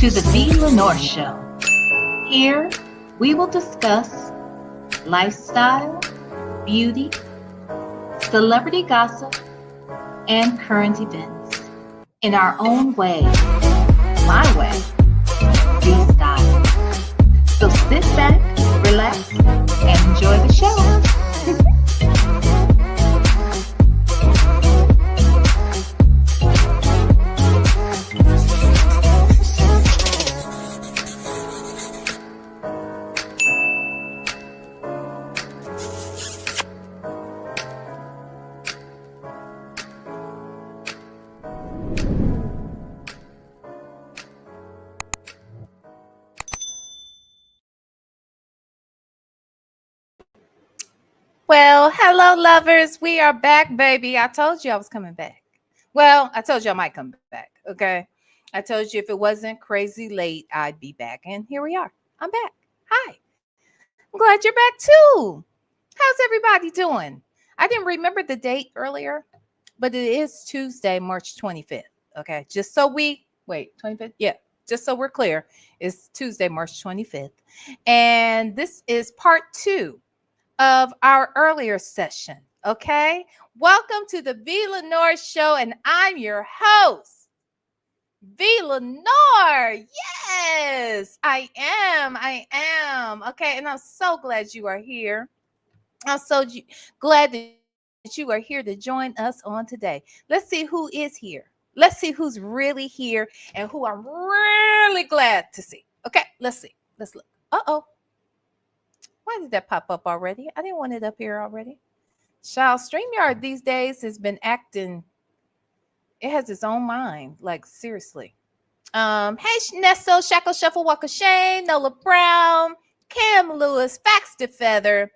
to the VLenore Show. Here, we will discuss lifestyle, beauty, celebrity gossip, and current events in our own way, my way, the style. So sit back, relax, and enjoy the show. Well, hello, lovers. We are back, baby. I told you I was coming back. Well, I told you I might come back. Okay. I told you if it wasn't crazy late, I'd be back. And here we are. I'm back. Hi. I'm glad you're back too. How's everybody doing? I didn't remember the date earlier, but it is Tuesday, March 25th. Okay. Just so we wait, 25th? Yeah. Just so we're clear, it's Tuesday, March 25th. And this is part two of our earlier session. Okay. Welcome to the VLenore Show, and I'm your host, VLenore. Yes, I am. I am. Okay. And I'm so glad you are here. I'm so glad that you are here to join us on today. Let's see who is here. Let's see who's really here and who I'm really glad to see. Okay. Let's see. Let's look. Uh-oh. Why did that pop up already? I didn't want it up here already. Child, StreamYard these days has been acting, it has its own mind. Like, seriously. Hey, Nesto, Shackle Shuffle, Walker Shane, Nola Brown, Cam Lewis, Faxter Feather,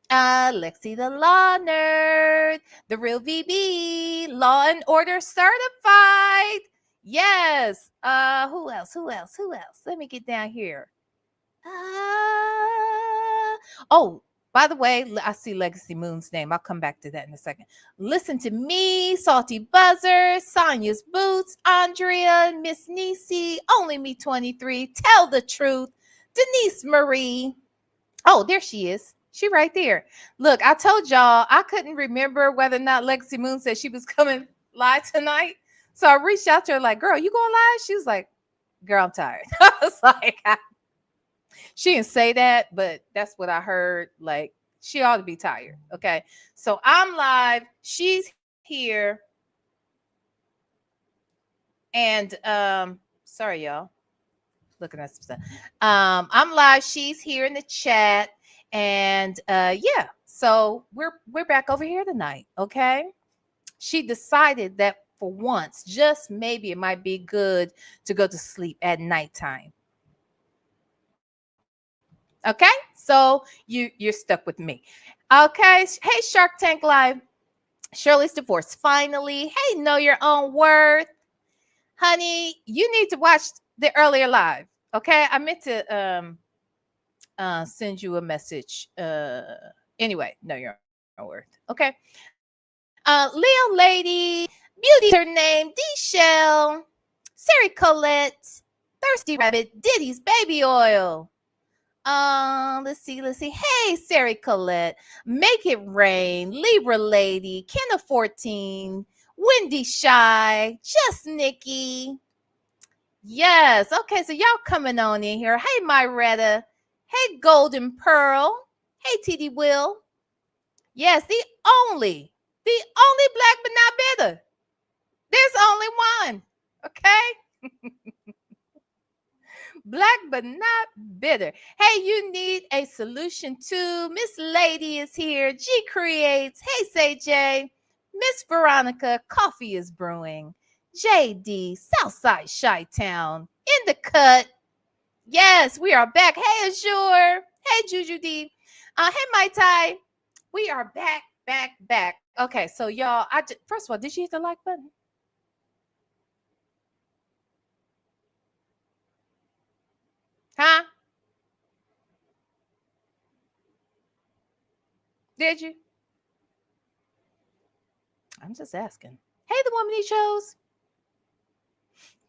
Lexi the Law Nerd, The Real VB, Law and Order Certified. Yes. Who else? Who else? Who else? Let me get down here. Oh, by the way, I see Legacy Moon's name. I'll come back to that in a second. Listen to me, Salty Buzzer, Sonya's Boots, Andrea, Miss Nisi, Only Me 23, Tell the Truth, Denise Marie. Oh, there she is. She right there. Look, I told y'all I couldn't remember whether or not Legacy Moon said she was coming live tonight. So I reached out to her like, girl, you going live? She was like, girl, I'm tired. I was like, she didn't say that, but that's what I heard. Like, she ought to be tired. Okay. So I'm live. She's here. And sorry, y'all. Looking at some stuff. I'm live. She's here in the chat. And yeah, so we're back over here tonight. Okay. She decided that for once, just maybe it might be good to go to sleep at nighttime. Okay, so you're stuck with me. Okay, hey, Shark Tank Live, Shirley's divorce finally. Hey, know your own worth, honey. You need to watch the earlier live. Okay, I meant to send you a message. Anyway, know your own worth. Okay, Leo Lady, Beauty her name, D Shell, Sari Colette, Thirsty Rabbit, Diddy's baby oil. Let's see. Hey, Sari Colette, Make It Rain, Libra Lady, Kenna 14, Wendy Shy, Just Nikki. Yes. Okay, so y'all coming on in here. Hey, Myretta. Hey, Golden Pearl. Hey, TD Will. Yes, the only black but not bitter. There's only one. Okay. Black but not bitter. Hey, you need a solution too. Miss Lady is here. G Creates. Hey, say J. Miss Veronica, coffee is brewing. JD, Southside Chi-Town, in the cut. Yes, we are back. Hey, Azure. Hey, Juju D. Hey, Mai Tai. We are back. Okay, so y'all, first of all, did you hit the like button? Huh? Did you? I'm just asking. Hey, the woman he chose.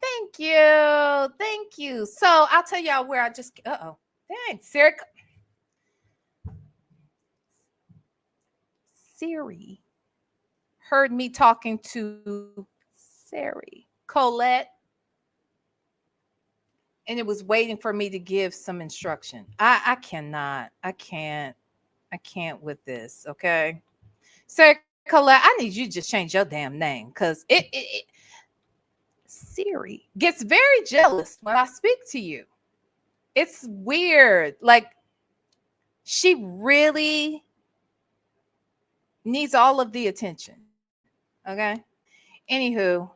Thank you. Thank you. So I'll tell y'all where I just dang, Siri heard me talking to Siri Colette, and it was waiting for me to give some instruction. I cannot. I can't with this. Okay. Siri Colette, I need you to just change your damn name because it Siri gets very jealous when I speak to you. It's weird. Like she really needs all of the attention. Okay. Anywho,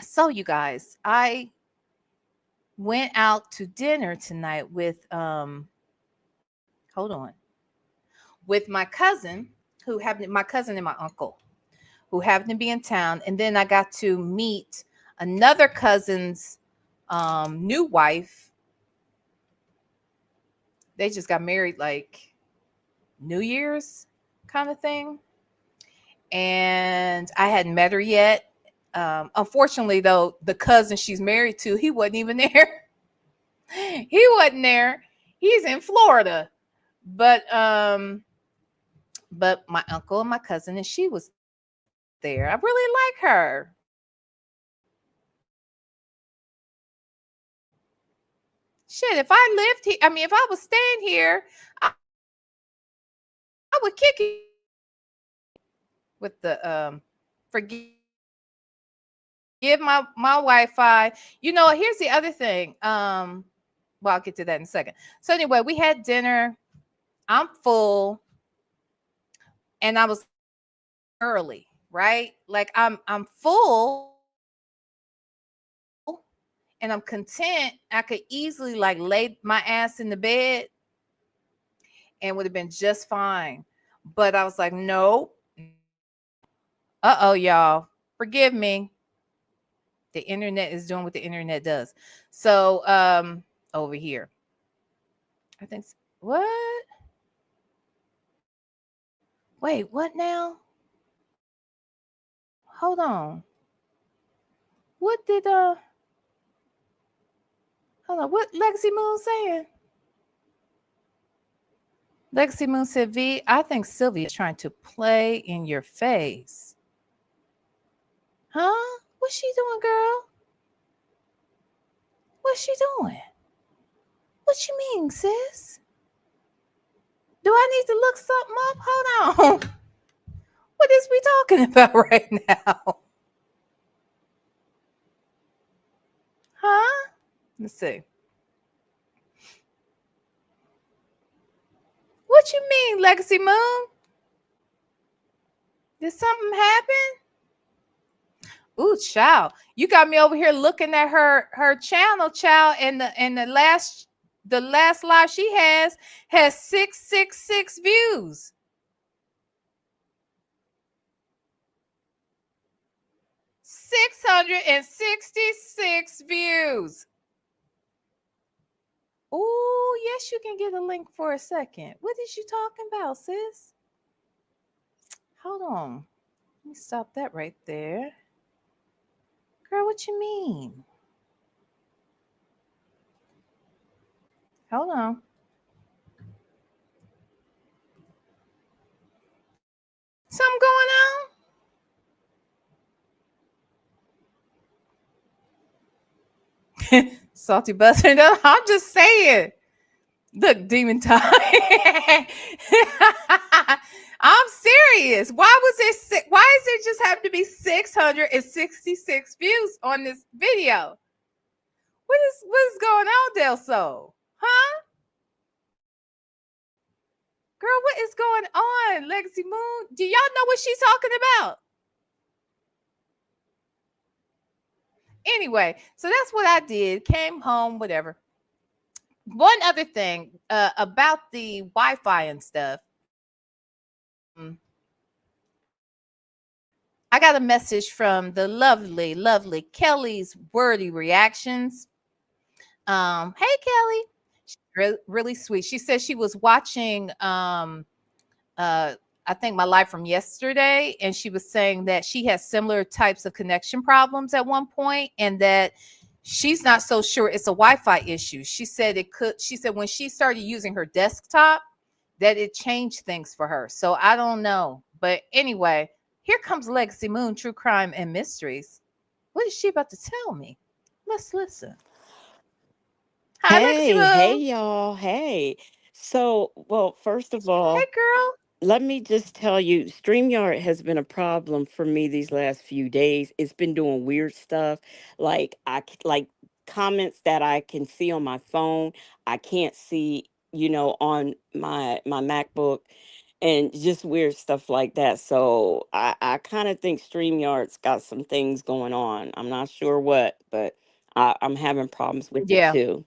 so you guys, I went out to dinner tonight with hold on. With my cousin, my cousin and my uncle, who happened to be in town. And then I got to meet another cousin's new wife. They just got married like New Year's kind of thing. And I hadn't met her yet. Unfortunately, though, the cousin she's married to, he wasn't even there. He wasn't there. He's in Florida. But my uncle and my cousin, and she was there. I really like her. Shit, if I lived here, I mean, if I was staying here, I would kick it with the forgive my Wi-Fi. You know, here's the other thing. Well, I'll get to that in a second. So anyway, we had dinner. I'm full, and I was early, right? Like I'm full, and I'm content. I could easily like lay my ass in the bed and would have been just fine. But I was like, no. Uh-oh, y'all. Forgive me. The internet is doing what the internet does. So over here. I think what? Wait, what now? Hold on. What did hold on, what Legacy Moon saying? Legacy Moon said, V, I think Sylvia is trying to play in your face. Huh? What's she doing, girl? What's she doing? What you mean, sis? Do I need to look something up? Hold on. What is we talking about right now? Huh? Let's see. What you mean, Legacy Moon? Did something happen? Ooh, child. You got me over here looking at her channel, child, and the last live she has 666 views. 666 views. Oh, yes, you can get a link for a second. What is you talking about, sis? Hold on. Let me stop that right there. Girl, what you mean? Hold on. Something going on? Salty buster. No, I'm just saying. Look, demon time. I'm serious. Why does it just have to be 666 views on this video? What is going on, Del Sol? Huh? Girl, what is going on, Legacy Moon? Do y'all know what she's talking about? Anyway, so that's what I did. Came home, whatever. One other thing about the Wi-Fi and stuff. I got a message from the lovely, lovely Kelly's Wordy Reactions. Hey, Kelly. She's really sweet. She said she was watching I think my live from yesterday, and she was saying that she has similar types of connection problems at one point, and that she's not so sure it's a Wi-Fi issue. She said it could. She said when she started using her desktop, that it changed things for her. So I don't know, but anyway, here comes Legacy Moon, True Crime and Mysteries. What is she about to tell me? Let's listen. Hi, Legacy Hey, Moon. y'all. Hey. So, well, first of all, Hey, girl. let me just tell you, StreamYard has been a problem for me these last few days. It's been doing weird stuff. Like like comments that I can see on my phone, I can't see, on my MacBook, and just weird stuff like that. So, I kind of think StreamYard's got some things going on. I'm not sure what, but I'm having problems with it Yeah, too.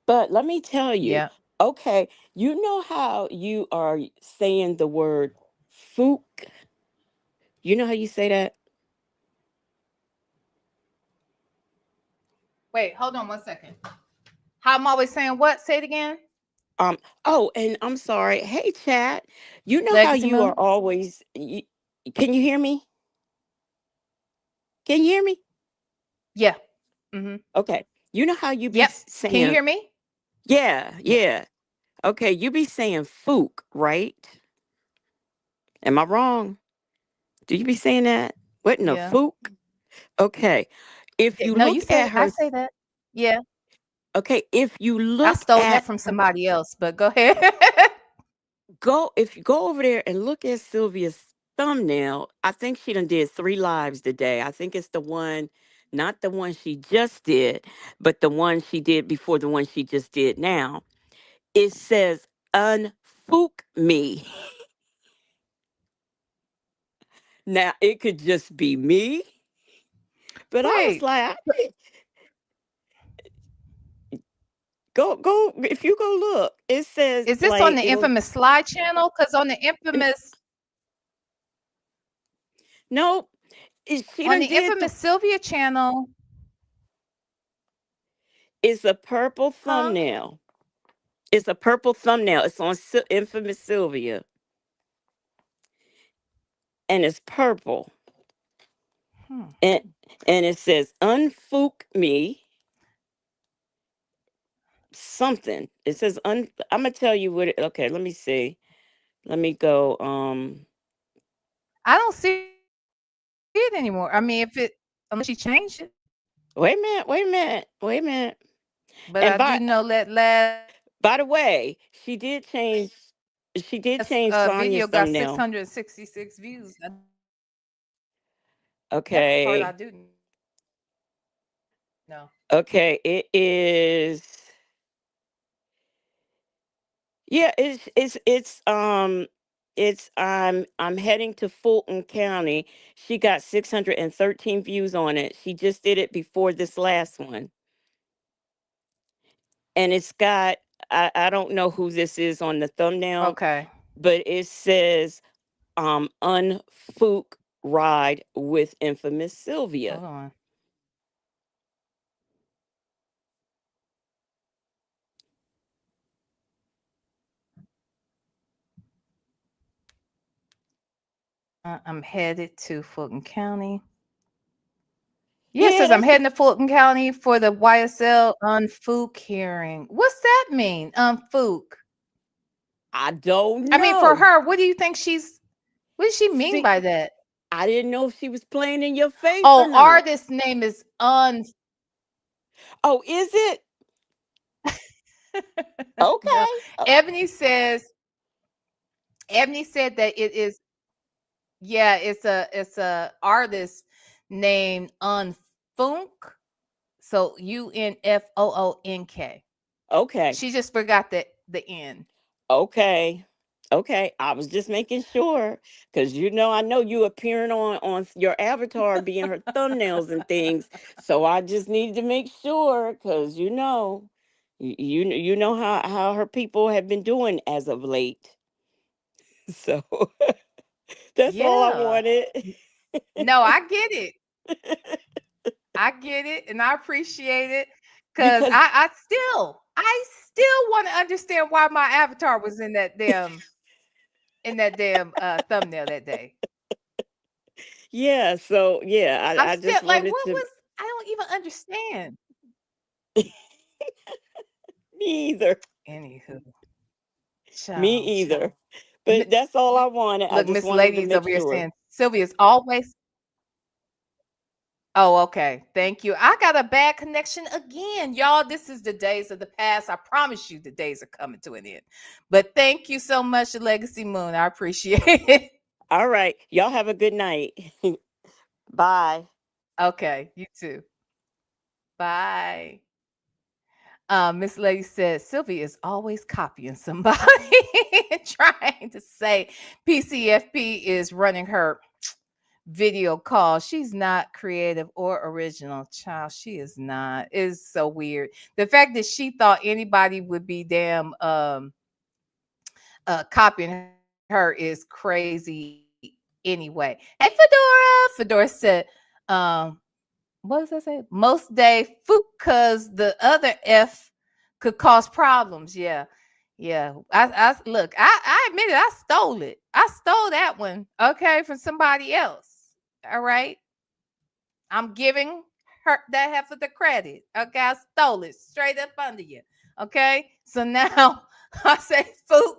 But let me tell you, yeah. okay, you know how you are saying the word fook? You know how you say that? Wait, hold on 1 second. How I'm always saying what? Say it again. Um, oh, and I'm sorry. Hey, chat. You know how Legacy you are Moon. always, can you hear me? Can you hear me? Yeah. Mm-hmm. Okay. You know how you be Yep. Can you saying, hear me? yeah, Yeah. yeah. Okay, you be saying fook, right? Am I wrong? Do you be saying that? What in the Yeah. fook? Okay. If you No, you look say at it. I her, say that. Yeah. okay, if you I look stole that at from her, somebody else, but go ahead. if you go over there and look at Sylvia's thumbnail, I think she done did 3 lives today. I think it's the one, not the one she just did, but the one she did before the one she just did now. It says unfook me. Now it could just be me, but I was Wait, like, go if you go look, it says is this on like the it'll infamous slide channel? Because nope. She done on the did the infamous Sylvia channel, it's a purple huh? thumbnail. It's a purple thumbnail. It's on infamous Sylvia, and it's purple, Hmm. and it says "unfook me" something. It says I'm gonna tell you what. Okay, let me see. Let me go. I don't see it anymore. I mean, unless she changed it, Wait a minute. Wait a minute. Wait a minute. but I And do know that last by the way, she did change. She did change video Sonia's got thumbnail. 666 views. That part Okay. I do know. Okay. It is. Yeah, it's I'm heading to Fulton County. She got 613 views on it. She just did it before this last one. And it's got I don't know who this is on the thumbnail, Okay, but it says unfook ride with infamous Sylvia. hold on. I'm headed to Fulton County. Yeah, it Yeah, says I'm that's heading to Fulton County for the YSL Unfook hearing. What's that mean? Unfook. I don't I mean, for know. her, what do you think she's? What does she mean See, by that? I didn't know if she was playing in your face or Oh, not. artist name is Un. Oh, is it? No, Okay. Ebony says. Ebony said that it is. Yeah, it's a artist named Unfoonk. So Unfoonk. Okay. She just forgot the N. Okay. Okay. I was just making sure because I know you appearing on your avatar being her thumbnails and things. So I just needed to make sure because you know how her people have been doing as of late. So that's all I Yeah. wanted. No, I get it. I get it, and I appreciate it because Because I still want to understand why my avatar was in that damn. in that damn thumbnail that day. Yeah, so yeah, I'm I still just like, wanted what to. was? I don't even understand. Me either. Anywho, Me child, either. child. Mi- But that's all I wanted. I Look, just Miss wanted to Lady is make over here sure. saying Sylvia's always. Oh, okay. Thank you. I got a bad connection again. Y'all, this is the days of the past. I promise you the days are coming to an end. But thank you so much, Legacy Moon. I appreciate it. All right. Y'all have a good night. Bye. Okay, you too. Bye. Miss Lady says Sylvia is always copying somebody and trying to say PCFP is running her video call. She's not creative or original. Child, she is not. It's so weird. The fact that she thought anybody would be damn copying her is crazy anyway. Hey Fedora. Fedora said, um, what does that say? Most day food cause the other F could cause problems. Yeah. Yeah. I look, I admit it, I stole it. I stole that one, okay, from somebody else. All right. I'm giving her that half of the credit. Okay. I stole it straight up under you. Okay. So now I say food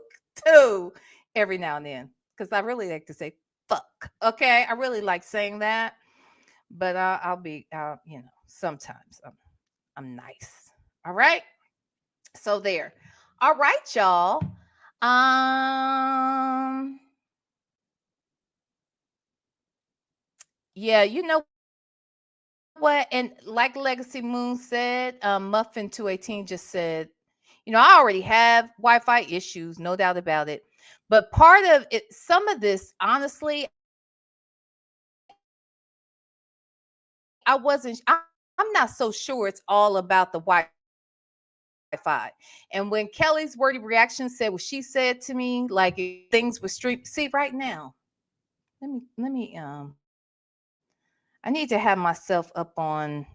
too every now and then. Because I really like to say fuck. Okay. I really like saying that. But I'll be, sometimes I'm nice. All right. So there. All right, y'all. Um, yeah, you know what? And like Legacy Moon said, Muffin218 just said, I already have Wi-Fi issues, no doubt about it. But part of it, some of this, honestly, I'm not so sure it's all about the Wi-Fi. And when Kelly's wordy reaction said what she said to me, like if things were streamed. See, right now, let me I need to have myself up on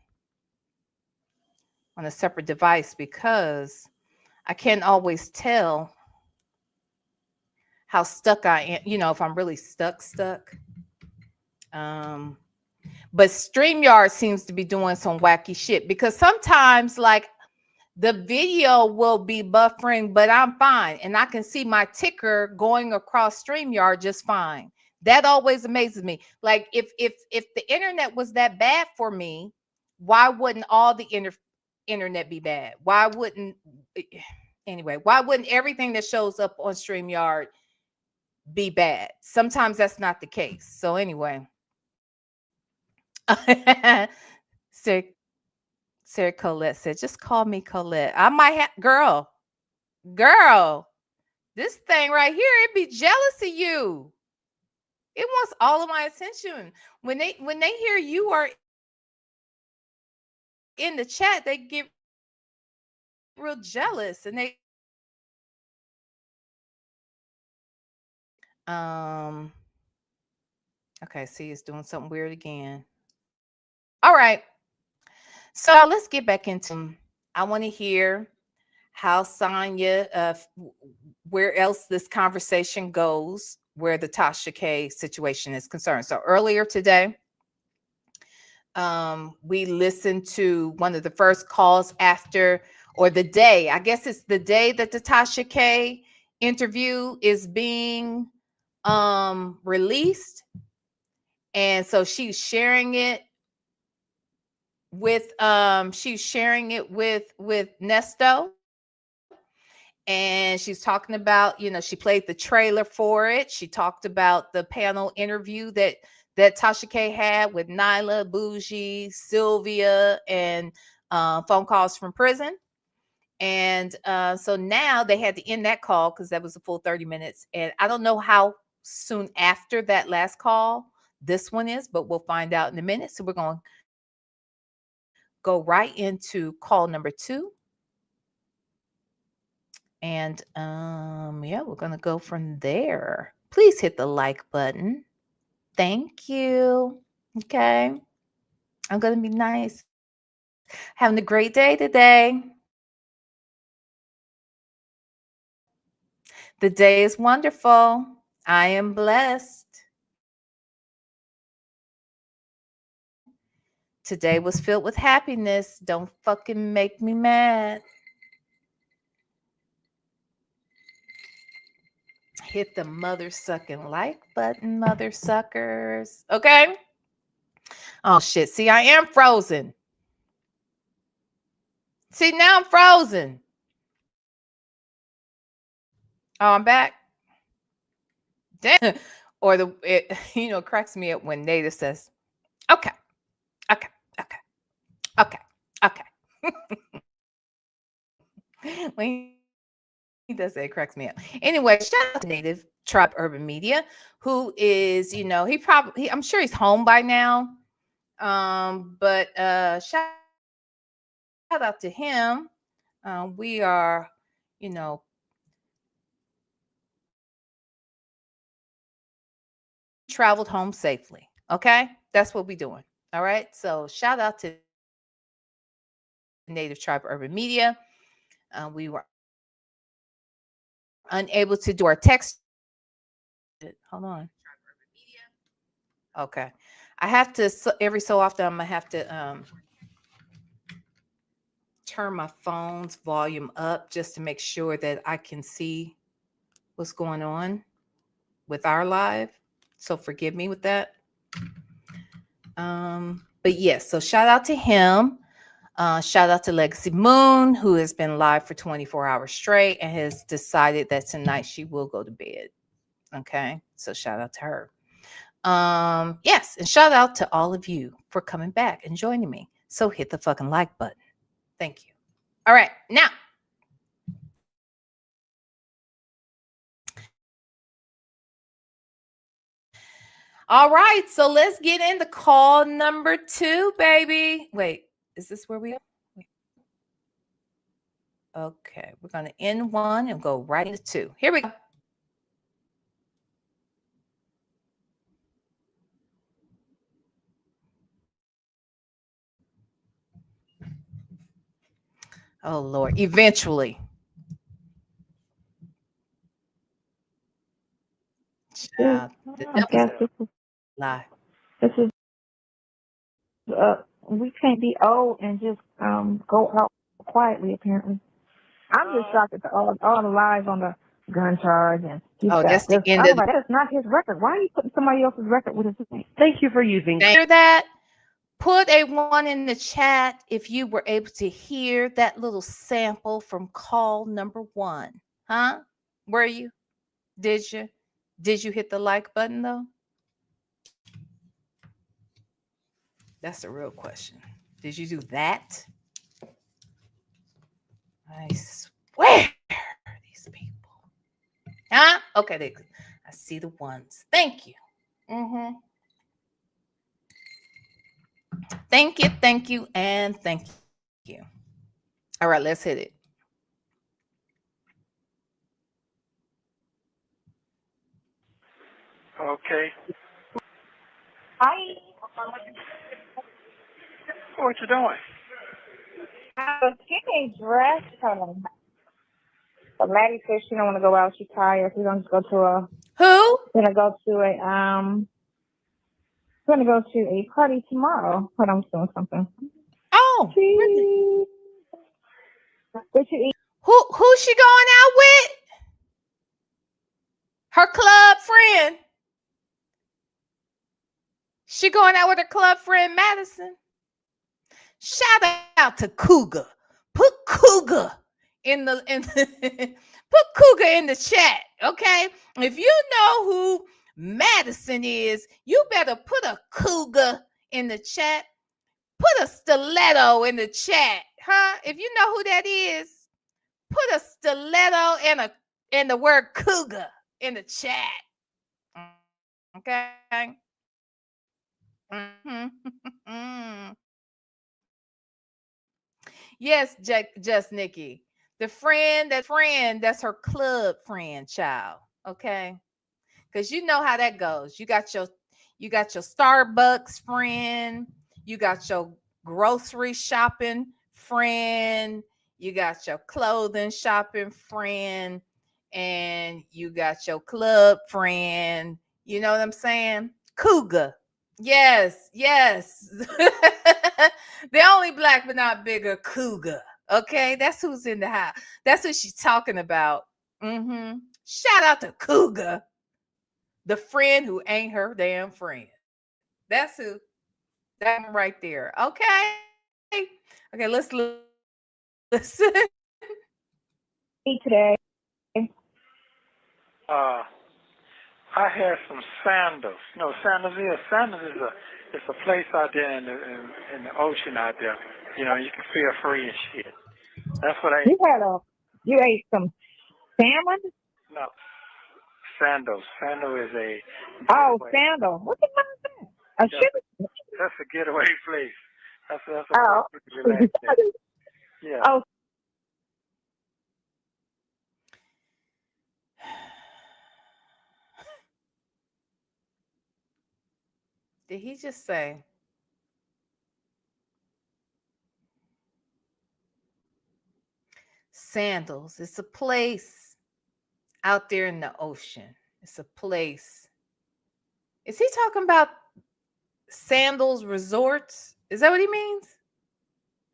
a separate device because I can't always tell how stuck I am, if I'm really stuck. Um but StreamYard seems to be doing some wacky shit because sometimes like the video will be buffering, but I'm fine. And I can see my ticker going across StreamYard just fine. That always amazes me. Like if the internet was that bad for me, why wouldn't all the internet be bad? Why wouldn't anyway, why wouldn't everything that shows up on StreamYard be bad? Sometimes that's not the case. So anyway. Sarah, Sarah Colette said, just call me Colette. I might have girl, this thing right here, it be jealous of you. It wants all of my attention. When they hear you are in the chat, they get real jealous and they um okay, see it's doing something weird again. All right. So y'all, let's get back into I want to hear how Sonya where else this conversation goes where the Tasha K situation is concerned. So earlier today, we listened to one of the first calls after, or the day, I guess it's the day that the Tasha K interview is being released. And so she's sharing it with Nesto. And she's talking about, she played the trailer for it. She talked about the panel interview that Tasha K had with Nyla, Bougie, Sylvia, and phone calls from prison. And so now they had to end that call because that was a full 30 minutes. And I don't know how soon after that last call this one is, but we'll find out in a minute. So we're going to go right into call number 2. And yeah, we're going to go from there. Please hit the like button. Thank you. Okay. I'm going to be nice. Having a great day today. The day is wonderful. I am blessed. Today was filled with happiness. Don't fucking make me mad. Hit the mother sucking like button, mother suckers. Okay. Oh shit. See, I am frozen. See, now I'm frozen. Oh, I'm back. Damn. Or cracks me up when Nada says, okay, okay, okay, okay, okay. When he does that, it cracks me up. Anyway, shout out to Native Tribe Urban Media, who is, I'm sure he's home by now. But shout out to him. We are, traveled home safely. Okay, that's what we're doing. All right. So shout out to Native Tribe Urban Media. We were unable to do our text. Hold on. Okay. I have to, every so often, I'm going to have to turn my phone's volume up just to make sure that I can see what's going on with our live. So forgive me with that. But yes, so shout out to him. Shout out to Legacy Moon, who has been live for 24 hours straight and has decided that tonight she will go to bed. Okay. So shout out to her. Yes, and shout out to all of you for coming back and joining me. So hit the fucking like button. Thank you. All right, now. All right, so let's get into call number 2, baby. Wait, is this where we are? Okay, we're going to end 1 and go right into 2. Here we go. Oh, Lord. Eventually. Child, I guess lie. this is we can't be old and just go out quietly. Apparently, I'm just shocked at all the lies on the gun charge and that's the end of like, that's not his record. Why are you putting somebody else's record with his name? Thank you for using. Hear that? Put a 1 in the chat if you were able to hear that little sample from call number 1. Huh? Were you? Did you? Did you hit the like button though? That's the real question. Did you do that? I swear these people. Huh? Okay, I see the ones. Thank you. Thank you, and thank you. All right, let's hit it. Okay. Hi. What you doing? I was getting dressed. But Maddie says she don't want to go out. She's tired. She's gonna go to a. Who? Gonna go to a party tomorrow. But I'm doing something. Oh, really? What you eat? Who's she going out with? Her club friend. She going out with her club friend Madison. Shout out to Cougar. Put Cougar in the put Cougar in the chat, okay? If you know who Madison is, you better put a Cougar in the chat. Put a stiletto in the chat, huh? If you know who that is, put a stiletto and the word Cougar in the chat. Okay. Yes, just Nikki. The friend, that's her club friend, child. Okay. Because you know how that goes. You got your Starbucks friend, you got your grocery shopping friend, you got your clothing shopping friend, and you got your club friend. You know what I'm saying? Cougar. Yes. The only black but not bigger cougar. Okay, that's who's in the house. That's what she's talking about. Shout out to Cougar, the friend who ain't her damn friend. That's who. That one right there. Okay. Let's listen. Today. I had some sandals. You know, sandals is a place out there in the ocean out there. You know, you can feel free and shit. That's what I. You ate some salmon? No, sandals. Sandal is a. Sandal. What the hell is that? That's a getaway place. That's a place to relax at. Yeah. Oh. Did he just say? Sandals. It's a place out there in the ocean. It's a place. Is he talking about Sandals resorts? Is that what he means?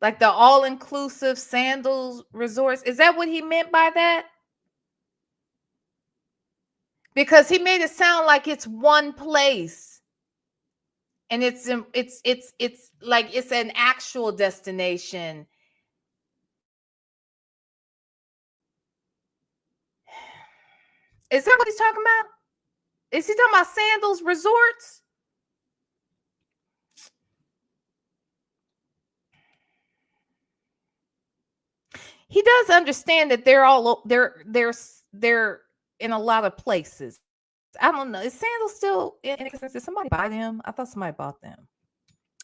Like the all-inclusive Sandals resorts? Is that what he meant by that? Because he made it sound like it's one place. And it's like it's an actual destination. Is that what he's talking about? Is he talking about Sandals resorts? He does understand that they're in a lot of places. I don't know. Is Sandals still in existence? Did somebody buy them? I thought somebody bought them.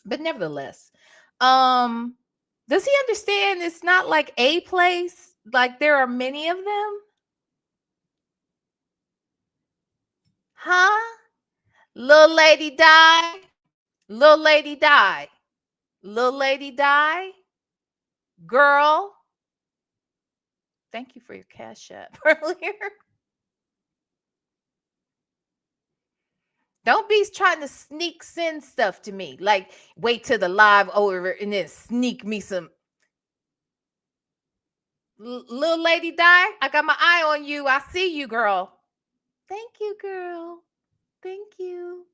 But nevertheless, does he understand it's not like a place? Like there are many of them? Huh? Little lady die. Little lady die. Little lady die. Girl. Thank you for your CashApp earlier. Don't be trying to sneak send stuff to me. Like, wait till the live over and then sneak me some. Little lady die. I got my eye on you. I see you, girl. Thank you, girl. Thank you.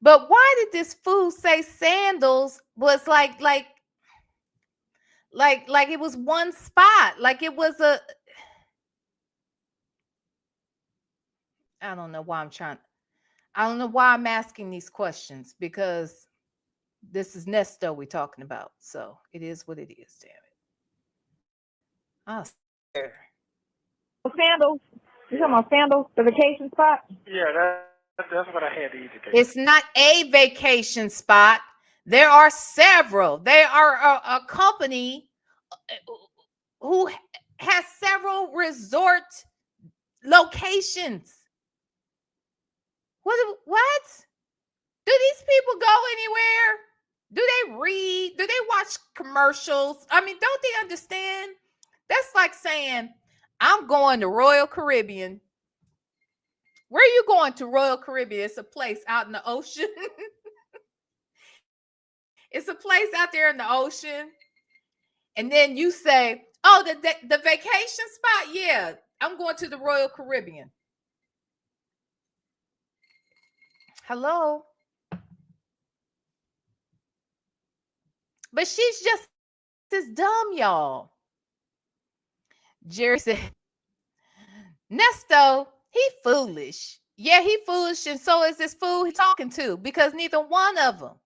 But why did this fool say Sandals was like it was one spot? Like it was a. I don't know why I'm asking these questions, because this is Nesto we're talking about. So it is what it is, damn it. Sandals. You talking about Sandals, the vacation spot? Yeah, that's what I had to eat today. It's not a vacation spot. There are several. They are a company who has several resort locations. What? Do these people go anywhere? Do they read? Do they watch commercials? I mean, don't they understand? That's like saying, I'm going to Royal Caribbean. Where are you going to? Royal Caribbean? It's a place out in the ocean. It's a place out there in the ocean. And then you say, oh, the vacation spot? Yeah, I'm going to the Royal Caribbean. Hello? But she's just as dumb, y'all. Jerry said, Nesto, he foolish. Yeah, he foolish, and so is this fool he's talking to, because neither one of them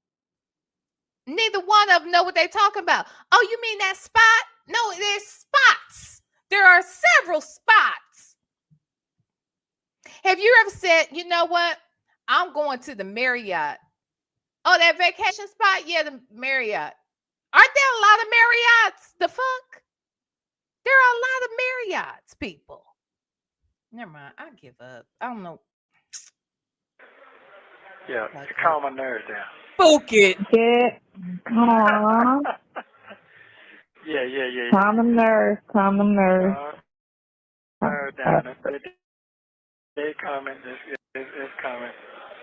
know what they're talking about. Oh, you mean that spot? No, there's spots. There are several spots. Have you ever said, you know what? I'm going to the Marriott. Oh, that vacation spot? Yeah, the Marriott. Aren't there a lot of Marriotts? The fuck? There are a lot of Marriotts, people. Never mind. I give up. I don't know. Yeah, to calm my nerves down. Spook it. Yeah. Come on. Yeah. Calm them nerves. down. They coming. It's coming.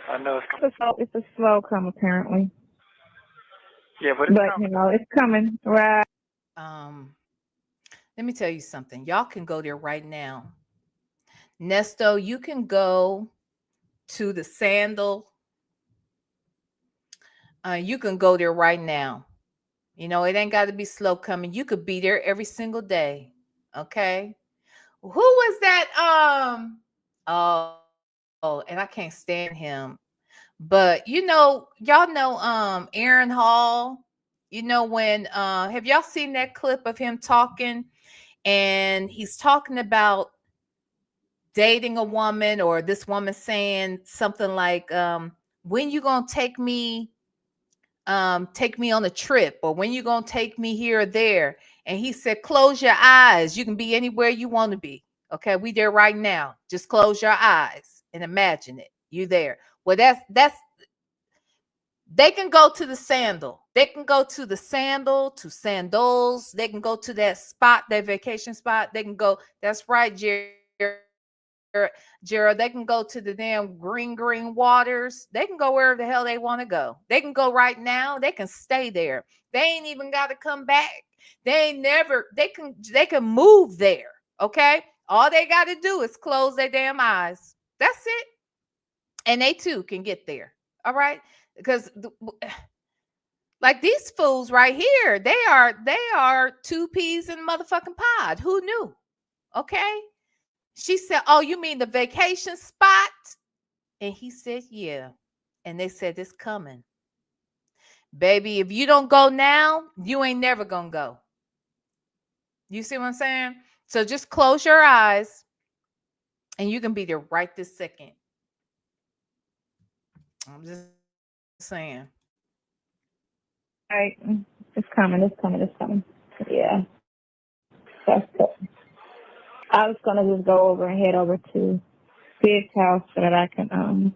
I know it's coming. It's a slow come apparently. Yeah, but it's coming. It's coming. Right. Let me tell you something. Y'all can go there right now. Nesto, you can go to the sandal. You can go there right now. You know, it ain't got to be slow coming. You could be there every single day. Okay. Who was that? Oh, and I can't stand him. But y'all know Aaron Hall. You know when have y'all seen that clip of him talking? And he's talking about dating a woman, or this woman saying something like, when you gonna take me on a trip, or when you gonna take me here or there? And he said, close your eyes. You can be anywhere you want to be. Okay, we there right now. Just close your eyes and imagine it. You there. Well, that's they can go to the sandal. They can go to the sandals. They can go to that spot, that vacation spot. They can go. That's right, Gerald. They can go to the damn green waters. They can go wherever the hell they want to go. They can go right now. They can stay there. They ain't even got to come back. They can move there. Okay. All they got to do is close their damn eyes. That's it. And they too can get there. All right. Because like these fools right here, they are two peas in a motherfucking pod. Who knew? Okay. She said, oh, you mean the vacation spot? And he said, yeah. And they said, it's coming. Baby, if you don't go now, you ain't never gonna go. You see what I'm saying? So just close your eyes and you can be there right this second. I'm just saying. Right. It's coming. Yeah. That's good. I was gonna just go over and head over to Big's house so that I can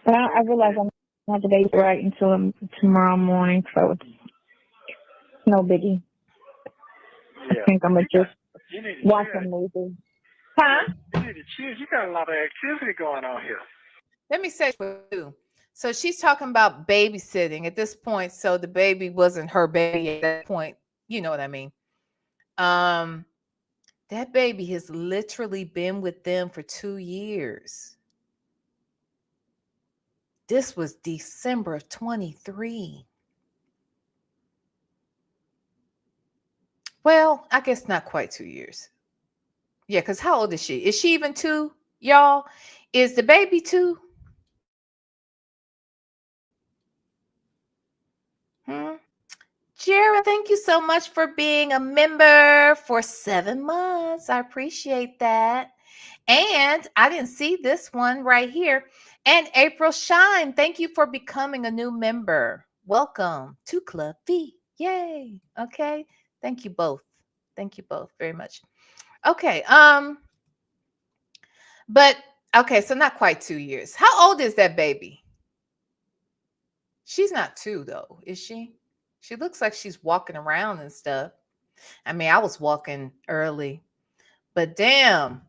but I realize I'm not the day right until tomorrow morning, so it's no biggie. Yeah. I think I'm gonna just watch a movie. Huh? You need to chill. You got a lot of activity going on here. Let me say for you. So she's talking about babysitting at this point. So the baby wasn't her baby at that point. You know what I mean? That baby has literally been with them for 2 years. This was December of 23. Well, I guess not quite 2 years. Yeah, because how old is she? Is she even 2, y'all? Is the baby 2? Jared, thank you so much for being a member for 7 months. I appreciate that. And I didn't see this one right here. And April Shine, thank you for becoming a new member. Welcome to Club V. Yay. Okay. Thank you both. Thank you both very much. Okay. But okay, so not quite 2 years. How old is that baby? She's not 2 though, is she? She looks like she's walking around and stuff. I mean, I was walking early, but damn.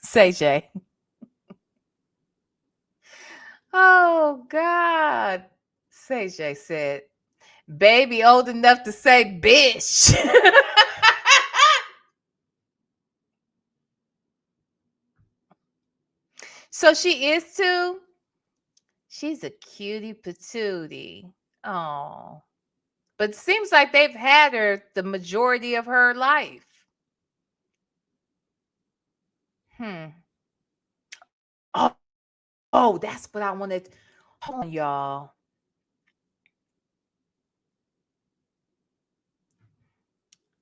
Say Jay. Oh God. Say Jay said, baby old enough to say bish. So she is too. She's a cutie patootie. Oh. But it seems like they've had her the majority of her life. Oh, that's what I wanted. Hold on, y'all.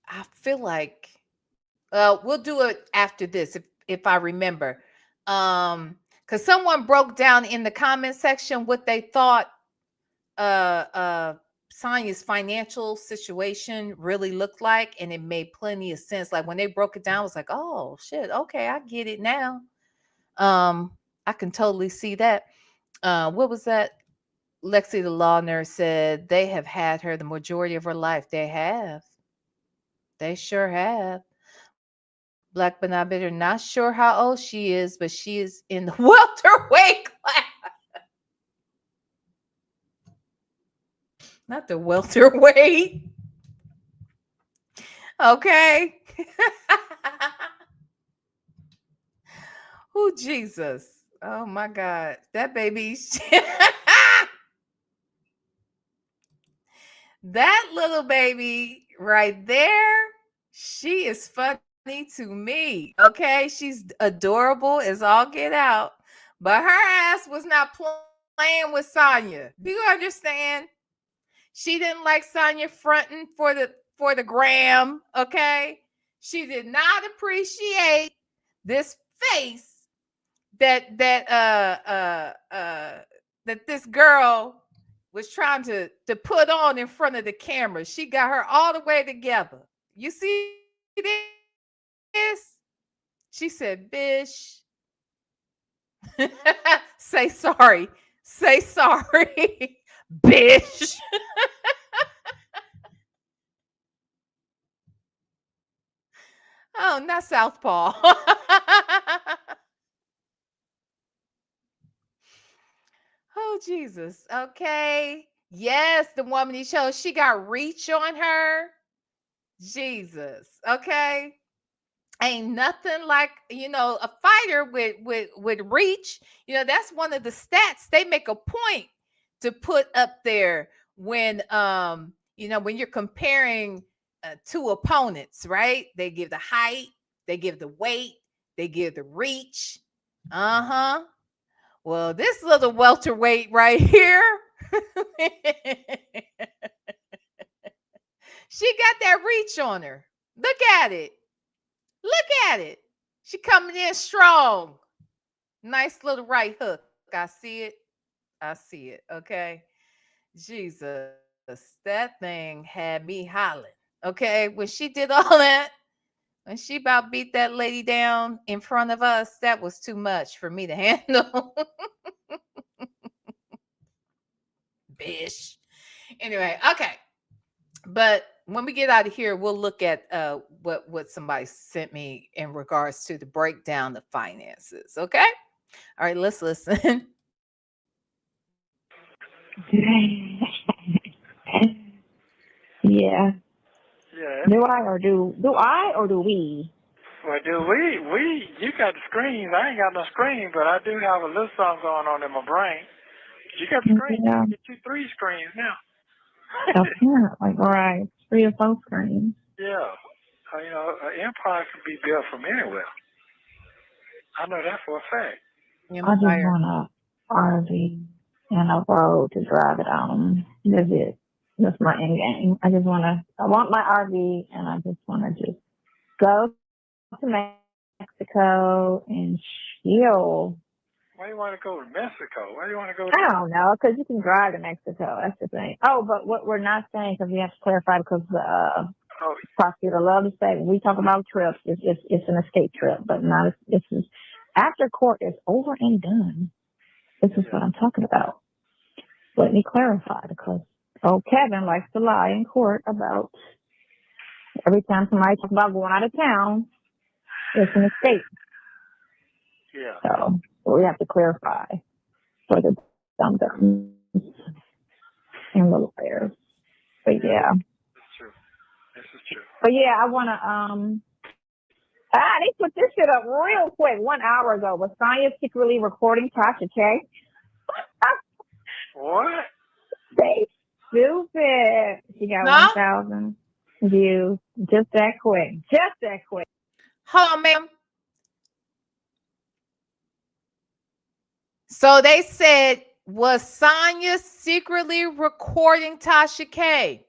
I feel like we'll do it after this if I remember. Because someone broke down in the comment section what they thought Sonya's financial situation really looked like, and it made plenty of sense. Like when they broke it down, I was like, oh shit, okay, I get it now. I can totally see that. What was that? Lexi the law nurse said they have had her the majority of her life. They have. They sure have. Black but not bitter. Not sure how old she is, but she is in the welterweight class. Not the welterweight. Okay. Oh, Jesus. Oh, my God. That baby. That little baby right there, she is funny to me. Okay. She's adorable as all get out. But her ass was not playing with Sonya. Do you understand? She didn't like Sonya fronting for the gram. Okay. She did not appreciate this face that this girl was trying to put on in front of the camera. She got her all the way together. You see this? She said, "Bish, say sorry. Say sorry, bish." Oh, not Southpaw. Oh, Jesus. Okay. Yes, the woman he chose, she got reach on her. Jesus. Okay. Ain't nothing like, a fighter with reach. That's one of the stats they make a point to put up there when you're comparing two opponents, right? They give the height, they give the weight, they give the reach. Uh-huh. Well, this little welterweight right here, she got that reach on her. Look at it. Look at it. She coming in strong. Nice little right hook. I see it. I see it. Okay. Jesus. That thing had me hollering. Okay. When she did all that, when she about beat that lady down in front of us, that was too much for me to handle. Bish. Anyway, okay. But when we get out of here, we'll look at what somebody sent me in regards to the breakdown of finances. Okay. All right, let's listen. Yeah. Yeah. Do I or do we? Well, you got the screens. I ain't got no screen, but I do have a little something going on in my brain. You got the screen. Yeah. You get 3 screens now. Apparently, right. 3 or 4 screens. Yeah. An empire can be built from anywhere. I know that for a fact. I just want a RV and a road to drive it on. That's it. That's my end game. I want my RV and I just want to just go to Mexico and chill. Why do you want to go to Mexico? Why do you want to go? I don't know, because you can drive to Mexico. That's the thing. Oh, but what we're not saying, because we have to clarify, because the prosecutor loves to say when we talk about trips, it's an escape trip, but not. This is after court is over and done. This is what I'm talking about. Let me clarify, because Kevin likes to lie in court about every time somebody talks about going out of town, it's an escape. Yeah. So we have to clarify for the dum-dums and little players. But yeah. That's true. This is true. But yeah, I want to, they put this shit up real quick 1 hour ago. Was Sonya secretly recording Tasha K? What? They stupid. She got 1,000 views. Just that quick. Just that quick. Hold on, ma'am. So they said, was Sonya secretly recording Tasha K?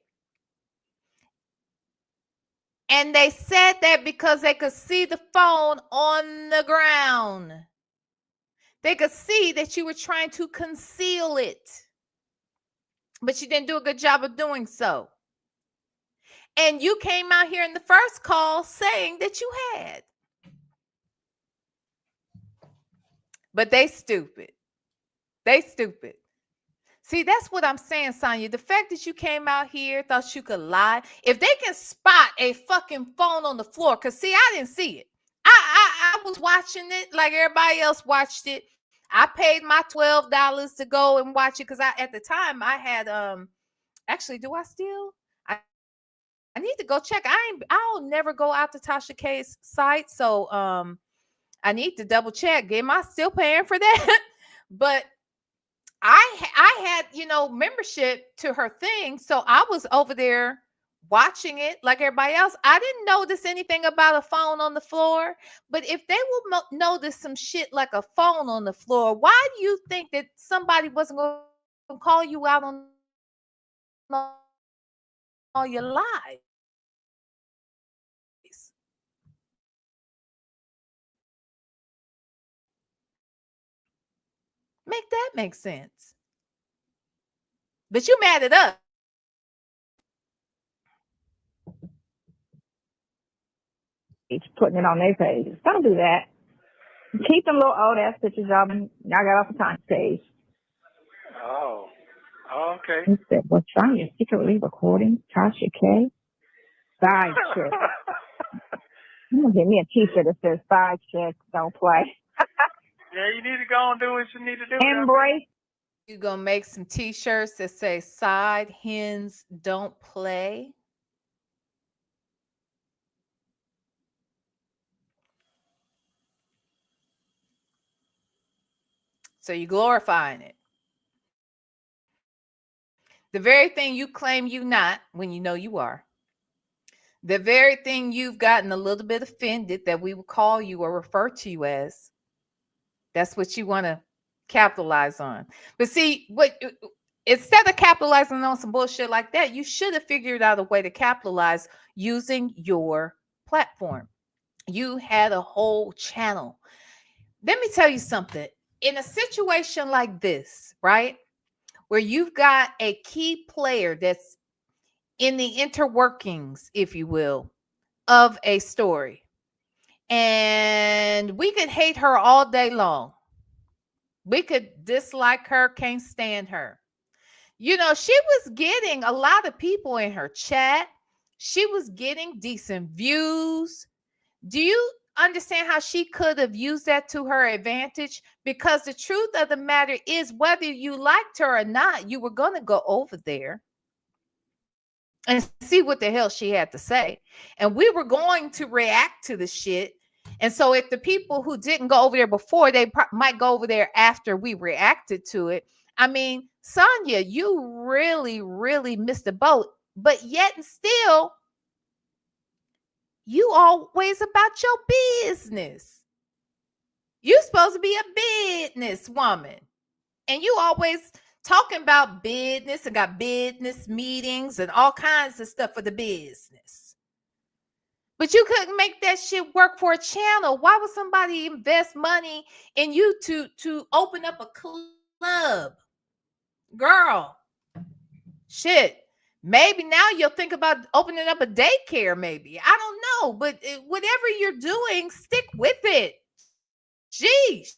And they said that because they could see the phone on the ground. They could see that you were trying to conceal it. But you didn't do a good job of doing so. And you came out here in the first call saying that you had. But they stupid. They stupid. See, that's what I'm saying, Sonya. The fact that you came out here, thought you could lie. If they can spot a fucking phone on the floor, because see, I didn't see it. I was watching it like everybody else watched it. I paid my $12 to go and watch it because at the time I had actually, do I still? I need to go check. I'll never go out to Tasha K's site. So I need to double check. Am I still paying for that? But I had, membership to her thing. So I was over there watching it like everybody else. I didn't notice anything about a phone on the floor. But if they will notice some shit like a phone on the floor, why do you think that somebody wasn't going to call you out on all your lies? Make that make sense. But you mad at us. Putting it on their pages. Don't do that. Keep them little old ass pictures of them. I got off the time page. Oh, okay. He said, "What's wrong? You're secretly recording Tasha K? Side chick." I'm gonna get me a T-shirt that says "Side chick, don't play." Yeah, you need to go and do what you need to do. Embrace. You gonna make some T-shirts that say "Side hens don't play." So you glorifying it. The very thing you claim you not when you know you are. The very thing you've gotten a little bit offended that we would call you or refer to you as. That's what you want to capitalize on. But see, instead of capitalizing on some bullshit like that, you should have figured out a way to capitalize using your platform. You had a whole channel. Let me tell you something. In a situation like this, right, where you've got a key player that's in the interworkings, if you will, of a story, and we could hate her all day long. We could dislike her, can't stand her. She was getting a lot of people in her chat. She was getting decent views. Do you understand how she could have used that to her advantage? Because the truth of the matter is, whether you liked her or not, you were going to go over there and see what the hell she had to say. And we were going to react to the shit. And so if the people who didn't go over there before, they might go over there after we reacted to it. I mean, Sonya, you really, really missed the boat. But yet and still, you always about your business. You're supposed to be a business woman. And you always talking about business and got business meetings and all kinds of stuff for the business. But you couldn't make that shit work for a channel. Why would somebody invest money in you to open up a club? Girl, shit. Maybe now you'll think about opening up a daycare, maybe. I don't know. But whatever you're doing, stick with it. Jeez.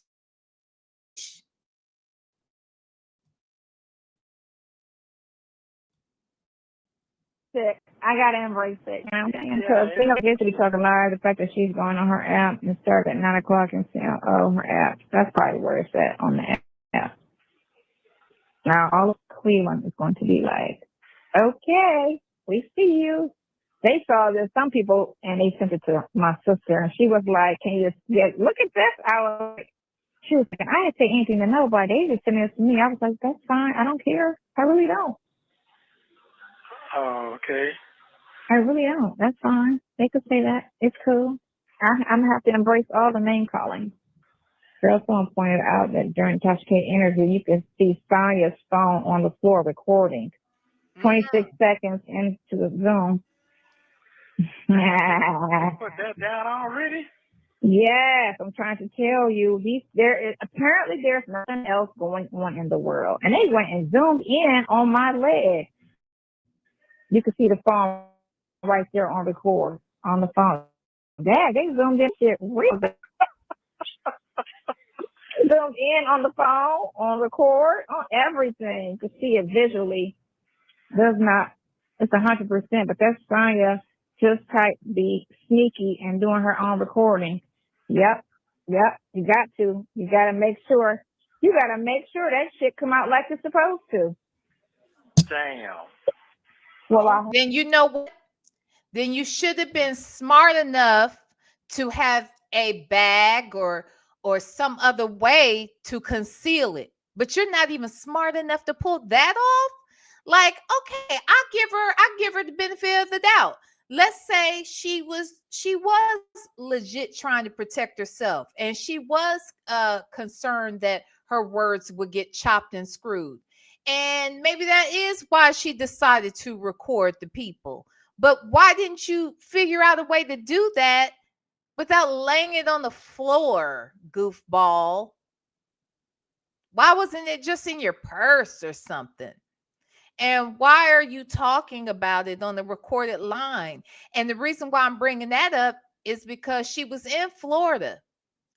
I gotta embrace it. Because they don't get to be talking about the fact that she's going on her app and start at 9 o'clock and say, "Oh, her app." That's probably where it's at on the app. Now all of Cleveland is going to be like, "Okay, we see you." They saw this, some people, and they sent it to my sister, and she was like, "Can you just look at this?" She was like, "I didn't say anything to nobody. They just sent this to me." I was like, "That's fine. I don't care. I really don't." Oh, okay. I really don't. That's fine. They could say that. It's cool. I'm going to have to embrace all the name calling. Girl, someone pointed out that during Tasha K interview, you could see Sonya's phone on the floor recording. 26 seconds into the Zoom. Put that down already? Yes, I'm trying to tell you. Apparently there's nothing else going on in the world. And they went and zoomed in on my leg. You could see the phone right there on record on the phone. Dad, they zoomed in shit real big. Zoomed zoomed in on the phone, on record, on everything to see it visually. Does not, it's 100%, but that's Sonya just type be sneaky and doing her own recording. Yep. You got to make sure that shit come out like it's supposed to. Damn. Well, Then you know what? Then you should have been smart enough to have a bag or some other way to conceal it. But you're not even smart enough to pull that off. Like, okay, I give her the benefit of the doubt. Let's say she was legit trying to protect herself, and she was concerned that her words would get chopped and screwed. And maybe that is why she decided to record the people. But why didn't you figure out a way to do that without laying it on the floor, goofball? Why wasn't it just in your purse or something? And why are you talking about it on the recorded line? And the reason why I'm bringing that up is because she was in Florida.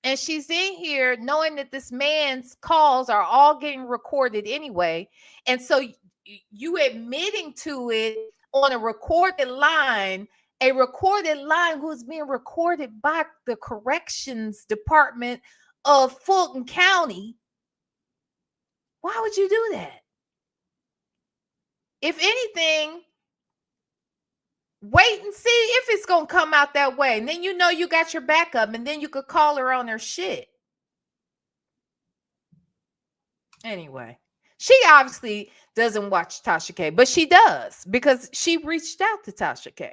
And she's in here knowing that this man's calls are all getting recorded anyway. And so you admitting to it on a recorded line who's being recorded by the corrections department of Fulton County. Why would you do that? If anything, wait and see if it's going to come out that way. And then you know you got your backup, and then you could call her on her shit. Anyway, she obviously doesn't watch Tasha K, but she does because she reached out to Tasha K.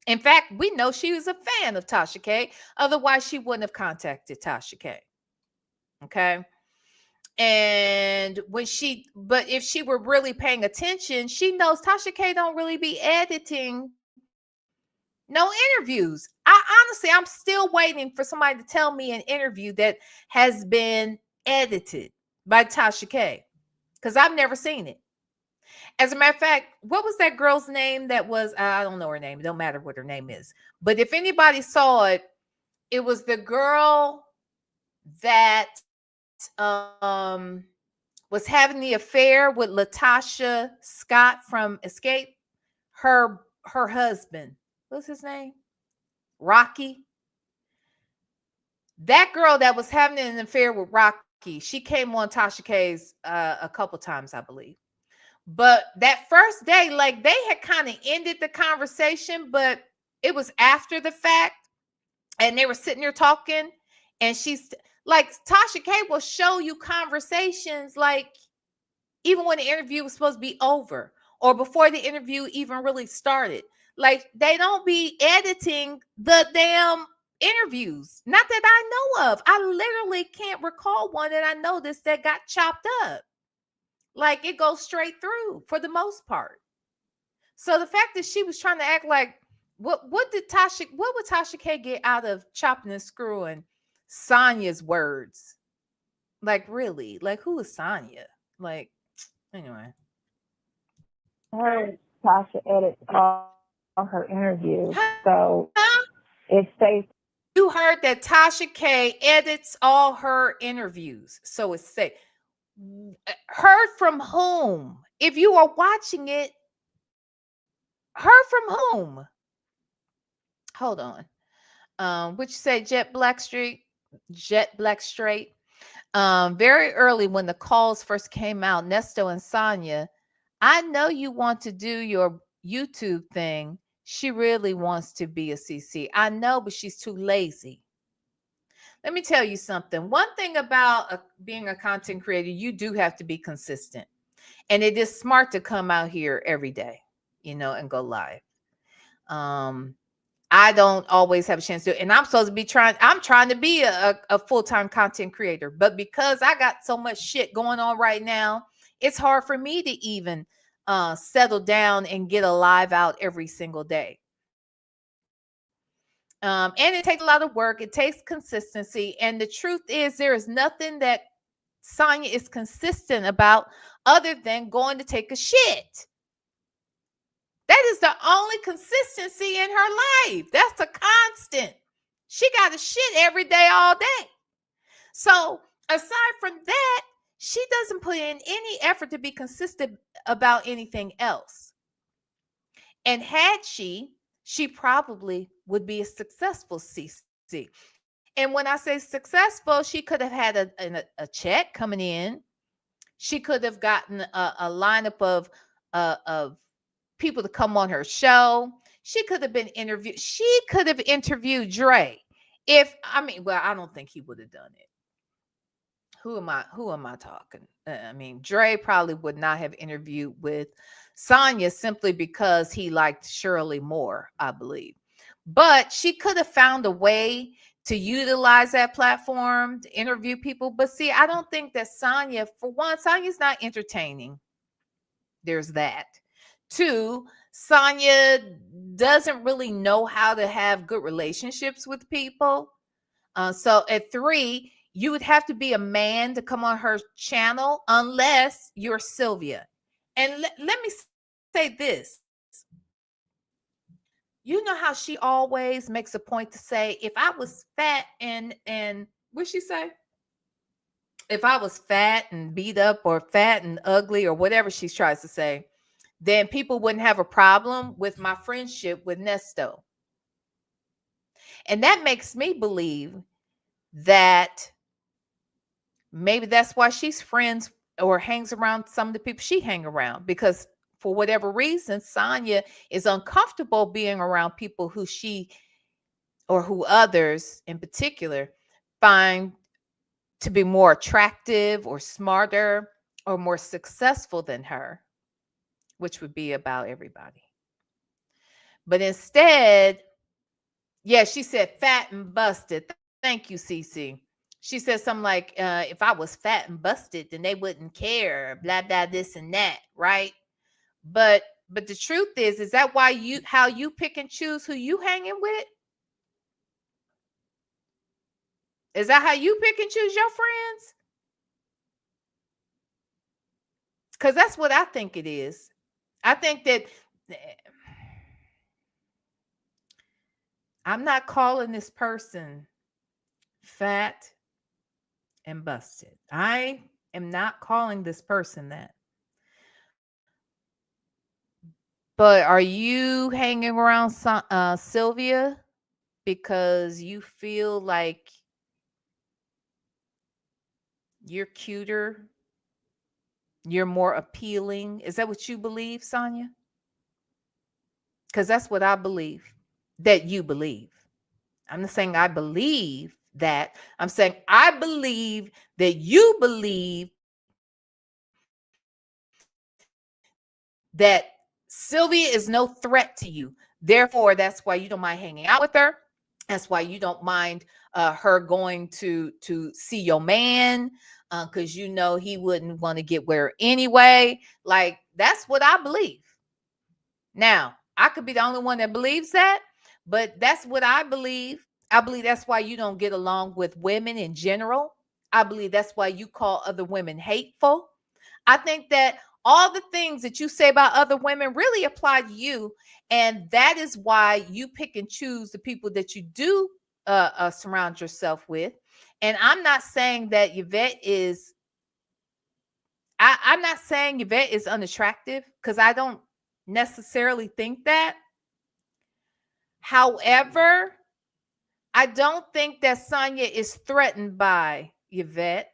In fact, we know she was a fan of Tasha K. Otherwise, she wouldn't have contacted Tasha K. Okay. And but if she were really paying attention, she knows Tasha K don't really be editing no interviews. I'm still waiting for somebody to tell me an interview that has been edited by Tasha K, because I've never seen it. As a matter of fact, what was that girl's name that was, I don't know her name. It don't matter what her name is. But if anybody saw it, it was the girl that was having the affair with Latasha Scott from Escape. Her husband, what's his name? Rocky. That girl that was having an affair with Rocky, she came on Tasha K's a couple times, I believe. But that first day, like, they had kind of ended the conversation, but it was after the fact, and they were sitting there talking, and she's like, Tasha K will show you conversations like even when the interview was supposed to be over or before the interview even really started. Like, they don't be editing the damn interviews. Not that I know of. I literally can't recall one that I noticed that got chopped up. Like, it goes straight through for the most part. So the fact that she was trying to act like, what would Tasha K get out of chopping and screwing Sonya's words? Like, really? Like, who is Sonya? Like, anyway. Tasha edits all her interviews, so it's safe. You heard that Tasha K edits all her interviews, so it's safe. Heard from whom? If you are watching it, heard from whom? Hold on. Which say Jet Blackstreet. Very early when the calls first came out, Nesto and Sonya, I know you want to do your YouTube thing. She really wants to be a CC. I know, but she's too lazy. Let me tell you something. One thing about being a content creator, you do have to be consistent. And it is smart to come out here every day, and go live. I don't always have a chance to do it. And I'm trying to be a full-time content creator. But because I got so much shit going on right now, it's hard for me to even settle down and get a live out every single day. And it takes a lot of work. It takes consistency. And the truth is, there is nothing that Sonya is consistent about other than going to take a shit. That is the only consistency in her life. That's a constant. She got a shit every day, all day. So aside from that, she doesn't put in any effort to be consistent about anything else. And had she probably would be a successful CC. And when I say successful, she could have had a check coming in. She could have gotten a lineup of people to come on her show. She could have been interviewed. She could have interviewed Dre. Well, I don't think he would have done it. Who am I talking? Dre probably would not have interviewed with Sonya simply because he liked Shirley more, I believe. But she could have found a way to utilize that platform to interview people. But see, I don't think that Sonya, for one, Sonya's not entertaining. There's that. Two, Sonya doesn't really know how to have good relationships with people. So at three, you would have to be a man to come on her channel unless you're Sylvia. And let me say this. You know how she always makes a point to say, if I was fat and what'd she say? If I was fat and beat up or fat and ugly or whatever she tries to say, then people wouldn't have a problem with my friendship with Nesto. And that makes me believe that maybe that's why she's friends or hangs around some of the people she hang around, because for whatever reason, Sonya is uncomfortable being around people who she or who others in particular find to be more attractive or smarter or more successful than her, which would be about everybody. But instead, yeah, she said fat and busted. Thank you, Cece. She said something like, if I was fat and busted, then they wouldn't care, blah, blah, this and that, right? But the truth is that how you pick and choose who you hanging with? Is that how you pick and choose your friends? Because that's what I think it is. I think that I'm not calling this person fat and busted. I am not calling this person that. But are you hanging around Sylvia because you feel like you're cuter, you're more appealing? Is that what you believe, Sonya? Because that's what I believe that you believe. I'm not saying I believe that. I'm saying I believe that you believe that Sylvia is no threat to you. Therefore, that's why you don't mind hanging out with her. That's why you don't mind her going to see your man, because you know he wouldn't want to get with her anyway. Like, that's what I believe. Now, I could be the only one that believes that, but that's what I believe. I believe that's why you don't get along with women in general. I believe that's why you call other women hateful. I think that all the things that you say about other women really apply to you. And that is why you pick and choose the people that you do surround yourself with. And I'm not saying that Yvette is, I'm not saying Yvette is unattractive, because I don't necessarily think that. However, I don't think that Sonya is threatened by Yvette,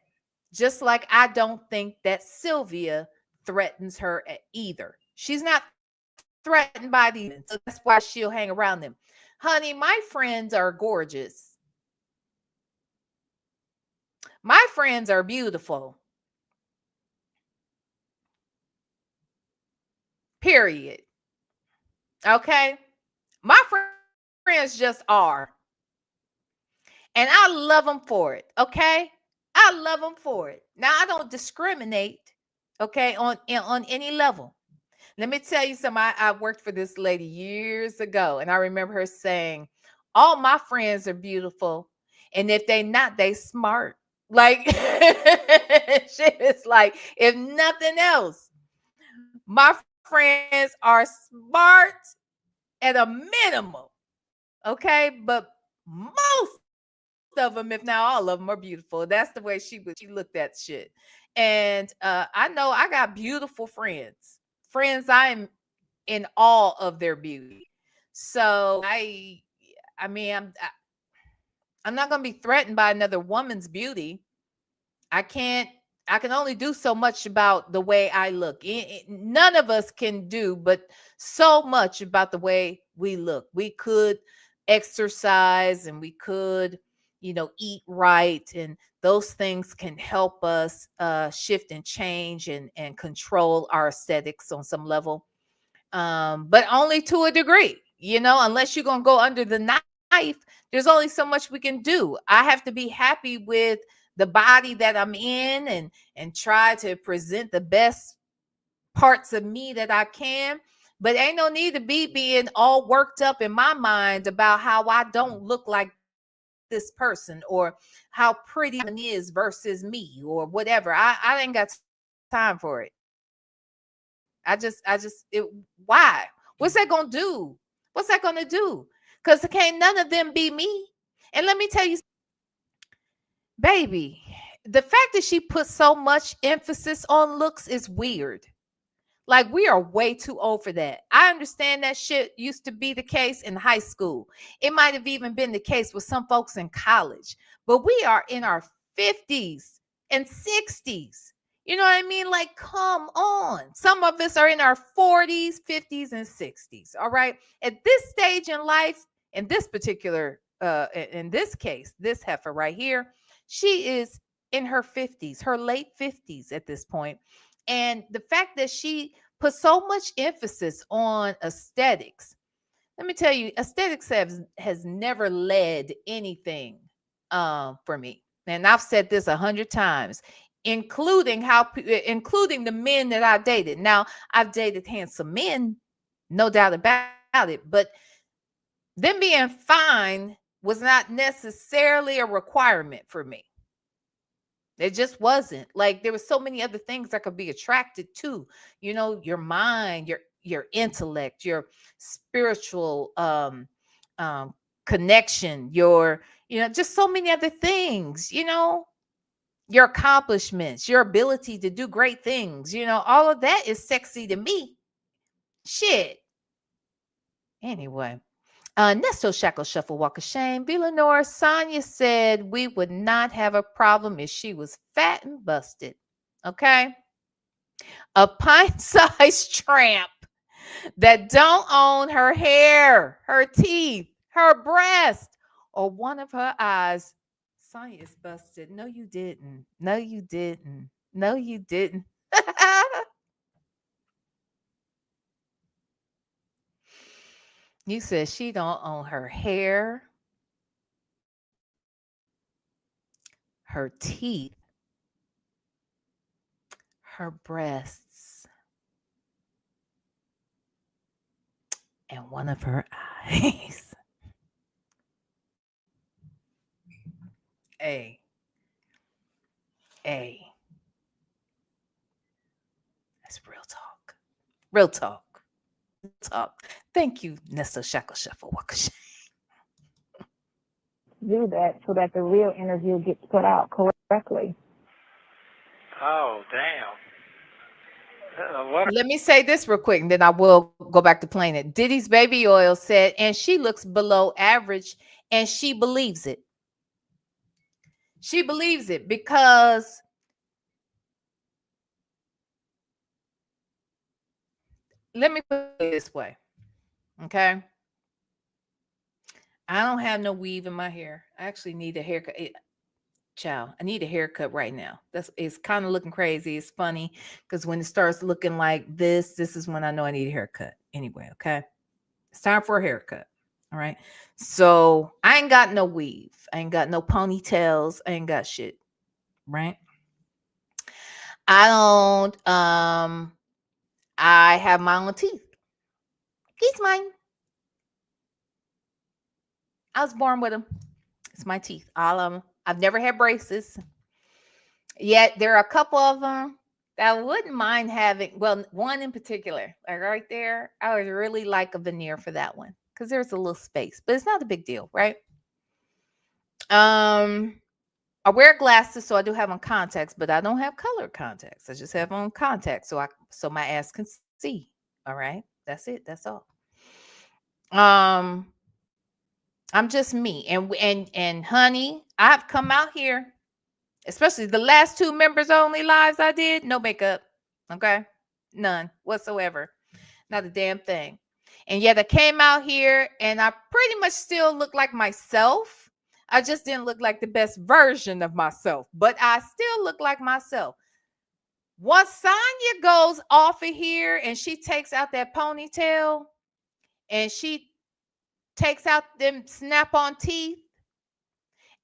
just like I don't think that Sylvia threatens her either. She's not threatened by these, so that's why she'll hang around them. Honey, my friends are gorgeous. My friends are beautiful. Period. Okay? My friends just are. And I love them for it. Okay? I love them for it. Now, I don't discriminate, okay, on any level. Let me tell you something. I worked for this lady years ago, and I remember her saying, all my friends are beautiful, and if they not, they smart. Like, she was like, if nothing else, my friends are smart at a minimum, okay? But most of them, if not all of them, are beautiful. That's the way she looked at shit. And I know I got beautiful friends. Friends I'm in awe of their beauty. So I mean I'm not gonna be threatened by another woman's beauty. I can't. I can only do so much about the way I look. None of us can do but so much about the way we look. We could exercise and we could, eat right, and those things can help us shift and change and control our aesthetics on some level. But only to a degree, unless you're gonna go under the knife, there's only so much we can do. I have to be happy with the body that I'm in and try to present the best parts of me that I can. But ain't no need to be being all worked up in my mind about how I don't look like this person, or how pretty it is versus me, or whatever. I ain't got time for it. Why? What's that gonna do? What's that gonna do? Because can't none of them be me. And let me tell you, baby, the fact that she put so much emphasis on looks is weird. Like, we are way too old for that. I understand that shit used to be the case in high school. It might have even been the case with some folks in college. But we are in our 50s and 60s. You know what I mean? Like, come on. Some of us are in our 40s, 50s, and 60s. All right. At this stage in life, in this particular, in this case, this heifer right here, she is in her 50s, her late 50s at this point. And the fact that she put so much emphasis on aesthetics, let me tell you, aesthetics has never led anything for me. And I've said this 100 times, including the men that I dated. Now, I've dated handsome men, no doubt about it, but them being fine was not necessarily a requirement for me. It just wasn't. Like, there were so many other things I could be attracted to, your mind, your intellect, your spiritual connection, your, just so many other things, your accomplishments, your ability to do great things, all of that is sexy to me. Shit. Anyway. Nesto Shackle Shuffle Walk of Shame. VLenore, Sonya said we would not have a problem if she was fat and busted. Okay. A pint-sized tramp that don't own her hair, her teeth, her breast, or one of her eyes. Sonya is busted. No, you didn't. No, you didn't. No, you didn't. You said she don't own her hair, her teeth, her breasts, and one of her eyes. Hey. Hey. That's real talk. Real talk. Talk. Thank you, Nesto Shackle Shuffle Walk of Shame. Do that so that the real interview gets put out correctly. Oh, damn. What? Let me say this real quick, and then I will go back to playing it. Diddy's Baby Oil said, and she looks below average, and she believes it. She believes it because let me put it this way. Okay. I don't have no weave in my hair. I actually need a haircut. Child, I need a haircut right now. It's kind of looking crazy. It's funny because when it starts looking like this is when I know I need a haircut. Anyway, okay. It's time for a haircut. All right. So I ain't got no weave. I ain't got no ponytails. I ain't got shit. Right. I don't I have my own teeth. He's mine. I was born with them. It's my teeth. All of them. I've never had braces. Yet there are a couple of them that I wouldn't mind having. Well, one in particular, like right there, I would really like a veneer for that one because there's a little space, but it's not a big deal, right? I wear glasses, so I do have on contacts, but I don't have colored contacts. I just have on contacts, so my ass can see. All right, that's it. That's all. Um, I'm just me, and honey, I've come out here, especially the last 2 members only lives I did, no makeup. Okay, none whatsoever, not a damn thing. And yet I came out here, and I pretty much still look like myself. I just didn't look like the best version of myself, but I still look like myself. Once Sonya goes off of here and she takes out that ponytail and she takes out them snap-on teeth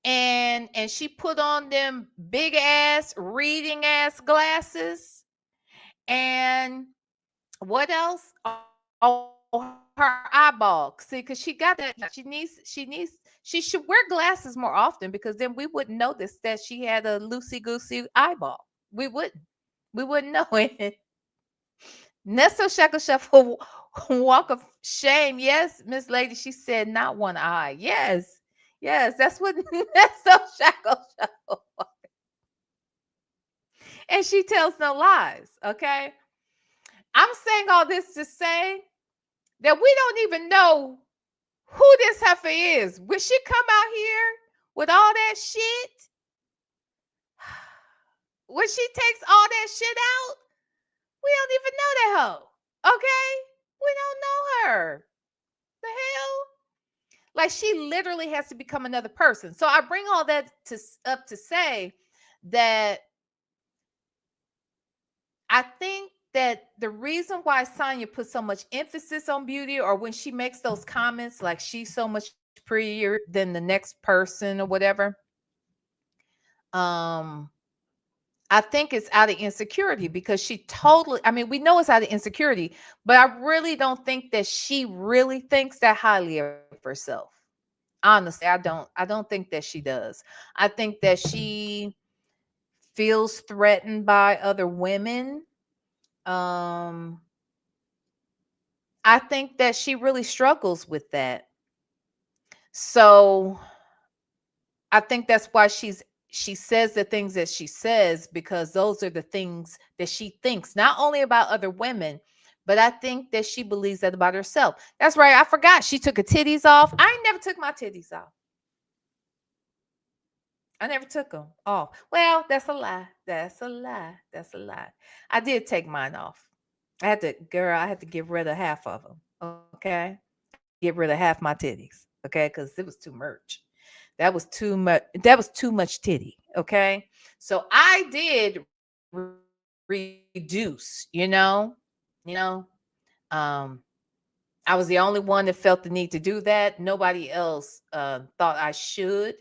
and she put on them big ass reading ass glasses, and what else? Oh, her eyeball. See, because she got that. She should wear glasses more often, because then we wouldn't notice that she had a loosey goosey eyeball. We wouldn't know it. Nesto Shackle Shuffle walk of shame. Yes, Miss Lady. She said not one eye. Yes. Yes, that's what Nesto Shackle Shuffle. And she tells no lies. Okay. I'm saying all this to say that we don't even know who this heifer is. Will she come out here with all that shit? When she takes all that shit out, we don't even know that hoe. Okay? We don't know her. The hell? Like, she literally has to become another person. So I bring all that up to say that I think that the reason why Sonya puts so much emphasis on beauty, or when she makes those comments like she's so much prettier than the next person or whatever, I think it's out of insecurity, because she totally, I mean, we know it's out of insecurity, but I really don't think that she really thinks that highly of herself. Honestly, I don't think that she does. I think that she feels threatened by other women. I think that she really struggles with that. So I think that's why she says the things that she says, because those are the things that she thinks, not only about other women, but I think that she believes that about herself. That's right. I forgot she took her titties off. I ain't never took my titties off. I never took them off. Well, that's a lie. That's a lie. That's a lie. I did take mine off. I had to get rid of half of them. Okay. Get rid of half my titties. Okay. Because it was too much. That was too much. That was too much titty. Okay. So I did reduce, um, I was the only one that felt the need to do that. Nobody else thought I should.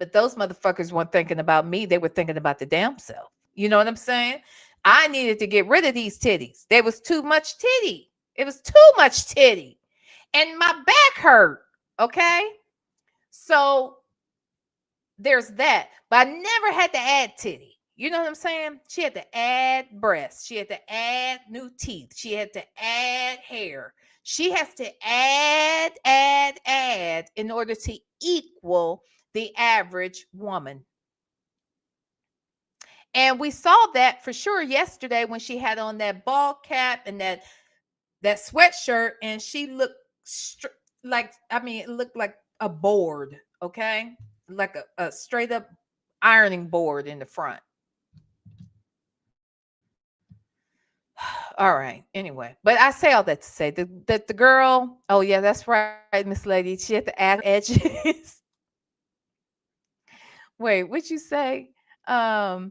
But those motherfuckers weren't thinking about me. They were thinking about the damn self. You know what I'm saying? I needed to get rid of these titties. There was too much titty. It was too much titty. And my back hurt. Okay. So there's that. But I never had to add titty. You know what I'm saying? She had to add breasts. She had to add new teeth. She had to add hair. She has to add in order to equal the average woman. And we saw that for sure yesterday when she had on that ball cap and that sweatshirt, and she looked it looked like a board, okay? Like a straight up ironing board in the front. All right. Anyway, but I say all that to say that the girl, oh yeah, that's right, Miss Lady. She had to add edges. Wait, what'd you say? Black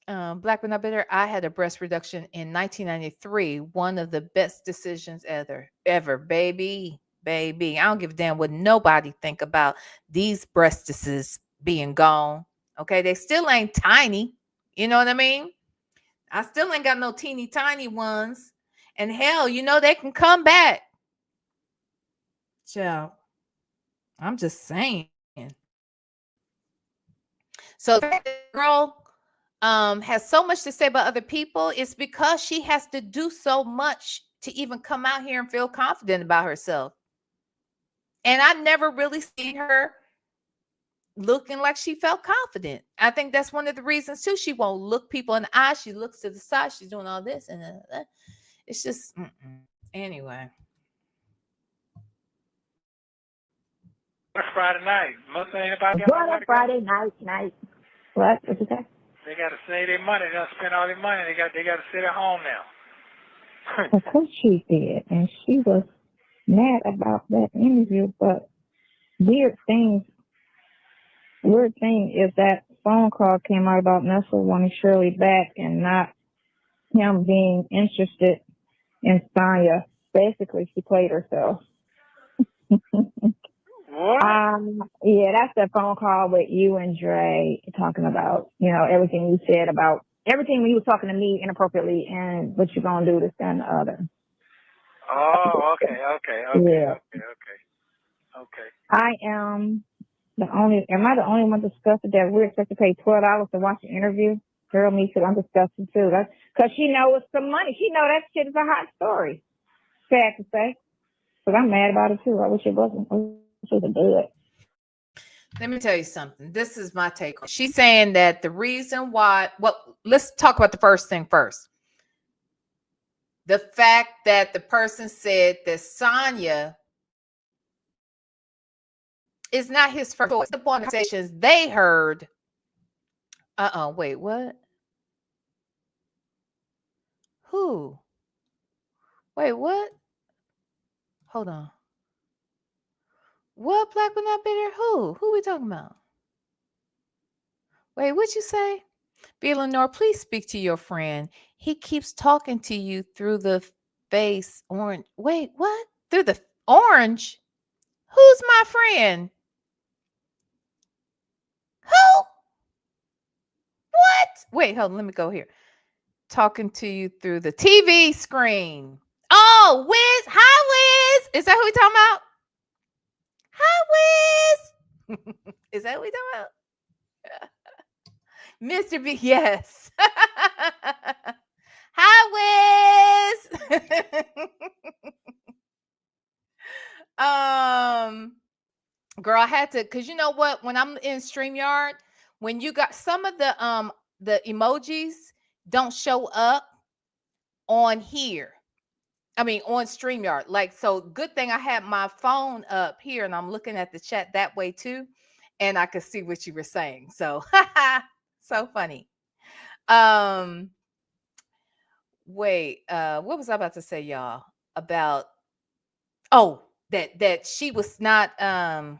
but not bitter. I had a breast reduction in 1993. One of the best decisions ever, baby. I don't give a damn what nobody think about these breastises being gone. Okay, they still ain't tiny. You know what I mean? I still ain't got no teeny tiny ones. And hell, they can come back. Child, I'm just saying. So the girl has so much to say about other people, it's because she has to do so much to even come out here and feel confident about herself. And I never really seen her looking like she felt confident. I think that's one of the reasons too. She won't look people in the eye. She looks to the side. She's doing all this, and it's just anyway. It's Friday night. Most anybody got What nowhere a to go? Friday night. What? What'd you say? They got to save their money. They done spend all their money. They got to sit at home now. Of course she did, and she was mad about that interview. But weird thing is that phone call came out about Nesto wanting Shirley back and not him being interested in Sonya. Basically, she played herself. What? Yeah, that's the phone call with you and Dre talking about, everything you said about everything when you was talking to me inappropriately and what you're gonna do this and the other. Oh, okay. Yeah. Okay. I am am I the only one disgusted that we're expected to pay $12 to watch an interview? Girl, me too. I'm disgusted too. That's because she knows it's some money. She know that shit is a hot story. Sad to say. But I'm mad about it too. I wish it wasn't. I wish it was good. Let me tell you something. This is my take. She's saying that the reason why, let's talk about the first thing first. The fact that the person said that Sonya is not his first choice. The conversations they heard. Wait, what? Who? Wait, what? Hold on. What black but not bitter? Who? Who we talking about? Wait, what'd you say? VLenore, please speak to your friend. He keeps talking to you through the face orange. Wait, what? Through the orange? Who's my friend? Who? What? Wait, hold on. Let me go here. Talking to you through the TV screen. Oh, Wiz. Hi, Wiz. Is that who we talking about? Hi, Wiz. Is that who we talking about? Mr. B, yes. Hi, Wiz. Girl, I had to, because you know what? When I'm in StreamYard, when you got some of the emojis don't show up on here. I mean, on StreamYard. Like, so good thing I had my phone up here and I'm looking at the chat that way too. And I could see what you were saying. So, so funny. Wait, what was I about to say, y'all? About that she was not that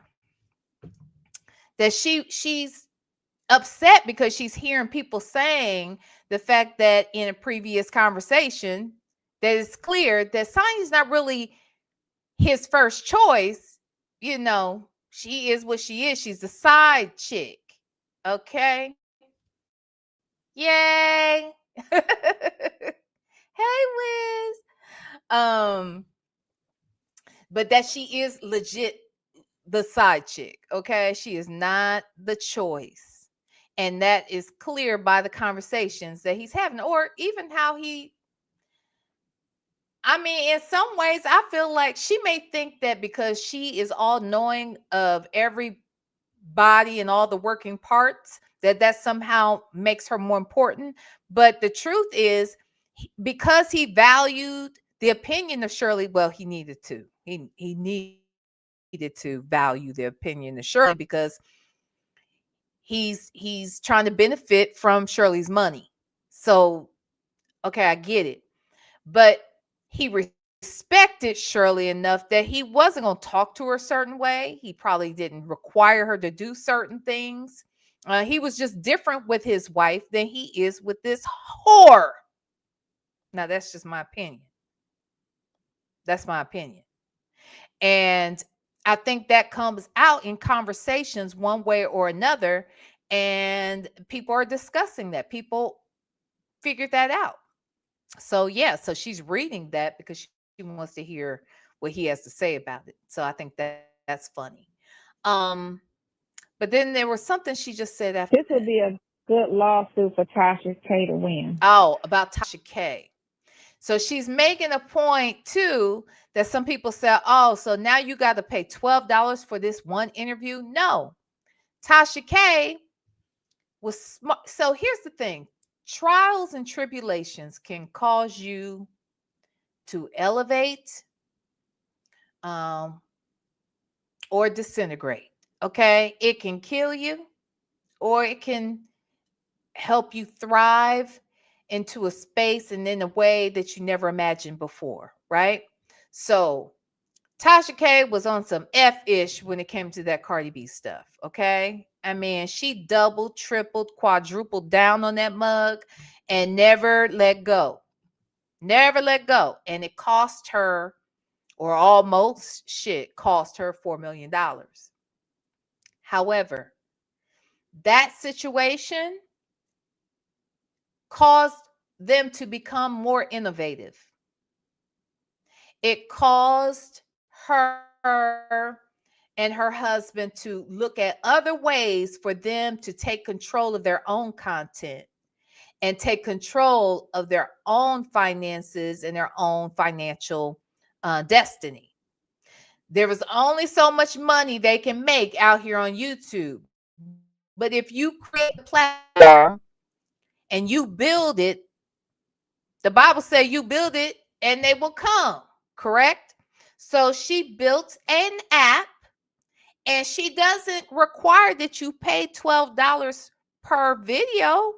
she's upset because she's hearing people saying the fact that in a previous conversation that it's clear that Sonya's not really his first choice. She is what she is. She's the side chick. Okay. Yay. Hey, Wiz. But that she is legit the side chick. Okay. She is not the choice. And that is clear by the conversations that he's having, or even how in some ways, I feel like she may think that because she is all knowing of every body and all the working parts, that somehow makes her more important. But the truth is, because he valued the opinion of Shirley, well, he needed to. He needed to value the opinion of Shirley because he's trying to benefit from Shirley's money. So, okay, I get it. But he respected Shirley enough that he wasn't going to talk to her a certain way. He probably didn't require her to do certain things. He was just different with his wife than he is with this whore. Now, that's just my opinion. That's my opinion. And I think that comes out in conversations one way or another. And people are discussing that. People figured that out. So, yeah. So she's reading that because she wants to hear what he has to say about it. So I think that's funny. But then there was something she just said after this would be a good lawsuit for Tasha K to win. Oh, about Tasha K. So she's making a point too that some people say, oh, so now you got to pay $12 for this one interview. No, Tasha K was smart. So here's the thing. Trials and tribulations can cause you to elevate or disintegrate. Okay. It can kill you or it can help you thrive into a space and in a way that you never imagined before. Right. So Tasha K was on some F-ish when it came to that Cardi B stuff. Okay. I mean, she doubled, tripled, quadrupled down on that mug and never let go. Never let go. And it cost her, or almost cost her $4 million. However, that situation caused them to become more innovative. It caused her and her husband to look at other ways for them to take control of their own content and take control of their own finances and their own financial destiny. There was only so much money they can make out here on YouTube. But if you create a platform and you build it, the Bible says you build it and they will come, correct? So she built an app and she doesn't require that you pay $12 per video.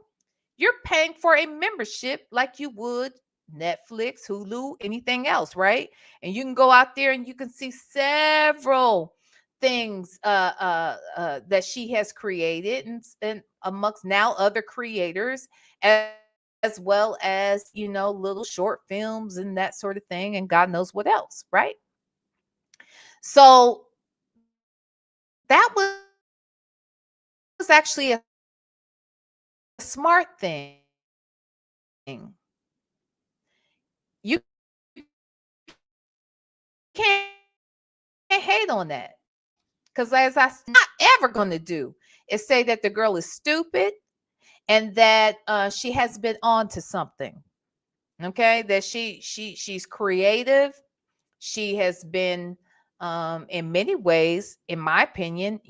You're paying for a membership like you would Netflix, Hulu, anything else, right? And you can go out there and you can see several things that she has created and amongst now other creators as well as, little short films and that sort of thing and God knows what else, right? So that was actually a smart thing. You can't hate on that. Because as I'm not ever going to do is say that the girl is stupid and that she has been on to something. Okay, that she's creative. She has been in many ways, in my opinion,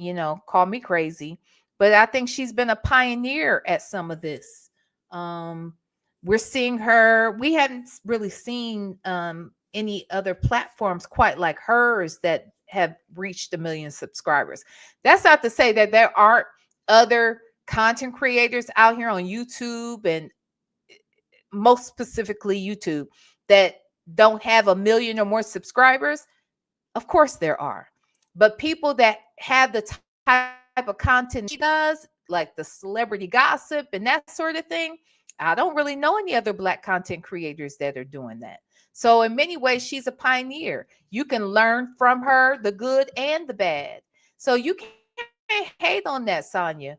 call me crazy, but I think she's been a pioneer at some of this. We're seeing her. We hadn't really seen any other platforms quite like hers that have reached 1 million subscribers. That's not to say that there aren't other content creators out here on YouTube and most specifically YouTube that don't have 1 million or more subscribers. Of course there are. But people that have the type of content she does, like the celebrity gossip and that sort of thing, I don't really know any other Black content creators that are doing that. So in many ways, she's a pioneer. You can learn from her the good and the bad. So you can't hate on that, Sonya.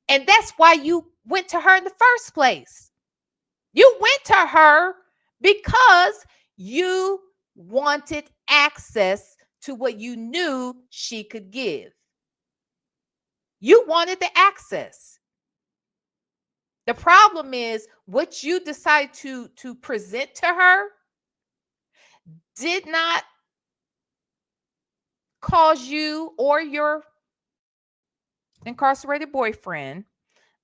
And that's why you went to her in the first place. You went to her because you wanted access to what you knew she could give. You wanted the access. The problem is what you decide to present to her did not cause you or your incarcerated boyfriend,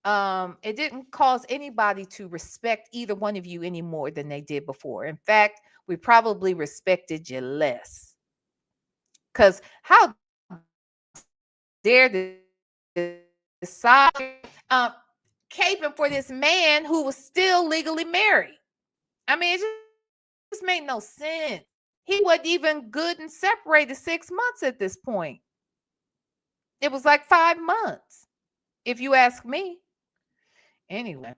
it didn't cause anybody to respect either one of you any more than they did before. In fact, we probably respected you less. Because how dare decide caping for this man who was still legally married? I mean, it just made no sense. He wasn't even good and separated 6 months at this point. It was like 5 months, if you ask me. Anyway,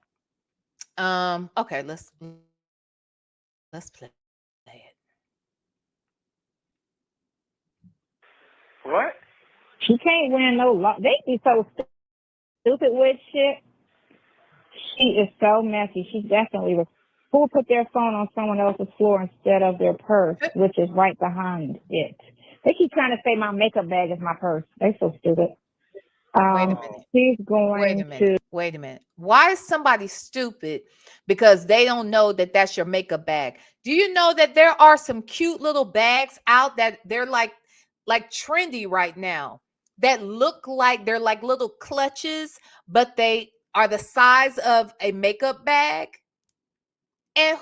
okay, let's play it. What? She can't win no law. They be so stupid with shit. She is so messy. She definitely was. Who put their phone on someone else's floor instead of their purse, which is right behind it? They keep trying to say my makeup bag is my purse. They so stupid. Wait a minute. She's going to. Wait a minute. Why is somebody stupid because they don't know that that's your makeup bag? Do you know that there are some cute little bags out that they're like trendy right now? that look like they're like little clutches, but they are the size of a makeup bag. And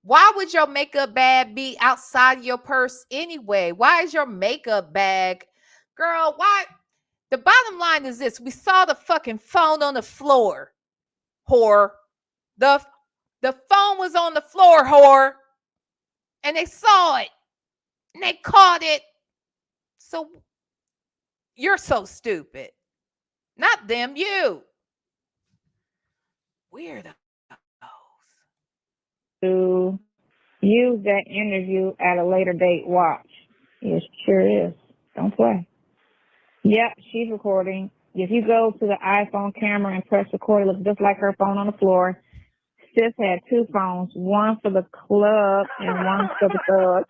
why would your makeup bag be outside your purse anyway? Why is your makeup bag, girl? Why? The bottom line is this: we saw the fucking phone on the floor, whore. The phone was on the floor, whore, and they saw it and they caught it. So you're so stupid. Not them, you. Weirdos. To use that interview at a later date. Watch. It sure is. Don't play. Yep, she's recording. If you go to the iPhone camera and press record, it looks just like her phone on the floor. Sis had two phones, one for the club and one for the thug.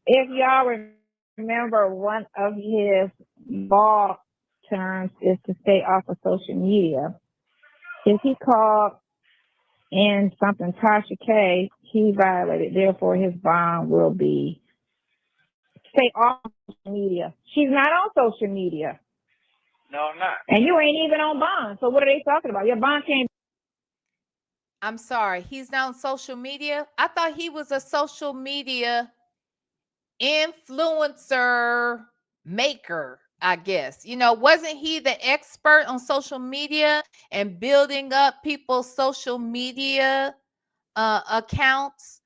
If y'all remember, one of his law terms is to stay off of social media. If he called in something Tasha K, he violated. Therefore, his bond will be stay off social media. She's not on social media. No, I'm not. And you ain't even on bond. So what are they talking about? Your bond can't. I'm sorry. He's not on social media. I thought he was a social media influencer maker, I guess. Wasn't he the expert on social media and building up people's social media accounts?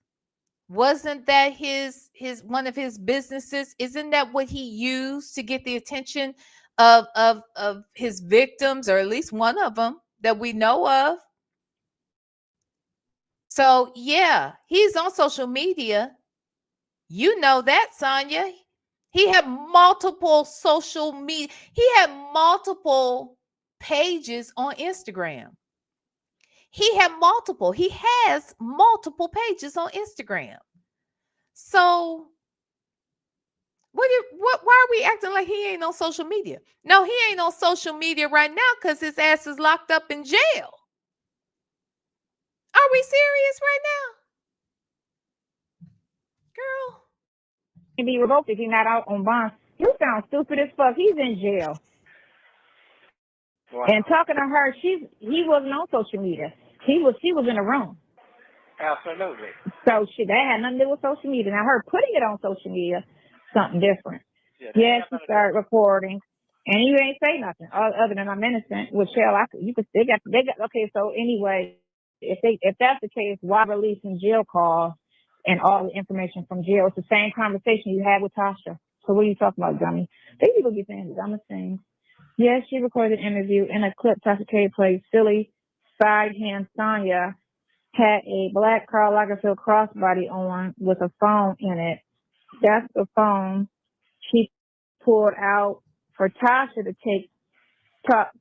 Wasn't that his one of his businesses? Isn't that what he used to get the attention of his victims, or at least one of them that we know of? So yeah, he's on social media. You know that, Sonya. He had multiple social media. He had multiple pages on Instagram. He has multiple pages on Instagram. So why are we acting like he ain't on social media? No, he ain't on social media right now because his ass is locked up in jail. Are we serious right now? Girl. Can be revoked if he's not out on bond. You sound stupid as fuck. He's in jail. Wow. And talking to her, he wasn't on social media. She was in a room. Absolutely. So that had nothing to do with social media. Now her putting it on social media, something different. Yeah, she started recording, and you ain't say nothing other than I'm innocent. With Shell, they got okay. So anyway, if that's the case, why releasing jail calls and all the information from jail? It's the same conversation you had with Tasha. So what are you talking about, dummy? They people be saying the dumbest things. Yes, she recorded an interview. In a clip, Tasha K played silly side hand Sonya had a black Karl Lagerfeld crossbody on with a phone in it. That's the phone she pulled out for Tasha to take to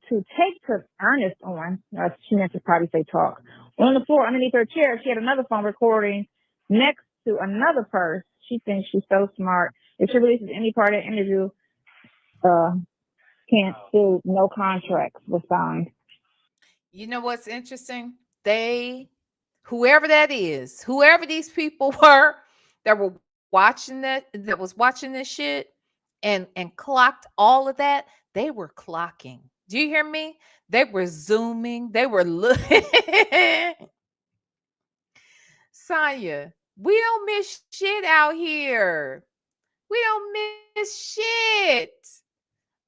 Ernest on. She meant to probably say talk. On the floor underneath her chair, she had another phone recording next to another purse. She thinks she's so smart. If she releases any part of the interview, can't sue. No contracts were signed. You know what's interesting? Whoever these people were that were watching that was watching this shit and clocked all of that, they were clocking. Do you hear me? They were zooming. They were looking. Sonya, we don't miss shit out here. We don't miss shit.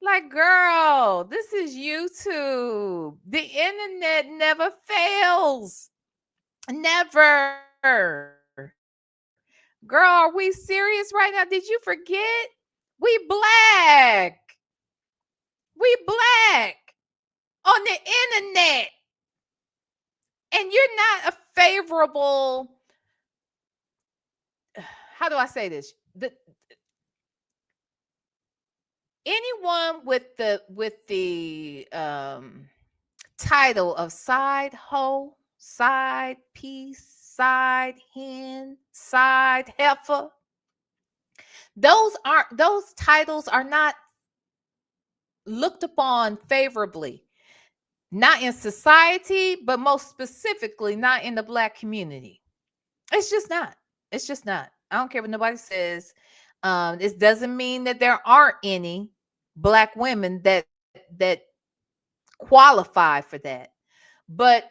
Like, girl, this is YouTube. The internet never fails. Never. Girl, are we serious right now? Did you forget? We black. We black on the internet. And you're not a favorable, how do I say this? Anyone with the title of side hoe, side piece, side hen, side heifer, those titles are not looked upon favorably, not in society, but most specifically not in the Black community. It's just not. I don't care what nobody says. This doesn't mean that there aren't any Black women that qualify for that. But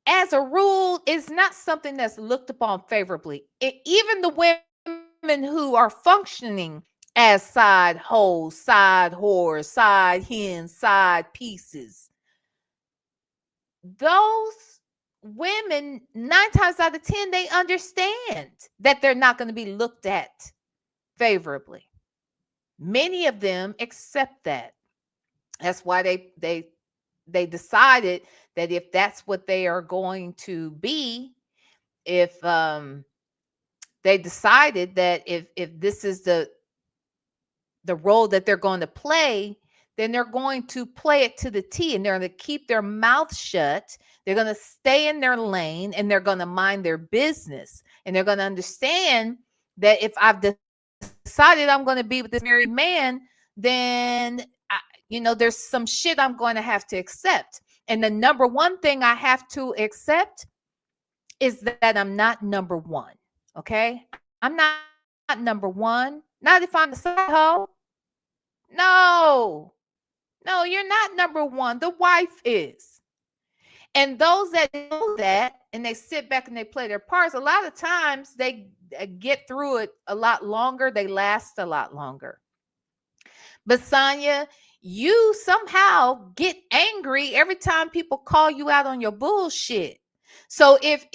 as a rule, it's not something that's looked upon favorably. Even the women who are functioning as side hoes, side whores, side hens, side pieces, those women, 9 times out of 10, they understand that they're not going to be looked at favorably. Many of them accept that. That's why they decided that if that's what they are going to be, if they decided that if this is the role that they're going to play, then they're going to play it to the T, and they're going to keep their mouth shut. They're going to stay in their lane, and they're going to mind their business, and they're going to understand that if I've decided I'm going to be with this married man, then there's some shit I'm going to have to accept. And the number one thing I have to accept is that I'm not number one. Okay? I'm not number one. Not if I'm the side hoe. No, you're not number one. The wife is. And those that know that and they sit back and they play their parts, a lot of times they get through it a lot longer. They last a lot longer. But Sonya, you somehow get angry every time people call you out on your bullshit. So if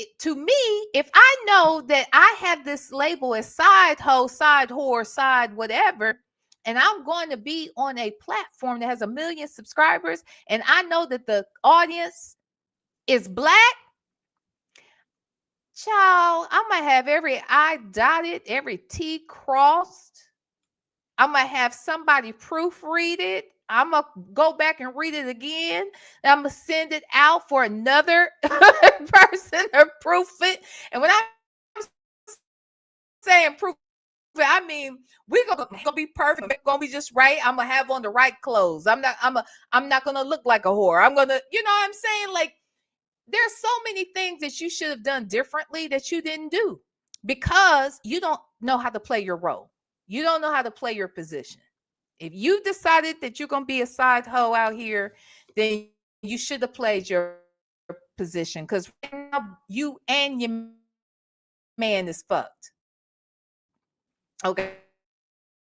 I know that I have this label as side hoe, side whore, side whatever, and I'm going to be on a platform that has 1 million subscribers, and I know that the audience is Black, child, I'm going to have every I dotted, every T crossed. I'm going to have somebody proofread it. I'm going to go back and read it again. And I'm going to send it out for another person to proof it. And when I'm saying proof it, I mean, we're going to be perfect. It's going to be just right. I'm going to have on the right clothes. I'm not going to look like a whore. I'm going to, you know what I'm saying? Like, there's so many things that you should have done differently that you didn't do because you don't know how to play your role. You don't know how to play your position. If you decided that you're going to be a side hoe out here, then you should have played your position, because right now you and your man is fucked. Okay?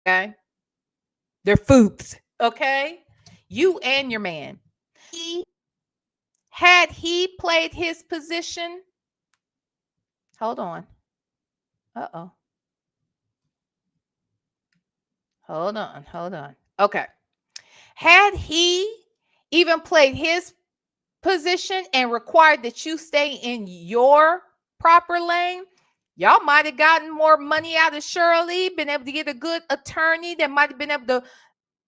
They're foops. Okay? You and your man. Had he played his position, hold on. Uh-oh. Hold on. Okay. Had he even played his position and required that you stay in your proper lane, y'all might have gotten more money out of Shirley, been able to get a good attorney that might have been able to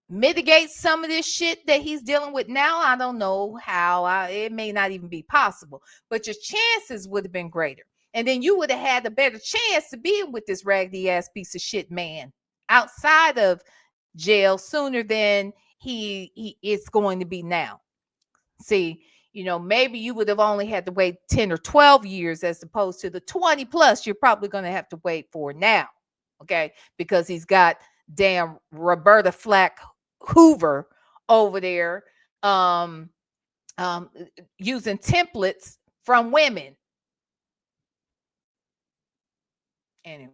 mitigate some of this shit that he's dealing with now. I don't know how. It may not even be possible, but your chances would have been greater. And then you would have had a better chance to be with this raggedy ass piece of shit man outside of jail sooner than he is going to be now. See, maybe you would have only had to wait 10 or 12 years as opposed to the 20 plus you're probably going to have to wait for now. Okay. Because he's got damn Roberta Flack Hoover over there using templates from women. Anyway.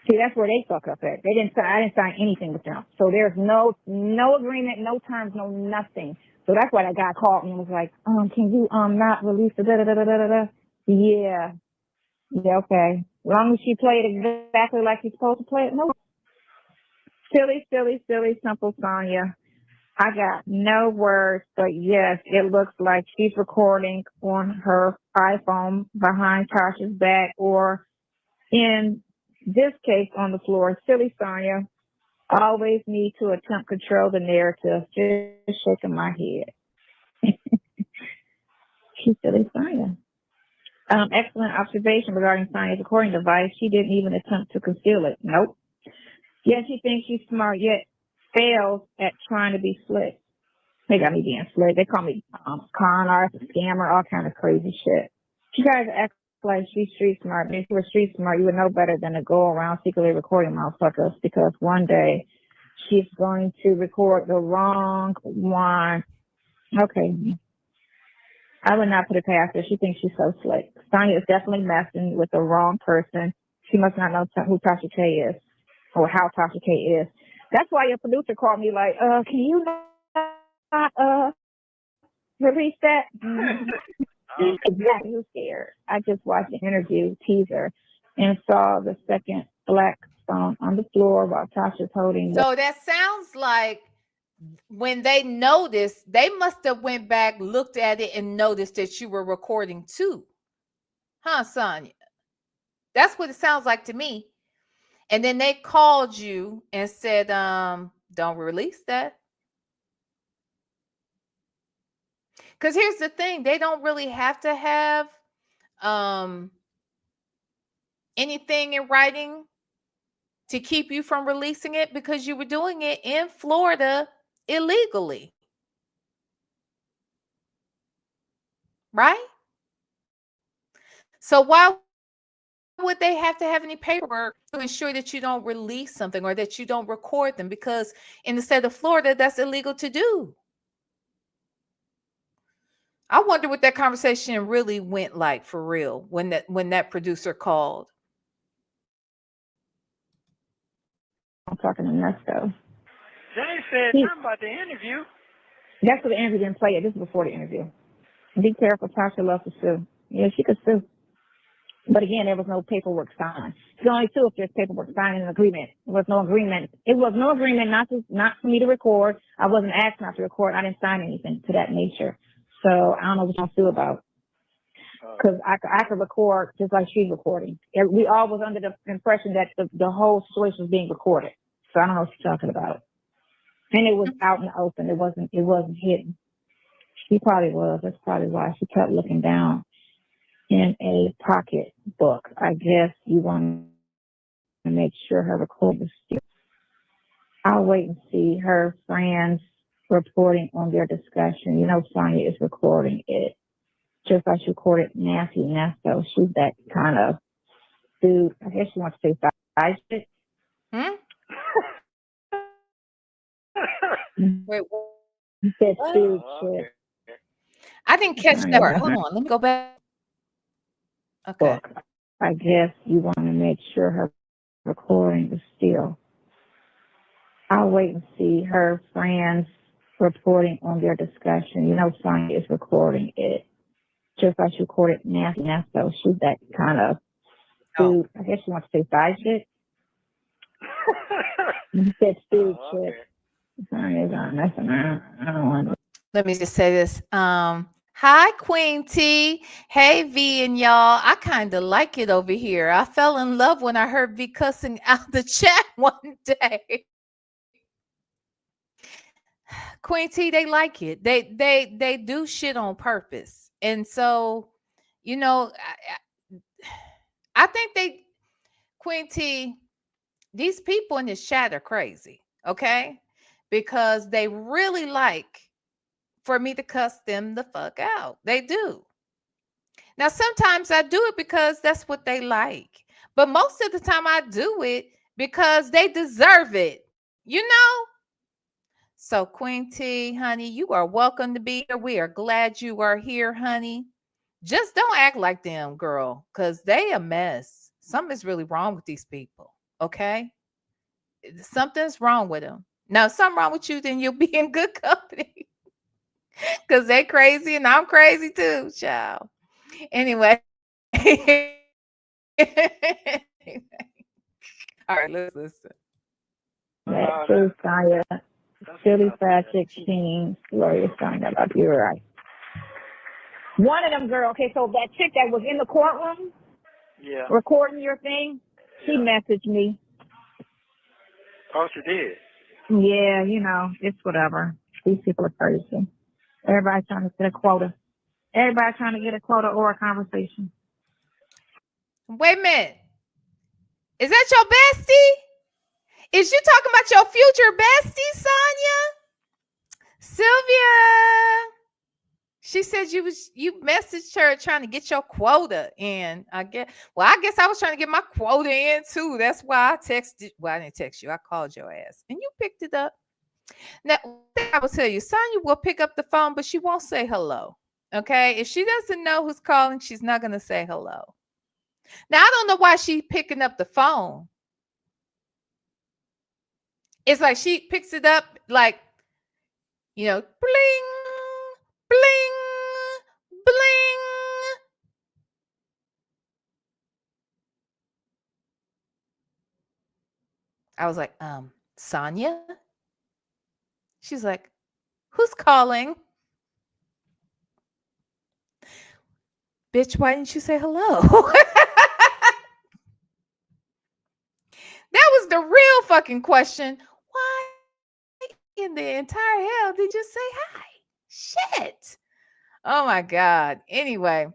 See, that's where they fuck up at. I didn't sign anything with them. So there's no agreement, no terms, no nothing. So that's why that guy called me and was like, can you not release the da-da-da-da-da-da? Yeah. Yeah, okay. As long as she played exactly like you're supposed to play it. No. Silly, simple Sonya. I got no words, but yes, it looks like she's recording on her iPhone behind Tasha's back, or in this case on the floor. Silly Sonya. Always need to attempt control the narrative. Just shaking my head. She's silly Sonya. Excellent observation regarding Sonya's recording device. She didn't even attempt to conceal it. Nope. Yet she thinks she's smart, yet fails at trying to be slick. They got me being slick. They call me con artist, scammer, all kind of crazy shit. She tries to act like she's street smart. If you were street smart, you would know better than to go around secretly recording motherfuckers, because one day she's going to record the wrong one. Okay. I would not put it past her. She thinks she's so slick. Sonya is definitely messing with the wrong person. She must not know who Tasha K is or how Tasha K is. That's why your producer called me like, can you not release that? Exactly. Who's scared? I just watched the interview teaser and saw the second black phone on the floor while Tasha's holding. So that sounds like when they noticed, they must have went back, looked at it, and noticed that you were recording too. Huh, Sonya? That's what it sounds like to me. And then they called you and said, don't release that. Because here's the thing, they don't really have to have anything in writing to keep you from releasing it, because you were doing it in Florida illegally. Right? So why would they have to have any paperwork to ensure that you don't release something or that you don't record them? Because in the state of Florida, that's illegal to do. I wonder what that conversation really went like for real when that producer called. I'm talking to Nesto. Jay said something about the interview. That's what the interview didn't play it. This is before the interview. Be careful, Tasha loves to sue. Yeah, she could sue. But again, there was no paperwork signed. You can only sue if there's paperwork signed in an agreement. There was no agreement. It was no agreement not for me to record. I wasn't asked not to record. I didn't sign anything to that nature. So I don't know what you'll sue about. Because I could record just like she's recording. We all was under the impression that the whole situation was being recorded. So I don't know what she's talking about. And it was out in the open. It wasn't hidden. She probably was. That's probably why she kept looking down in a pocket book. I guess you want to make sure her recording is still. I'll wait and see her friends reporting on their discussion. You know, Sonya is recording it. Just like she recorded Nancy Nesto. She's that kind of dude. I guess she wants to say side shit. Wait, you said stupid shit. I didn't catch that word. Hold on, let me go back. Okay. I guess you want to make sure her recording is still. I'll wait and see her friends reporting on their discussion. You know, Sonya is recording it. Just like she recorded Nancy Nesto. She's that kind of dude. I guess she wants to say side shit. You said stupid shit. Sorry, I don't want to. Let me just say this. Hi, Queen T. Hey, V and y'all. I kind of like it over here. I fell in love when I heard V cussing out the chat one day. Queen T, they like it. They do shit on purpose. And so, you know, I think Queen T, these people in this chat are crazy, okay? Because they really like for me to cuss them the fuck out. They do. Now, sometimes I do it because that's what they like. But most of the time I do it because they deserve it, you know? So, Queen T, honey, you are welcome to be here. We are glad you are here, honey. Just don't act like them, girl, because they a mess. Something's really wrong with these people, okay? Something's wrong with them. Now, if something wrong with you, then you'll be in good company. Because they crazy and I'm crazy too, child. Anyway. All right, let's listen. That is Sonya. Shirley Strawberry, King, Gloria Sonya. You're right. One of them girls, okay, so that chick that was in the courtroom recording your thing, she messaged me. Oh, she did? Yeah, you know, it's whatever. These people are crazy. Everybody's trying to get a quota. Everybody's trying to get a quota or a conversation. Wait a minute. Is that your bestie? Is you talking about your future bestie, Sonya? Sylvia. She said you messaged her trying to get your quota in. I guess I was trying to get my quota in too. That's why I texted. Well, I didn't text you. I called your ass and you picked it up. Now, one thing I will tell you, Sonya will pick up the phone, but she won't say hello. Okay. If she doesn't know who's calling, she's not gonna say hello. Now, I don't know why she's picking up the phone. It's like she picks it up like, bling, bling, bling. I was like, Sonya? She's like, who's calling? Bitch, why didn't you say hello? That was the real fucking question. Why in the entire hell did you say hi? Shit. Oh my God. Anyway,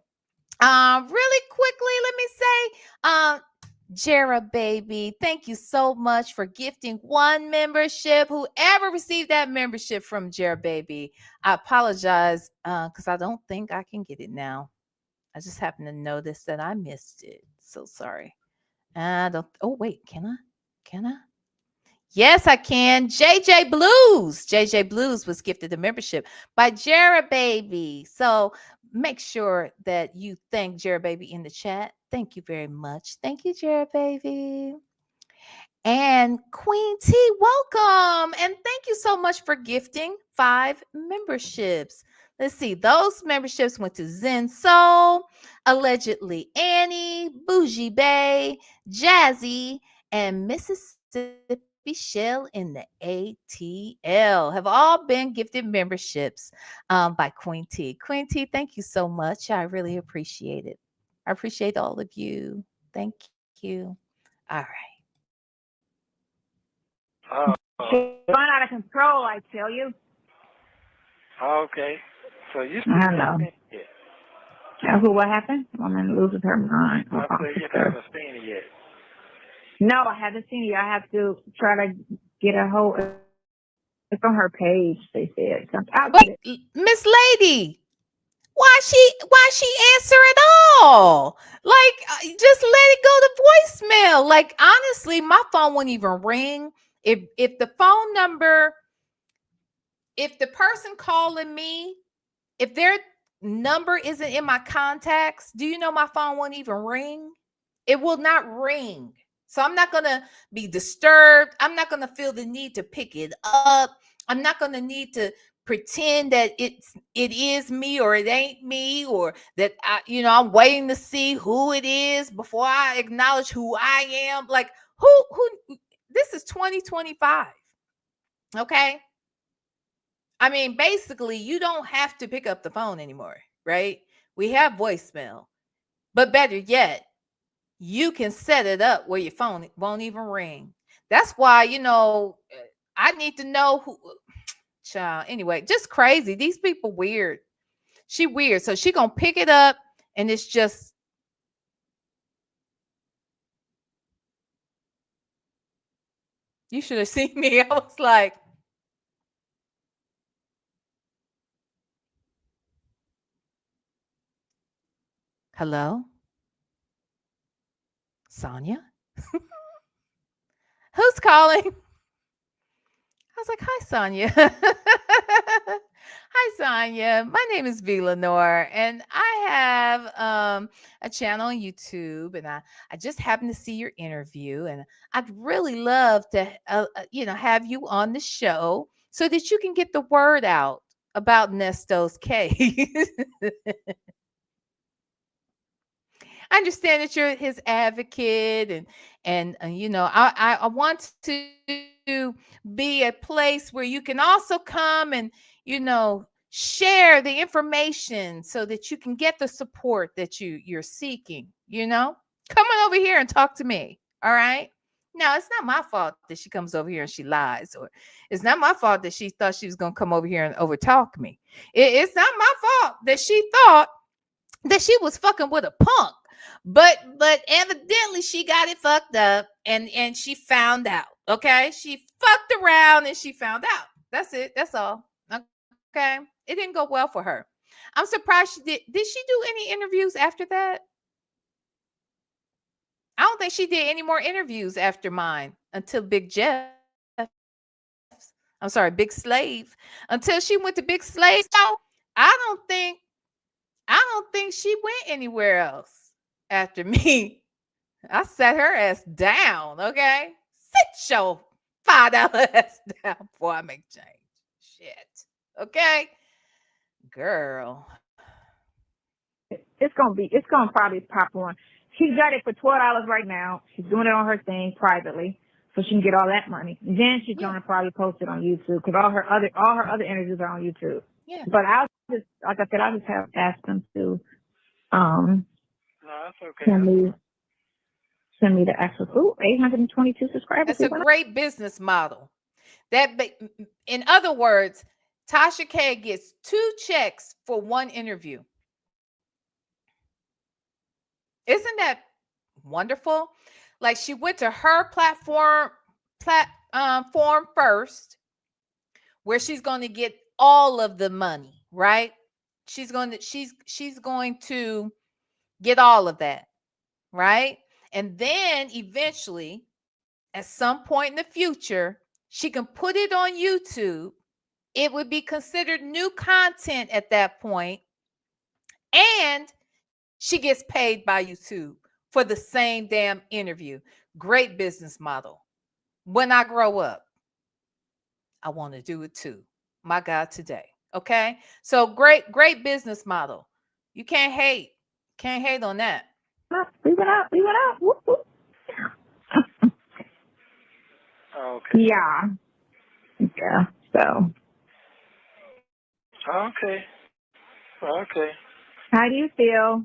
really quickly, let me say, Jera Baby, thank you so much for gifting 1 membership. Whoever received that membership from Jera Baby, I apologize because I don't think I can get it now. I just happened to notice that I missed it. So sorry. Oh wait, can I? Yes, I can. JJ Blues. JJ Blues was gifted the membership by Jera Baby. So make sure that you thank Jera Baby in the chat. Thank you very much. Thank you, Jera Baby. And Queen T, welcome. And thank you so much for gifting 5 memberships. Let's see. Those memberships went to Zen Soul, Allegedly Annie, Bougie Bay, Jazzy, and Mississippi Shell in the ATL have all been gifted memberships by Queen T. Queen T, thank you so much. I really appreciate it. I appreciate all of you. Thank you. All right. She's gone out of control, I tell you. Okay. So you still I know. haven't seen it Now, what happened? Woman loses her mind. yet. I said you haven't seen it yet. No, I haven't seen it. I have to try to get a hold. It's on her page. They said. I'll But get it. Miss Lady, why she answer at all? Like, just let it go to voicemail. Like, honestly, my phone wouldn't even ring if the phone number, if the person calling me, if their number isn't in my contacts, do you know my phone won't even ring? It will not ring. So I'm not going to be disturbed. I'm not going to feel the need to pick it up. I'm not going to need to pretend that it is me or it ain't me, or that I'm waiting to see who it is before I acknowledge who I am. Like, who this is 2025. Okay? I mean, basically, you don't have to pick up the phone anymore, right? We have voicemail. But better yet, you can set it up where your phone won't even ring. That's why, I need to know who. Child. Anyway, just crazy. These people weird. She weird. So she gonna pick it up and it's just. You should have seen me. I was like, hello? Sonya? Who's calling? I was like, hi, Sonya. Hi, Sonya. My name is VLenore, and I have a channel on YouTube, and I just happened to see your interview, and I'd really love to, have you on the show so that you can get the word out about Nesto's case. I understand that you're his advocate, and I want to be a place where you can also come and share the information so that you can get the support that you're seeking. Come on over here and talk to me. All right. Now, it's not my fault that she comes over here and she lies, or it's not my fault that she thought she was going to come over here and overtalk me. It's not my fault that she thought that she was fucking with a punk. But evidently she got it fucked up and she found out. Okay. She fucked around and she found out. That's it. That's all. Okay. It didn't go well for her. I'm surprised she did. Did she do any interviews after that? I don't think she did any more interviews after mine until Big Jeff. I'm sorry, Big Slave. Until she went to Big Slave. So I don't think she went anywhere else after me. I sat her ass down, okay? Sit your $5 ass down before I make change. Shit. Okay? Girl. It's gonna probably pop on. She got it for $12 right now. She's doing it on her thing privately, so she can get all that money. Then she's gonna probably post it on YouTube because all her other interviews are on YouTube. Yeah. But I'll just, like I said, I'll just have ask them to No, that's okay. send me the actual 822 subscribers. That's a great business model. In other words, Tasha K gets 2 checks for 1 interview. Isn't that wonderful? Like she went to her platform first, where she's going to get all of the money, right? She's going to get all of that, right? And then eventually, at some point in the future, she can put it on YouTube. It would be considered new content at that point, and she gets paid by YouTube for the same damn interview. Great business model. When I grow up, I want to do it too. My God, today. Okay. So great business model. You can't hate. Can't hate on that. We went out. Whoop, whoop. Okay. Yeah. So. Okay. How do you feel?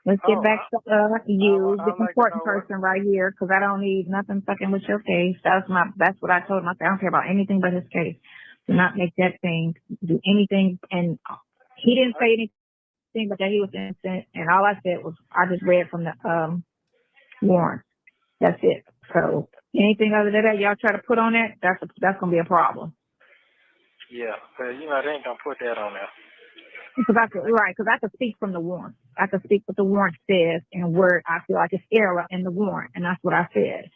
Let's get back to you, this important person right here, because I don't need nothing fucking with your case. That's what I told him. I said, I don't care about anything but his case. Do not make that thing do anything. And he didn't say anything but that he was innocent. And all I said was, I just read from the warrant. That's it. So anything other than that y'all try to put on that, that's gonna be a problem. Yeah, but they ain't gonna put that on there. Because I could speak from the warrant. I could speak what the warrant says and where I feel like it's error in the warrant, and that's what I said.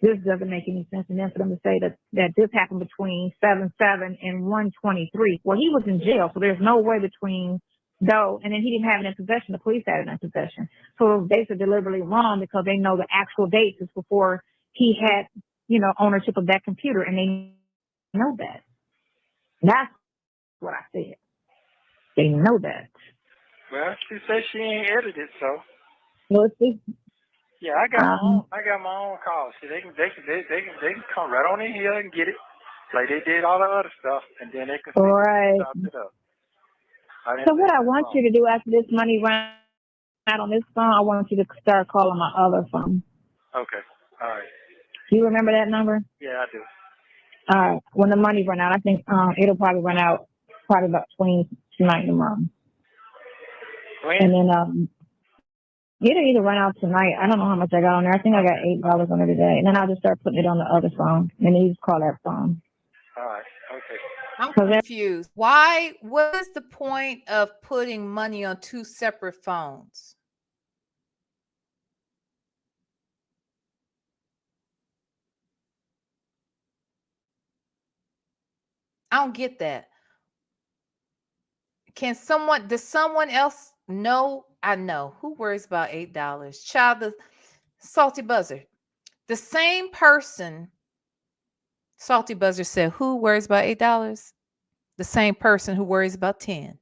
This doesn't make any sense. And then for them to say that this happened between 7/7 and 1/23. Well, he was in jail, so there's no way between though. And then he didn't have it in possession. The police had it in possession. So those dates are deliberately wrong because they know the actual dates is before he had, ownership of that computer, and they know that. That's what I said. They know that. Well, she says she ain't edited, so. Let's see. Yeah, I got my own calls. See, they can come right on in here and get it, like they did all the other stuff, and then they can stop it up. So what I want you to do after this money runs out on this phone, I want you to start calling my other phone. Okay. All right. Do you remember that number? Yeah, I do. All right. When the money run out, I think it'll probably run out about between tonight and tomorrow. When? And then it'll either run out tonight. I don't know how much I got on there. I think I got $8 on it today. And then I'll just start putting it on the other phone. And then you just call that phone. All right. Okay. I'm confused. Why? What is the point of putting money on 2 separate phones? I don't get that. Does someone else know? I know. Who worries about $8? Child, the Salty Buzzer. The same person, Salty Buzzer said, who worries about $8? The same person who worries about 10.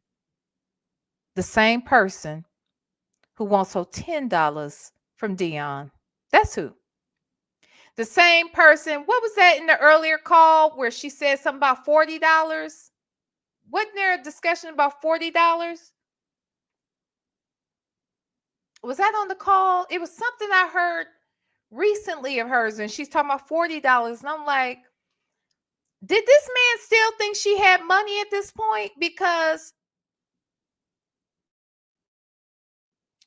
The same person who wants $10 from Dion. That's who. The same person, what was that in the earlier call where she said something about $40? Wasn't there a discussion about $40? Was that on the call? It was something I heard recently of hers, and she's talking about $40. And I'm like, did this man still think she had money at this point? Because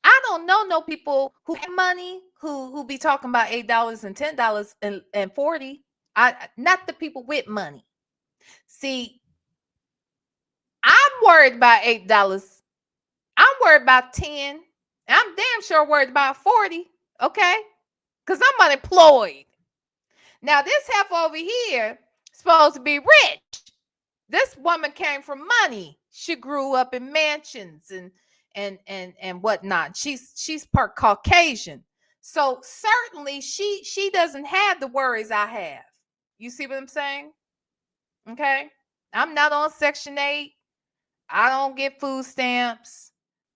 I don't know no people who have money who be talking about $8 and $10 and $40. Not the people with money. See, worried about $8. I'm worried about 10. I'm damn sure worried about 40. Okay. Because I'm unemployed. Now, this heifer over here supposed to be rich. This woman came from money. She grew up in mansions and whatnot. She's part Caucasian. So certainly she doesn't have the worries I have. You see what I'm saying? Okay. I'm not on Section 8. I don't get food stamps.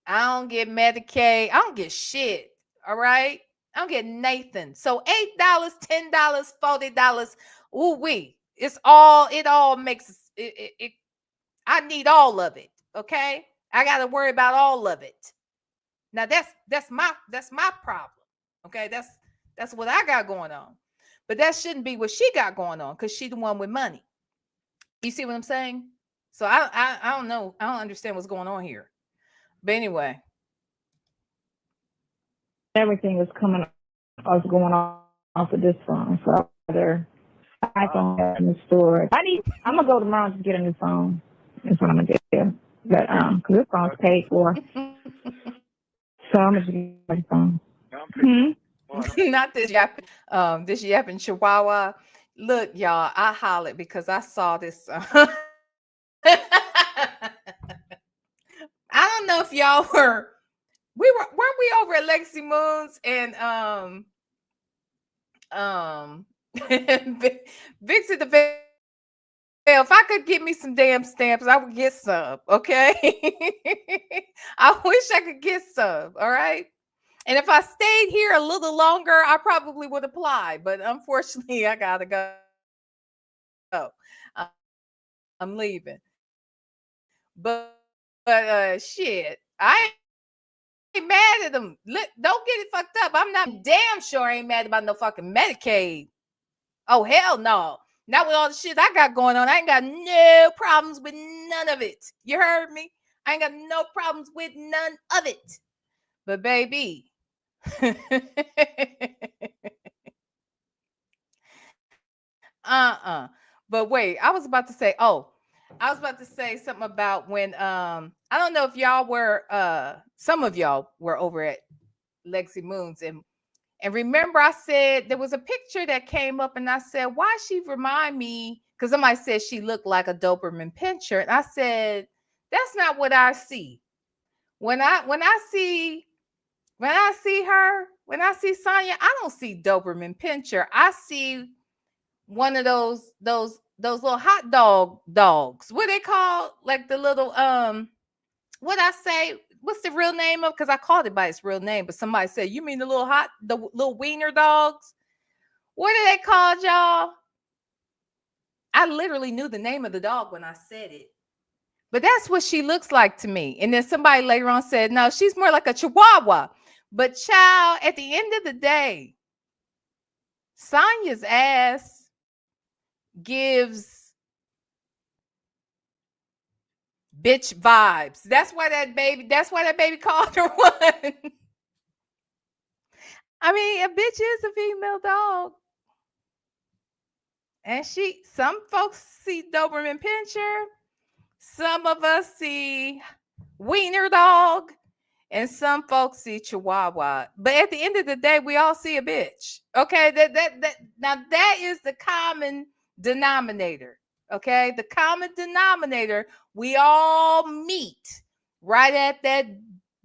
I don't get Medicaid. I don't get shit. All right. I don't get Nathan. So $8, $10, $40. Ooh wee. It all makes it. I need all of it. Okay. I got to worry about all of it. Now that's my problem. Okay. That's what I got going on. But that shouldn't be what she got going on because she's the one with money. You see what I'm saying? So I don't know. I don't understand what's going on here. But anyway. Everything is going off of this phone. So other iPhone in the store. I'm gonna go tomorrow to get a new phone. That's what I'm gonna do. But because this phone's paid for. So I'm gonna get a new phone. Not this yapping Chihuahua. Look, y'all, I hollered because I saw this. I don't know if y'all weren't we over at Legacy Moons and Vixie the Veil. If I could get me some damn stamps, I would get some. Okay. I wish I could get some. All right. And if I stayed here a little longer, I probably would apply. But unfortunately, I gotta go. I'm leaving. But shit, I ain't mad at them. Don't get it fucked up. I'm not damn sure I ain't mad about no fucking Medicaid. Oh hell no. Not with all the shit I got going on. I ain't got no problems with none of it. You heard me? I ain't got no problems with none of it. But baby. But wait, I was about to say something about when I don't know if y'all were some of y'all were over at Lexi Moons and remember I said there was a picture that came up and I said, why she remind me? Because somebody said she looked like a Doberman Pinscher. And I said, that's not what I see. When I see her, when I see Sonya, I don't see Doberman Pinscher. I see one of those little hot dogs. What they call like the little what I say? What's the real name of? Because I called it by its real name, but somebody said, you mean the little wiener dogs? What are they called, y'all? I literally knew the name of the dog when I said it. But that's what she looks like to me. And then somebody later on said, no, she's more like a Chihuahua. But child, at the end of the day, Sonya's ass gives bitch vibes. That's why that baby called her one. I mean, a bitch is a female dog. And some folks see Doberman Pinscher. Some of us see wiener dog. And some folks see Chihuahua. But at the end of the day, we all see a bitch. Okay. Now that is the common denominator. Okay. The common denominator, we all meet right at that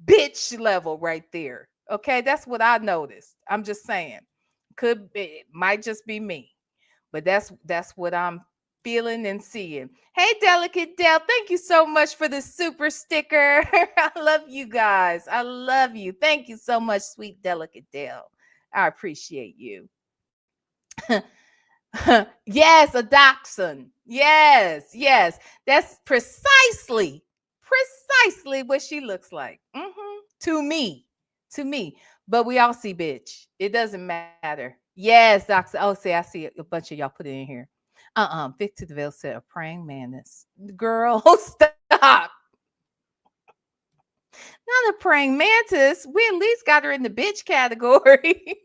bitch level right there. Okay. That's what I noticed. I'm just saying. Might just be me. But that's what I'm feeling and seeing. Hey, Delicate Dell, thank you so much for the super sticker. I love you guys. I love you. Thank you so much, sweet Delicate Dell. I appreciate you. Yes, a dachshund. Yes. That's precisely what she looks like. To me. But we all see bitch. It doesn't matter. Yes, Dr. Oh, see, I see a bunch of y'all put it in here. Victor DeVille said a praying mantis. Girl, stop. Not a praying mantis. We at least got her in the bitch category.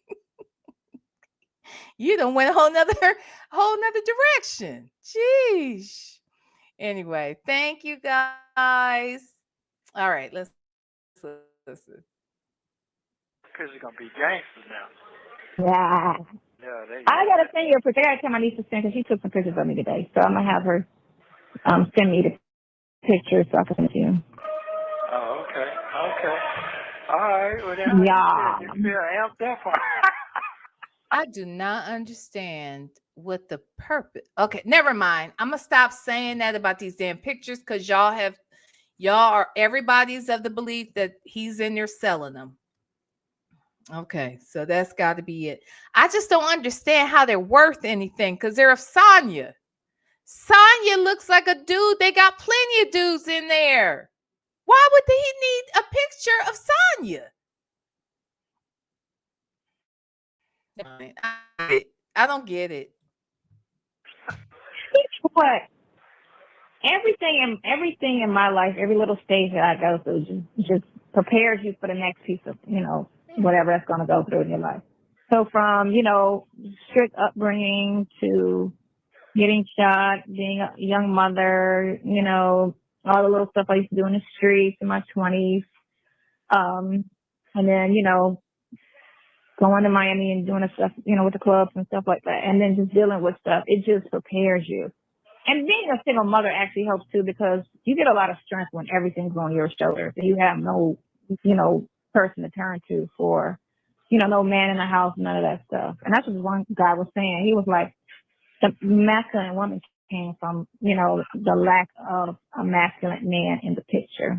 You done went a whole nother direction. Jeez. Anyway, thank you guys. All right, let's listen. Because you're going to be gangsters now. Yeah. Yeah, they I gotta send you a picture. I gotta tell my niece to send because she took some pictures of me today. So I'm gonna have her send me the pictures so I can send it to you. Oh, okay. Okay. All right. Well, then how Yeah. you feel amped up on I do not understand what the purpose. Okay, never mind. I'm gonna stop saying that about these damn pictures because y'all are everybody's of the belief that he's in there selling them. Okay, so that's got to be it. I just don't understand how they're worth anything because they're of Sonya. Sonya looks like a dude. They got plenty of dudes in there. Why would he need a picture of Sonya? I don't get it. What? Everything in my life, every little stage that I go through, just prepares you for the next piece of whatever that's going to go through in your life. So from strict upbringing to getting shot, being a young mother, all the little stuff I used to do in the streets in my 20s, and then going to Miami and doing the stuff with the clubs and stuff like that, and then just dealing with stuff. It just prepares you. And being a single mother actually helps too because you get a lot of strength when everything's on your shoulders and you have no, person to turn to for, no man in the house, none of that stuff. And that's what one guy was saying. He was like, the masculine woman came from, the lack of a masculine man in the picture.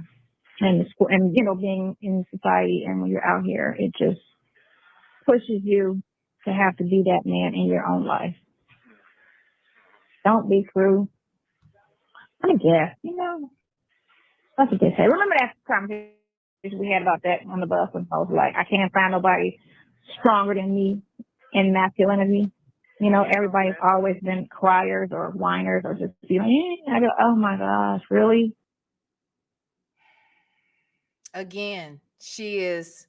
And being in society and when you're out here, it just pushes you to have to be that man in your own life. Don't be cruel. I guess, that's what they say. Remember that conversation we had about that on the bus when I was like, I can't find nobody stronger than me in masculinity. Everybody's always been criers or whiners or just be like, I go, oh my gosh, really? Again, she is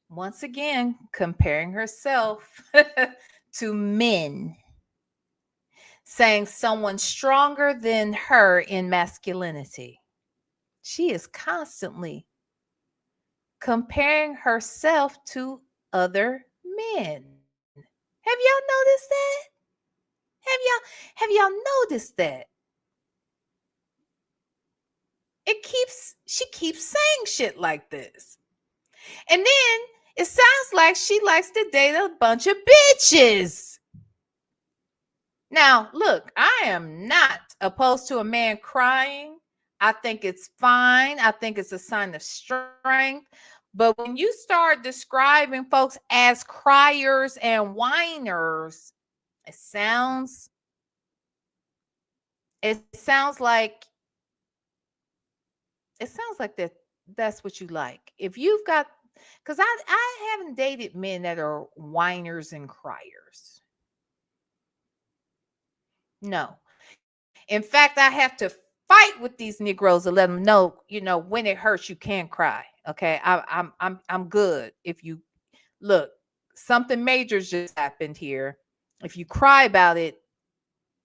once again comparing herself to men, saying someone stronger than her in masculinity. She is constantly comparing herself to other men. Have y'all noticed that? Have y'all noticed that? She keeps saying shit like this. And then it sounds like she likes to date a bunch of bitches. Now, look, I am not opposed to a man crying. I think it's fine. I think it's a sign of strength. But when you start describing folks as criers and whiners, it sounds like that's what you like. If you've got, because I haven't dated men that are whiners and criers. No. In fact, I have to fight with these Negroes to let them know, when it hurts, you can cry. Okay. I'm good. If you look, something major just happened here. If you cry about it,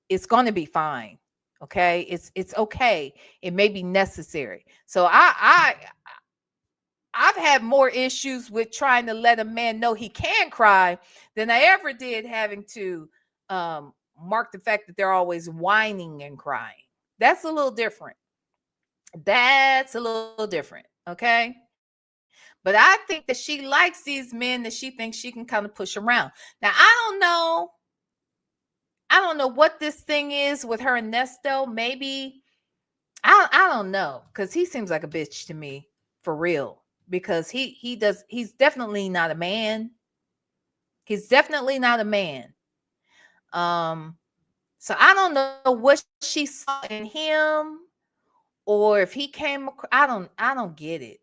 it's going to be fine. Okay. It's okay. It may be necessary. So I've had more issues with trying to let a man know he can cry than I ever did having to mark the fact that they're always whining and crying. That's a little different. Okay. But I think that she likes these men that she thinks she can kind of push around. Now, I don't know what this thing is with her and Nesto. Maybe I don't know, because he seems like a bitch to me, for real. Because he's definitely not a man. He's definitely not a man. So I don't know what she saw in him, or if he came. I don't get it.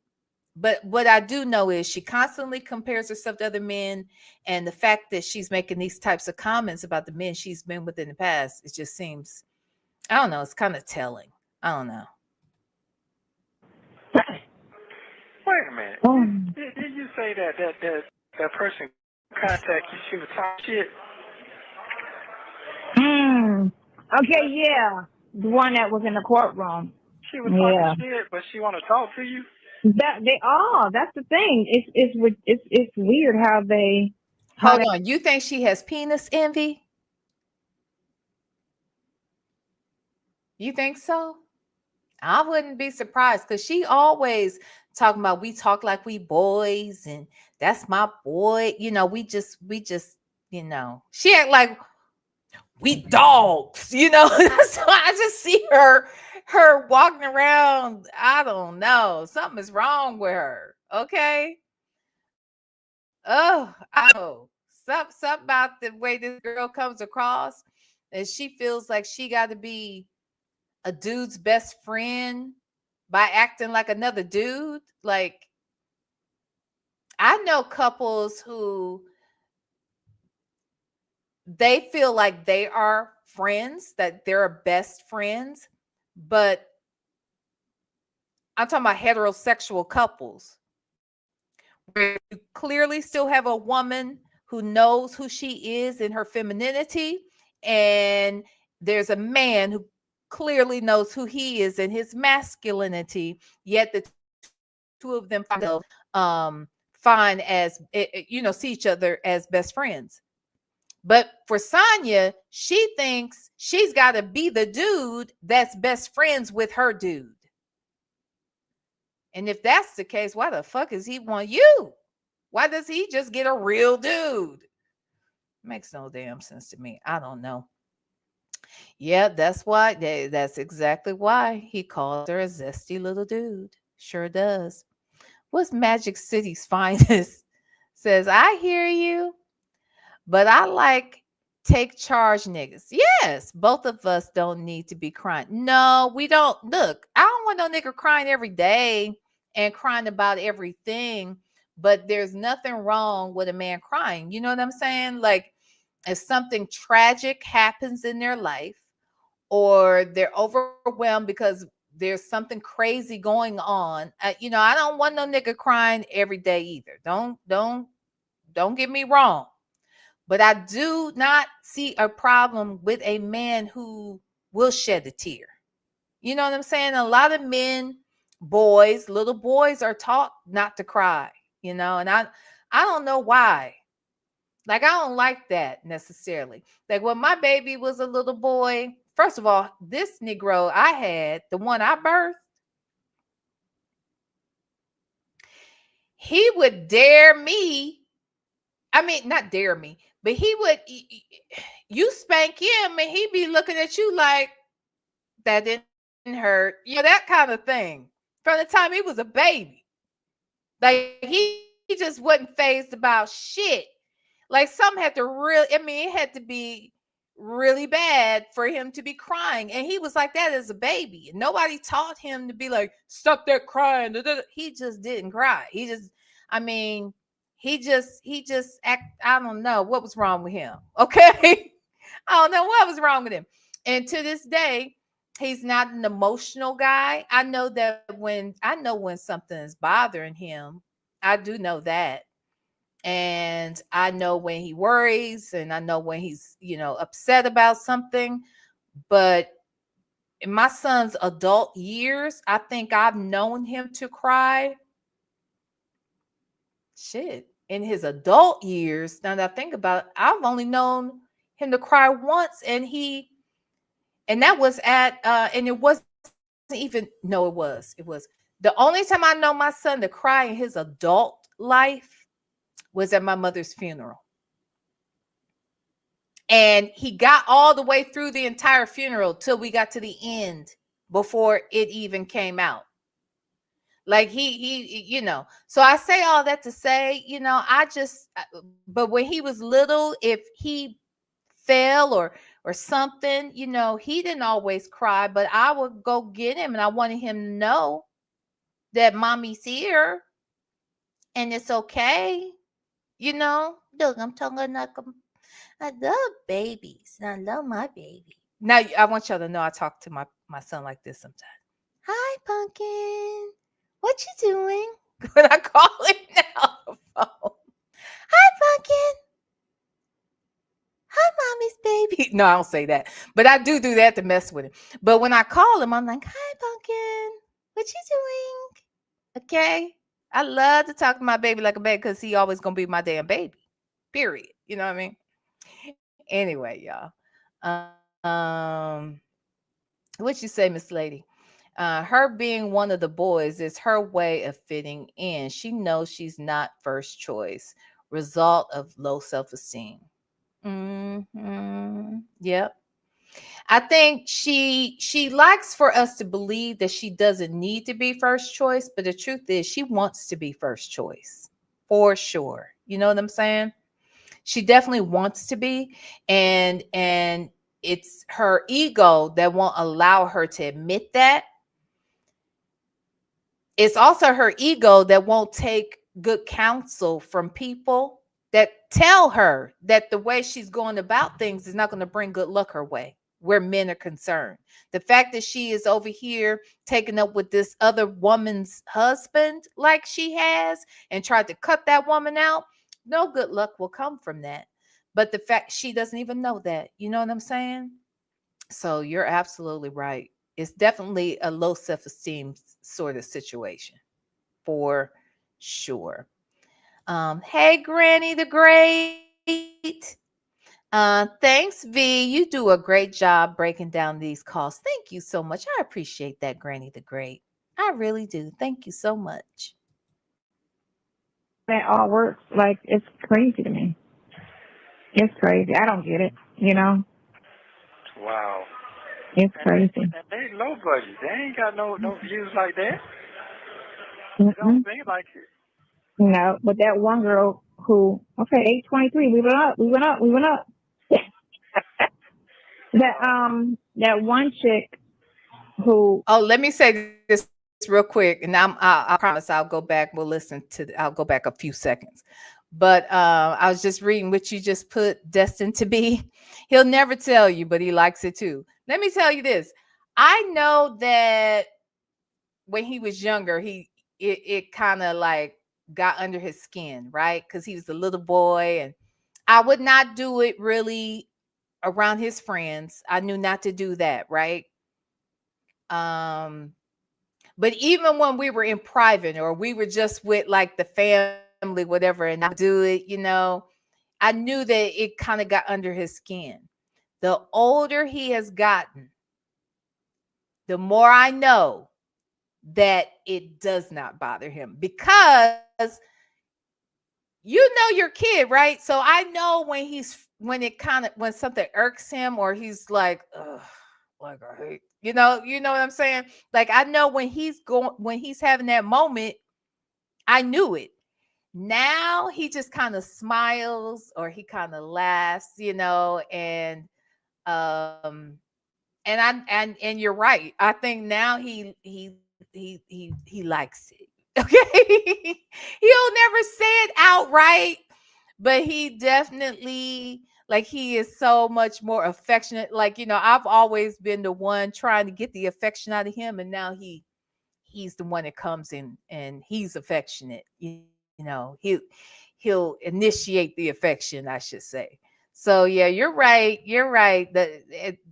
But what I do know is she constantly compares herself to other men, and the fact that she's making these types of comments about the men she's been with in the past, it just seems, I don't know, it's kind of telling. I don't know. Wait a minute. Did you say that person contact you, she was talking shit? Okay, yeah. The one that was in the courtroom. She was talking Yeah. shit, but she want to talk to you. That they are. That's the thing. It's weird how they. Hold on. You think she has penis envy? You think so? I wouldn't be surprised because she always talking about we talk like we boys and that's my boy. You know, we just, you know, she act like we dogs, you know. So I just see her walking around. I don't know. Something is wrong with her. Okay. Oh, I know. Something about the way this girl comes across. And she feels like she got to be a dude's best friend by acting like another dude. Like, I know couples who they feel like they are friends, that they're best friends, but I'm talking about heterosexual couples where you clearly still have a woman who knows who she is in her femininity, and there's a man who clearly knows who he is in his masculinity, yet the two of them find as you know, see each other as best friends. But for Sonya, she thinks she's got to be the dude that's best friends with her dude. And if that's the case, why the fuck is he want you? Why does he just get a real dude? Makes no damn sense to me. I don't know. Yeah, that's why. That's exactly why he calls her a zesty little dude. Sure does. What's Magic City's finest? Says, I hear you, but I like take charge niggas. Yes, both of us don't need to be crying. No, we don't. Look, I don't want no nigga crying every day and crying about everything, but there's nothing wrong with a man crying. You know what I'm saying? Like, if something tragic happens in their life or they're overwhelmed because there's something crazy going on, you know, I don't want no nigga crying every day either. Don't get me wrong. But I do not see a problem with a man who will shed a tear. You know what I'm saying? A lot of men, boys, little boys are taught not to cry, you know, and I don't know why. Like, I don't like that necessarily. Like, when my baby was a little boy, first of all, this Negro I had, the one I birthed, he would dare me. I mean, not dare me, but he would, you spank him and he'd be looking at you like, that didn't hurt. You know, that kind of thing. From the time he was a baby. Like, he just wasn't phased about shit. Like, some had to really, I mean, it had to be really bad for him to be crying. And he was like that as a baby. Nobody taught him to be like, stop that crying. He just didn't cry. He just, I mean, he just act, I don't know what was wrong with him. Okay. I don't know what was wrong with him. And to this day, he's not an emotional guy. I know when something is bothering him. I do know that. And I know when he worries, and I know when he's, you know, upset about something. But in my son's adult years, I think I've known him to cry. Shit. In his adult years, now that I think about it, I've only known him to cry once, and that was at and it wasn't even, no, it was the only time I know my son to cry in his adult life was at my mother's funeral. And he got all the way through the entire funeral till we got to the end before it even came out. Like, he you know, so I say all that to say, you know, but when he was little, if he fell or something, you know, he didn't always cry, but I would go get him, and I wanted him to know that mommy's here and it's okay. You know, look, I'm talking like I love babies. I love my baby. Now, I want y'all to know I talk to my son like this sometimes. Hi, Pumpkin. What you doing? When I call him now on the phone. Hi, Pumpkin. Hi, mommy's baby. No, I don't say that, but I do that to mess with him. But when I call him, I'm like, hi, Pumpkin. What you doing? Okay. I love to talk to my baby like a baby because he always going to be my damn baby. Period. You know what I mean? Anyway, y'all. What you say, Miss Lady? Her being one of the boys is her way of fitting in. She knows she's not first choice. Result of low self-esteem. Yep. I think she likes for us to believe that she doesn't need to be first choice, but the truth is she wants to be first choice for sure. You know what I'm saying? She definitely wants to be, and it's her ego that won't allow her to admit that. It's also her ego that won't take good counsel from people that tell her that the way she's going about things is not going to bring good luck her way where men are concerned. The fact that she is over here taking up with this other woman's husband like she has and tried to cut that woman out, no good luck will come from that. But the fact she doesn't even know that, you know what I'm saying? So you're absolutely right. It's definitely a low self-esteem sort of situation for sure. Hey, Granny the Great. Thanks, V. You do a great job breaking down these calls. Thank you so much. I appreciate that, Granny the Great. I really do. Thank you so much. That all works. Like, it's crazy to me. It's crazy. I don't get it, you know? Wow. It's crazy. And they low budget. They ain't got no views like that. They Mm-mm. don't think like it. No, but that one girl who, okay, 823, we went up. That one chick who. Oh, let me say this real quick, and I promise I'll go back. I'll go back a few seconds. But I was just reading what you just put, destined to be. He'll never tell you, but he likes it too. Let me tell you this. I know that when he was younger, it kind of like got under his skin, right? Because he was a little boy, and I would not do it really around his friends. I knew not to do that, right? But even when we were in private or we were just with like the family, whatever, and I do it, I knew that it kind of got under his skin. The older he has gotten, the more I know that it does not bother him, because you know your kid, right? So I know when something irks him, or he's like, ugh, like I hate, you know what I'm saying? Like I know when he's having that moment, I knew it. Now he just kind of smiles or he kind of laughs, and you're right. I think now he likes it. Okay. He'll never say it outright, but he definitely, like, he is so much more affectionate. Like, I've always been the one trying to get the affection out of him, and now he's the one that comes in and he's affectionate. He'll initiate the affection, I should say. So yeah, you're right. You're right.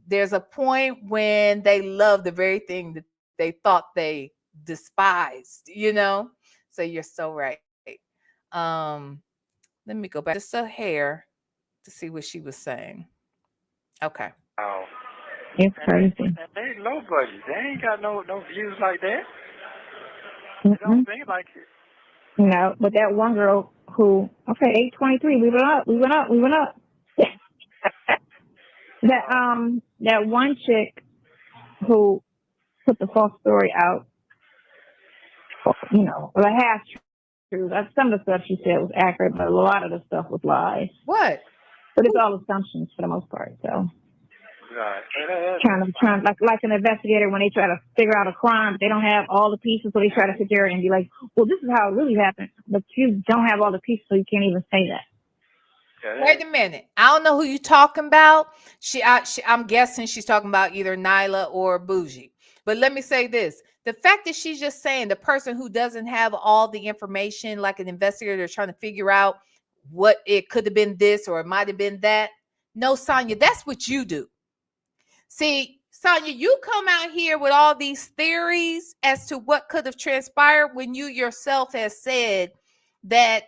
There's a point when they love the very thing that they thought they despised. So you're so right. Let me go back just a hair to see what she was saying. Okay. Wow. It's crazy. And they low budget. They ain't got no views like that. They Mm-mm. don't think like it. No, but that one girl who, okay, 823, we went up. That one chick who put the false story out, the half true. Some of the stuff she said was accurate, but a lot of the stuff was lies. What? But it's all assumptions for the most part. So, right. Trying like an investigator when they try to figure out a crime, they don't have all the pieces, so they try to sit there and be like, "Well, this is how it really happened," but you don't have all the pieces, so you can't even say that. Wait a minute. I don't know who you talking about. I'm guessing she's talking about either Nyla or Bougie. But let me say this. The fact that she's just saying the person who doesn't have all the information, like an investigator trying to figure out what it could have been this or it might have been that. No, Sonya, that's what you do. See, Sonya, you come out here with all these theories as to what could have transpired when you yourself has said that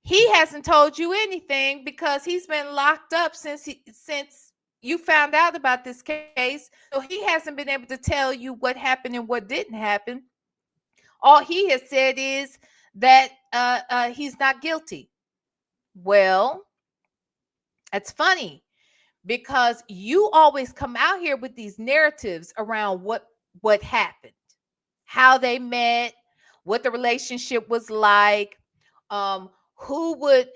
he hasn't told you anything because he's been locked up since you found out about this case. So he hasn't been able to tell you what happened and what didn't happen. All he has said is that he's not guilty. Well, that's funny because you always come out here with these narratives around what happened, how they met, what the relationship was like, who would,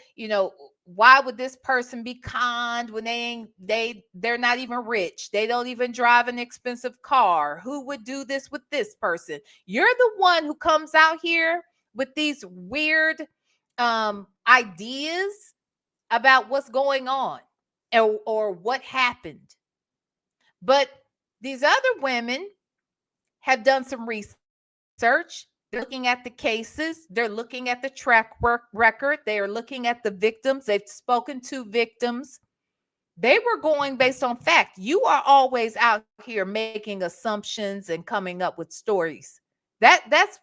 why would this person be conned when they're not even rich, they don't even drive an expensive car, who would do this with this person? You're the one who comes out here with these weird ideas about what's going on or what happened. But these other women have done some research. They're looking at the cases. They're looking at the track record. They are looking at the victims. They've spoken to victims. They were going based on fact. You are always out here making assumptions and coming up with stories. That's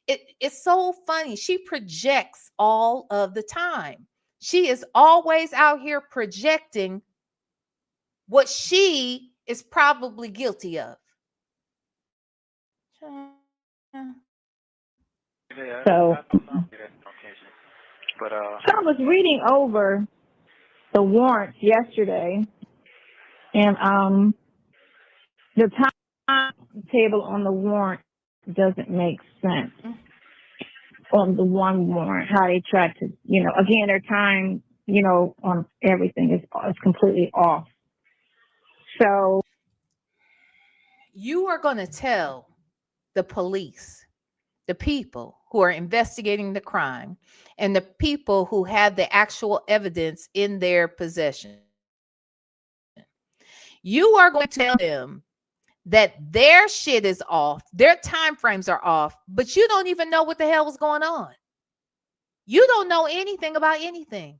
it's so funny. She projects all of the time. She is always out here projecting what she is probably guilty of. So I was reading over the warrants yesterday, and the timetable on the warrant doesn't make sense. On the one warrant, how they try to, again, their time, on everything is completely off. So you are going to tell the police, the people who are investigating the crime, and the people who have the actual evidence in their possession, you are going to tell them that their shit is off, their time frames are off, but you don't even know what the hell was going on. You don't know anything about anything.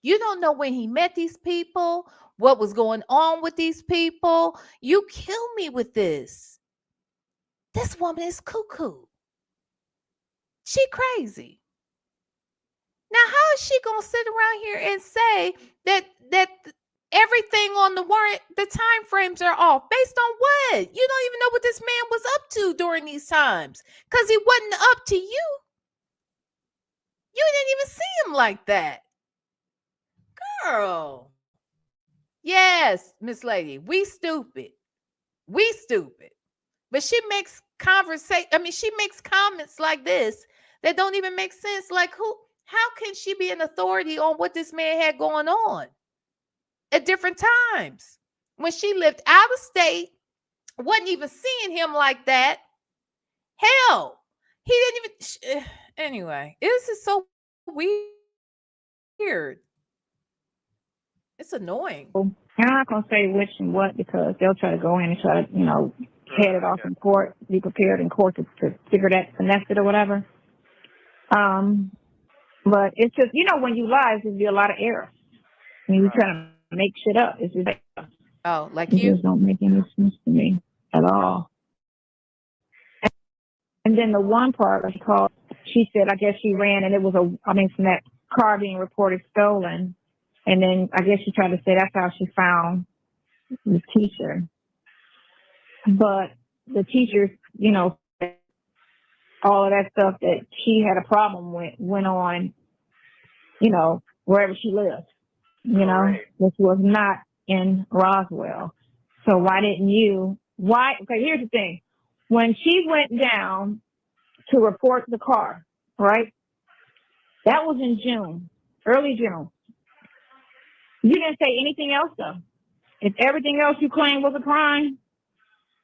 You don't know when he met these people, what was going on with these people. You kill me with this. This woman is cuckoo. She crazy. Now, how is she gonna sit around here and say that everything on the warrant, the time frames are off? Based on what? You don't even know what this man was up to during these times, because he wasn't up to you. You didn't even see him like that. Girl. Yes, Miss Lady, we stupid. We stupid. But she makes she makes comments like this that don't even make sense. Like, how can she be an authority on what this man had going on at different times when she lived out of state, wasn't even seeing him like that? Hell, he didn't even. Anyway, this is so weird. It's annoying. I'm not going to say which and what, because they'll try to go in and try to, head it off in court, be prepared in court to figure that, finesse it or whatever. But it's just, when you lie, there's be a lot of error. When you try to make shit up, it's just like it you just don't make any sense to me at all. And then the one part she said, I guess she ran and it was from that car being reported stolen. And then I guess she tried to say that's how she found the teacher. But the teacher, all of that stuff that she had a problem with went on, wherever she lived, which was not in Roswell. So okay, here's the thing. When she went down to report the car, right? That was in June, early June. You didn't say anything else, though. If everything else you claimed was a crime,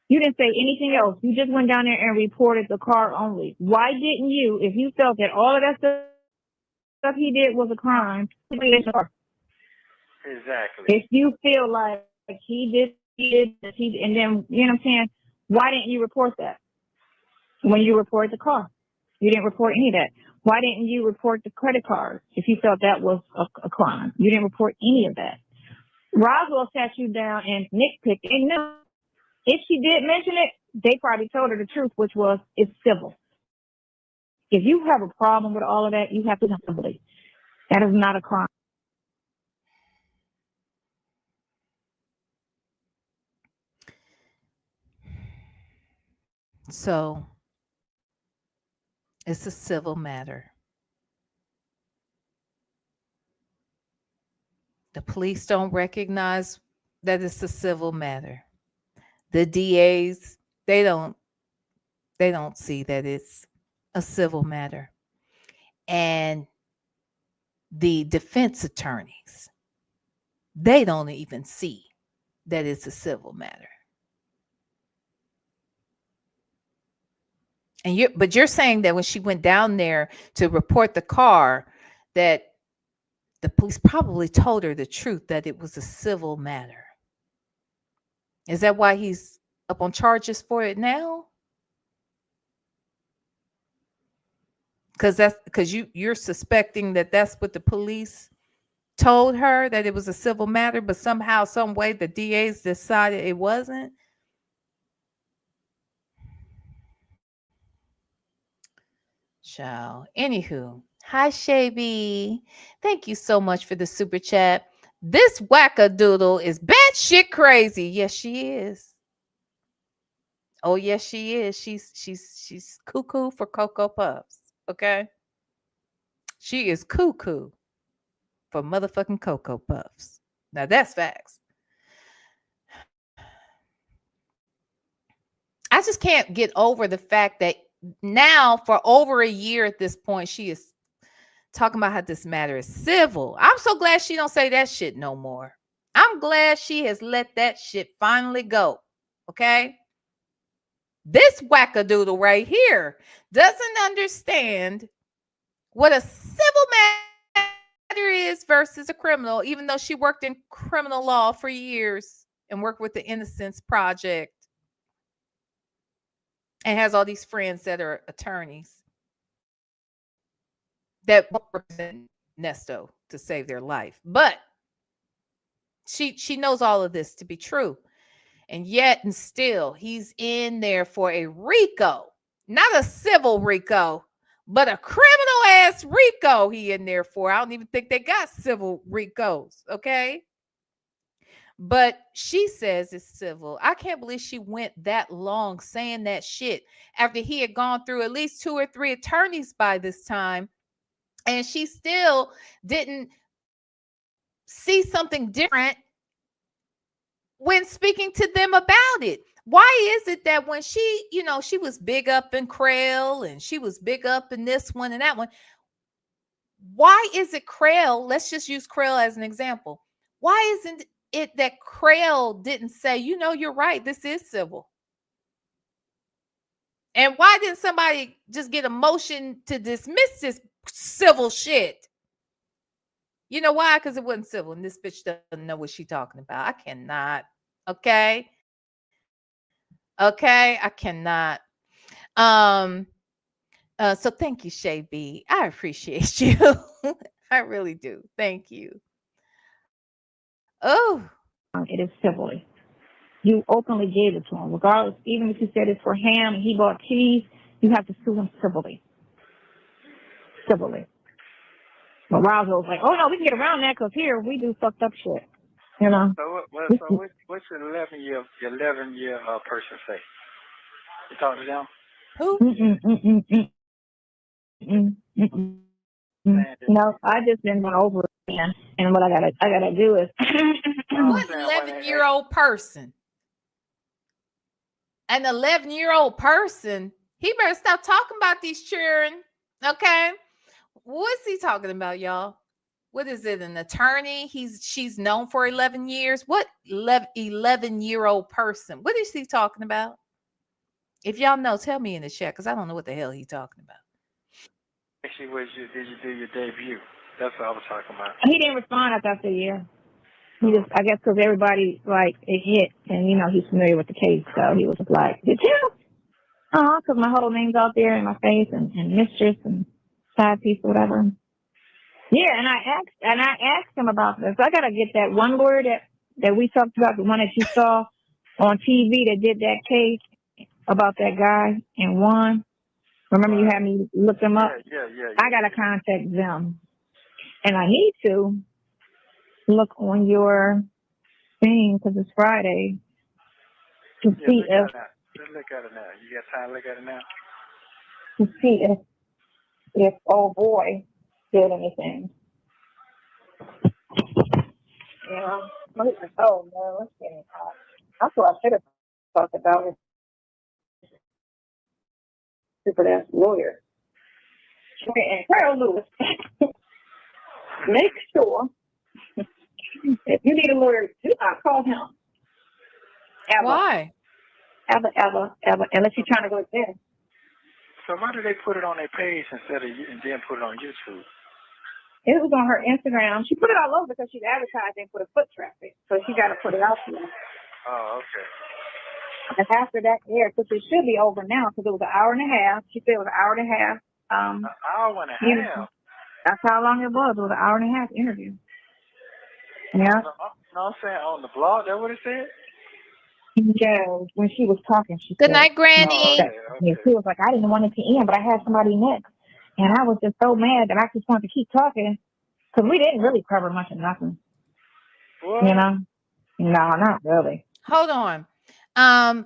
you didn't say anything else. You just went down there and reported the car only. Why didn't you, if you felt that all of that stuff he did was a crime, Exactly. If you feel like he did, and then, you know what I'm saying, why didn't you report that when you reported the car? You didn't report any of that. Why didn't you report the credit card if you felt that was a crime? You didn't report any of that. Roswell sat you down and nitpicked. And no, if she did mention it, they probably told her the truth, which was it's civil. If you have a problem with all of that, you have to have civilly. That is not a crime. So it's a civil matter. The police don't recognize that it's a civil matter. The DAs, they don't see that it's a civil matter. And the defense attorneys, they don't even see that it's a civil matter. And but you're saying that when she went down there to report the car, that the police probably told her the truth, that it was a civil matter. Is that why he's up on charges for it now? Because you're suspecting that that's what the police told her, that it was a civil matter, but somehow, some way, the DAs decided it wasn't. Child. Anywho, hi Shabby. Thank you so much for the super chat. This wackadoodle is batshit crazy. Yes, she is. Oh, yes, she is. She's cuckoo for Cocoa Puffs. Okay. She is cuckoo for motherfucking Cocoa Puffs. Now that's facts. I just can't get over the fact that now, for over a year at this point, she is talking about how this matter is civil. I'm so glad she don't say that shit no more. I'm glad she has let that shit finally go. Okay? This wackadoodle right here doesn't understand what a civil matter is versus a criminal, even though she worked in criminal law for years and worked with the Innocence Project and has all these friends that are attorneys that represent Nesto to save their life. But she knows all of this to be true. And yet and still, he's in there for a RICO, not a civil RICO, but a criminal ass RICO he in there for. I don't even think they got civil RICOs, okay? But she says it's civil. I can't believe she went that long saying that shit after he had gone through at least 2 or 3 attorneys by this time. And she still didn't see something different when speaking to them about it. Why is it that when she, she was big up in Crail and she was big up in this one and that one, why is it Crail? Let's just use Crail as an example. Why isn't it that Crail didn't say, you're right, this is civil? And why didn't somebody just get a motion to dismiss this civil shit? You know why? Because it wasn't civil, and this bitch doesn't know what she's talking about. I cannot. Okay, I cannot. So thank you, Shay B. I appreciate you. I really do. Thank you. Oh, it is civilly. You openly gave it to him, regardless. Even if you said it's for ham and he bought cheese, you have to sue him civilly. But Roswell's like, oh no, we can get around that because here we do fucked up shit. So what's your 11-year person say? You talk to them? Who? No, I just been going over it again, and what I gotta do is what 11-year-old person? An 11-year-old person? He better stop talking about these children. Okay. What's he talking about, y'all? What is it? An attorney? She's known for 11 years. What 11-year-old person? What is he talking about? If y'all know, tell me in the chat, because I don't know what the hell he's talking about. Actually, did you do your debut? That's what I was talking about. He didn't respond after a year. He just, I guess, because everybody it hit, and he's familiar with the case, so he was just like, "Did you?" Because my whole name's out there in my face, and mistress, and side piece or whatever. Yeah, and I asked him about this. I gotta get that one lawyer that we talked about, the one that you saw on TV that did that case about that guy and won. Remember you had me look them up? Yeah. I gotta contact them. And I need to look on your thing because it's Friday to see if Let's look at it now. You got time to look at it now? To see if old boy did anything. Yeah. Oh no, it's getting hot. That's what I should have talked about it. Stupid ass lawyer. Okay, and Carol Lewis. Make sure if you need a lawyer, do not call him. Ever. Why? Ever. Unless you're trying to go there. So why do they put it on their page instead of and then put it on YouTube? It was on her Instagram. She put it all over because she's advertising for the foot traffic. So she got to put it out there. Oh, okay. And after that aired, which it should be over now because it was an hour and a half. She said it was an hour and a half. An hour and a half? That's how long it was. It was an hour and a half interview. Yeah. No, I'm saying on the blog, that what it said? Yeah, when she was talking, she Good said, night, Granny. Okay. She was like, I didn't want it to end, but I had somebody next. And I was just so mad that I just wanted to keep talking because we didn't really cover much of nothing. What? You know? No, not really. Hold on.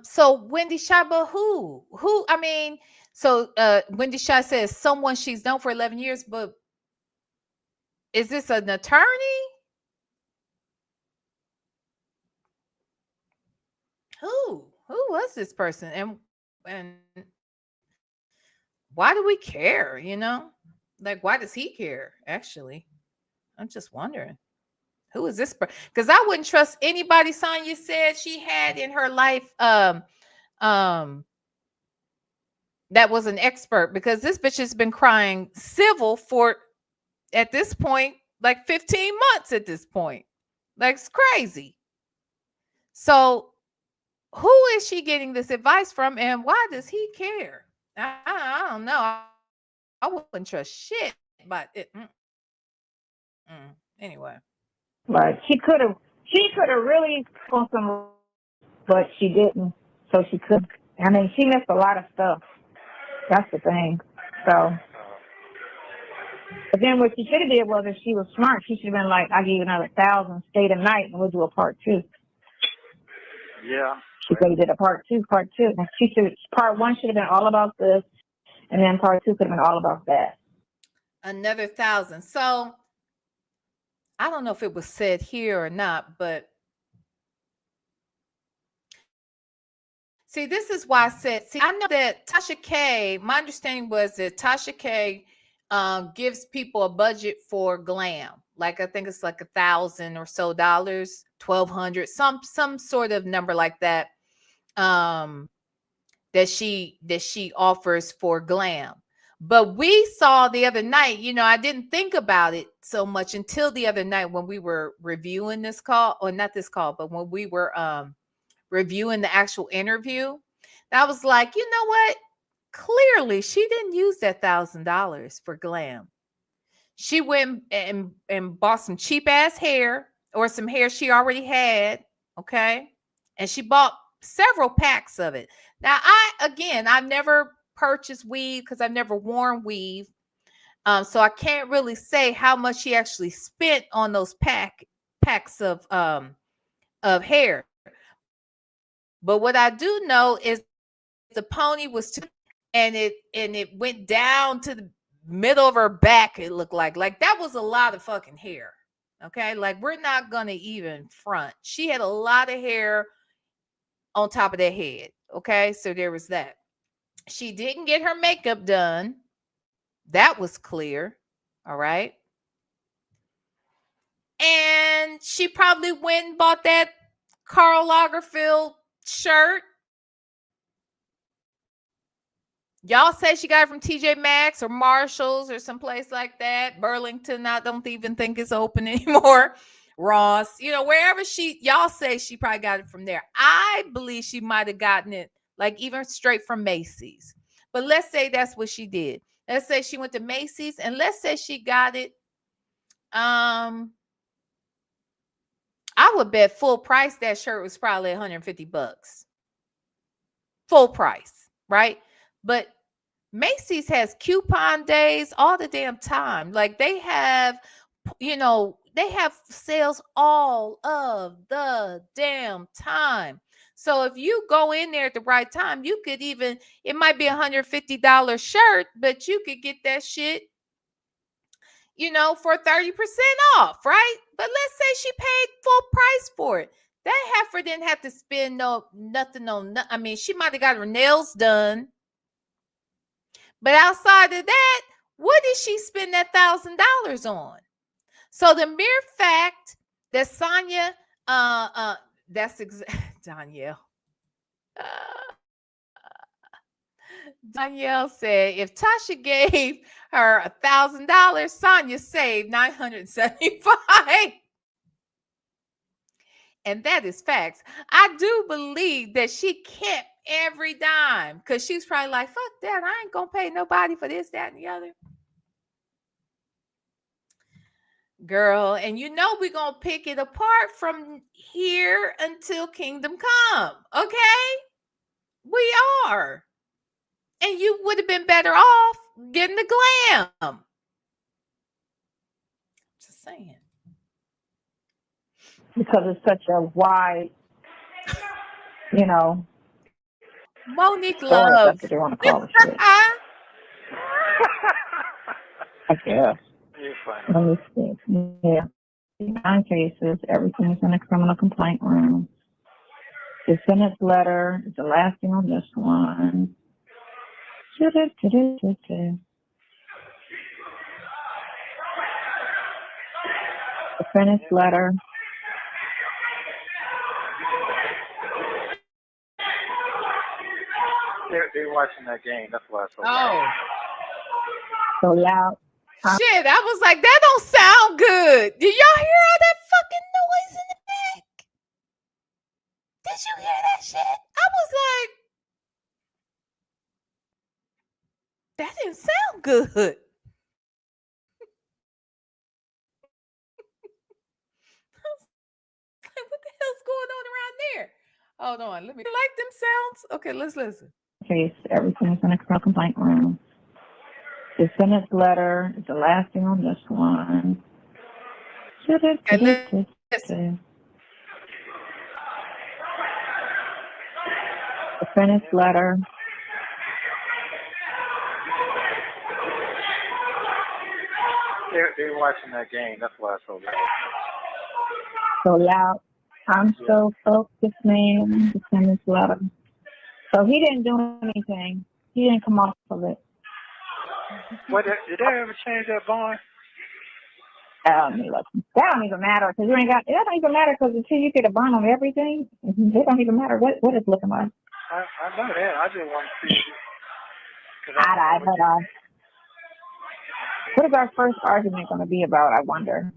So Wendy Shaba, who? I mean, so Wendy Shah says someone she's known for 11 years, but is this an attorney? Who was this person? And why do we care? You know, like, why does he care? Actually, I'm just wondering. Who is this person? Because I wouldn't trust anybody Sonya said she had in her life that was an expert, because this bitch has been crying civil for, at this point, like 15 months at this point. Like, it's crazy. So who is she getting this advice from, and why does he care? I don't know. I wouldn't trust shit, but it. Anyway. But she could have really on some, but she didn't. So she could. I mean, she missed a lot of stuff. That's the thing. So, but then what she should have did was, if she was smart, she should have been like, "I'll give you another 1,000, stay the night, and we'll do a part 2." Yeah. She could have did a part 2. And part 1 should have been all about this, and then part 2 could have been all about that. Another 1,000. So I don't know if it was said here or not, but see, this is why I said, I know that Tasha K, my understanding was that Tasha K gives people a budget for glam. Like, I think it's like $1,000 or so, $1,200, some sort of number like that, that she offers for glam. But we saw the other night, you know, I didn't think about it so much until the other night when we were reviewing this call, or not this call, but when we were reviewing the actual interview. I was like, you know what? Clearly, she didn't use that $1,000 for glam. She went and bought some cheap ass hair, or some hair she already had, okay? And she bought several packs of it. Now, I've never purchased weave because I've never worn weave. So I can't really say how much she actually spent on those packs of hair. But what I do know is the pony was and it went down to the middle of her back. It looked like that was a lot of fucking hair. Okay, like, we're not gonna even front. She had a lot of hair on top of that head. Okay, so there was that. She didn't get her makeup done. That was clear. All right. And she probably went and bought that Karl Lagerfeld shirt. Y'all say she got it from TJ Maxx or Marshalls or someplace like that. Burlington, I don't even think it's open anymore. Ross, you know, wherever y'all say she probably got it from there. I believe she might have gotten it like even straight from Macy's. But let's say that's what she did. Let's say she went to Macy's, and let's say she got it. I would bet full price that shirt was probably $150. Full price, right? But Macy's has coupon days all the damn time. Like they have, they have sales all of the damn time. So if you go in there at the right time, you could even, it might be $150 shirt, but you could get that shit, for 30% off, right? But let's say she paid full price for it. That heifer didn't have to spend nothing on. I mean, she might have got her nails done, but outside of that, what did she spend that $1,000 on? So the mere fact that Sonya, Danielle. Danielle said if Tasha gave her $1,000, Sonya saved $975. And that is facts. I do believe that she kept every dime because she's probably like, fuck that. I ain't going to pay nobody for this, that, and the other. Girl, and we're going to pick it apart from here until kingdom come. Okay? We are. And you would have been better off getting the glam. Just saying. Because it's such a wide, Monique story, Love. that's what they want to call it. Shit. I guess. You're funny. Let me see. Yeah. 9 cases. Everything's in the criminal complaint room. The sentence letter is the last thing on this one. The finished letter. They're watching that game. That's why it's so Oh. So loud. Shit, I was like, that don't sound good. Did y'all hear all that fucking noise in the back? Did you hear that shit? I was like, that didn't sound good. What the hell's going on around there? Hold on, let me like them sounds. Okay, let's listen. Case, everything's in the criminal complaint room. The sentence letter is the last thing on this one. Okay, listen. The finished letter. They're watching that game. That's why it's so loud. So loud. I'm so focused, man. The sentence letter. So he didn't do anything. He didn't come off of it. What did they ever change that bond? That don't even matter because you ain't got. It don't even matter because until you get a bond on everything, it don't even matter what it's looking like. I know that. I just want to see. Hold on. What is our first argument going to be about? I wonder.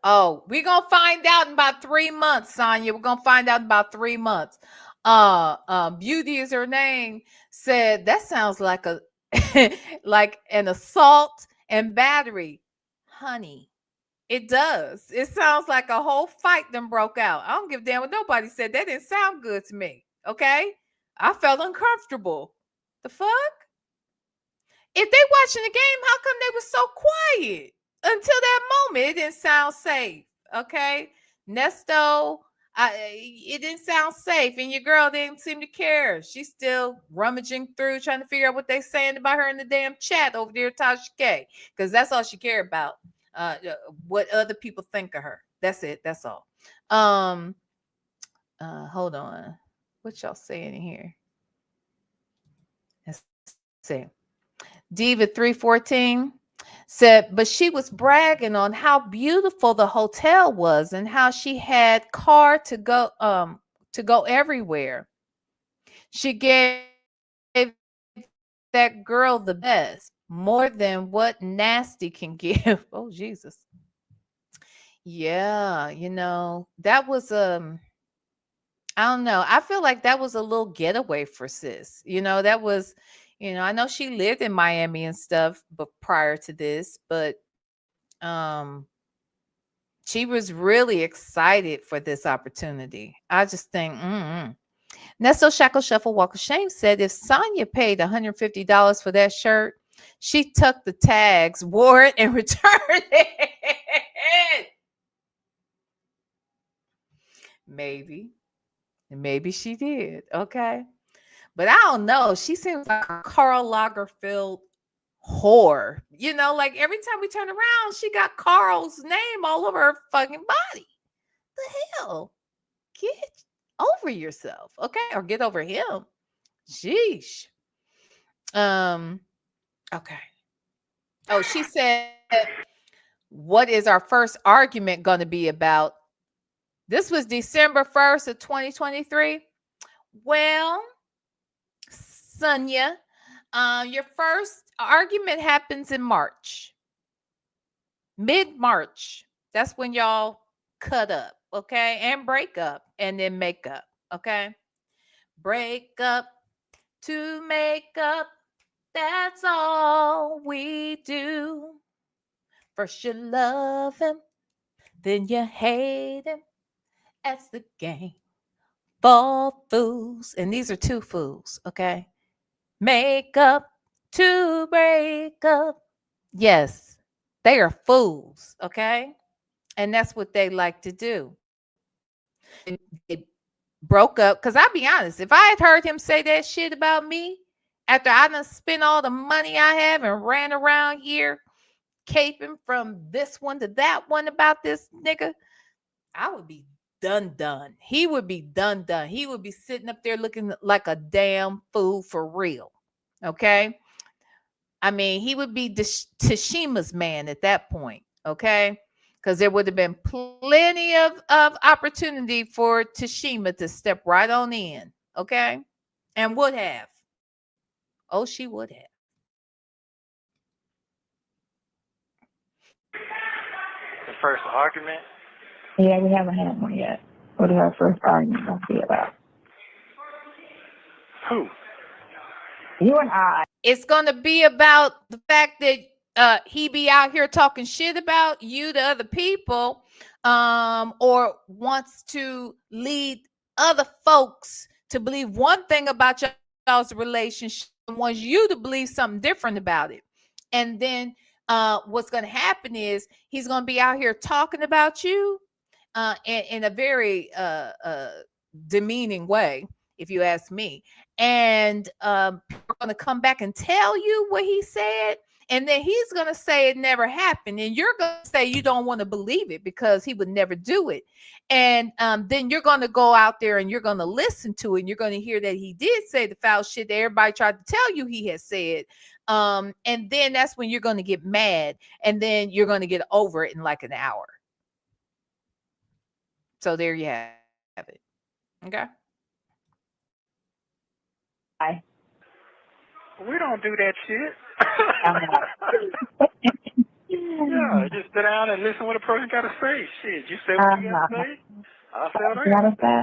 Oh, we're gonna find out in about 3 months, Sonya. We're gonna find out in about 3 months. Beauty is her name. Said that sounds like a like an assault and battery. Honey, it does. It sounds like a whole fight then broke out. I don't give a damn what nobody said. That didn't sound good to me. Okay, I felt uncomfortable. The fuck? If they watching the game, how come they were so quiet until that moment? It didn't sound safe. Okay, Nesto, it didn't sound safe, and your girl didn't seem to care. She's still rummaging through, trying to figure out what they saying about her in the damn chat over there, Tasha K, because that's all she cared about. What other people think of her. That's it. That's all. Hold on. What y'all saying in here? Let's see. Diva 314 said, but she was bragging on how beautiful the hotel was and how she had car to go everywhere. She gave that girl the best, more than what nasty can give. Oh, Jesus. Yeah, that was I don't know. I feel like that was a little getaway for sis. That was, I know she lived in Miami and stuff, but prior to this, but she was really excited for this opportunity. I just think, Nesto Shackle Shuffle Walk of Shame said if Sonya paid $150 for that shirt, she tucked the tags, wore it, and returned it. Maybe she did. Okay. But I don't know. She seems like a Karl Lagerfeld whore. Like every time we turn around, she got Carl's name all over her fucking body. The hell? Get over yourself, okay? Or get over him. Sheesh. Okay. Oh, she said, what is our first argument going to be about? This was December 1st of 2023. Well, Sonya, your first argument happens in March. Mid-March. That's when y'all cut up, okay? And break up and then make up, okay? Break up to make up. That's all we do. First you love him, then you hate him. That's the game for fools. And these are two fools, okay? Make up to break up. Yes, they are fools, okay? And that's what they like to do. They broke up. Because I'll be honest, if I had heard him say that shit about me after I done spent all the money I have and ran around here caping from this one to that one about this nigga, I would be done. He would be done. He would be sitting up there looking like a damn fool for real. Okay? I mean, he would be Tashima's man at that point. Okay? Because there would have been plenty of opportunity for Tashima to step right on in. Okay? And would have. Oh, she would have. The first argument? Yeah, we haven't had one yet. What is our first argument going to be about? Who? You and I. It's going to be about the fact that he be out here talking shit about you to other people, or wants to lead other folks to believe one thing about y'all's relationship and wants you to believe something different about it. And then what's going to happen is he's going to be out here talking about you in a very demeaning way, if you ask me. And people are going to come back and tell you what he said. And then he's going to say it never happened. And you're going to say you don't want to believe it because he would never do it. And then you're going to go out there and you're going to listen to it. And you're going to hear that he did say the foul shit that everybody tried to tell you he had said. And then that's when you're going to get mad. And then you're going to get over it in like an hour. So there you have it. Okay. Hi. We don't do that shit. Yeah, just sit down and listen what a person got to say. Shit, you say what you got to say. I'll say what I got to say.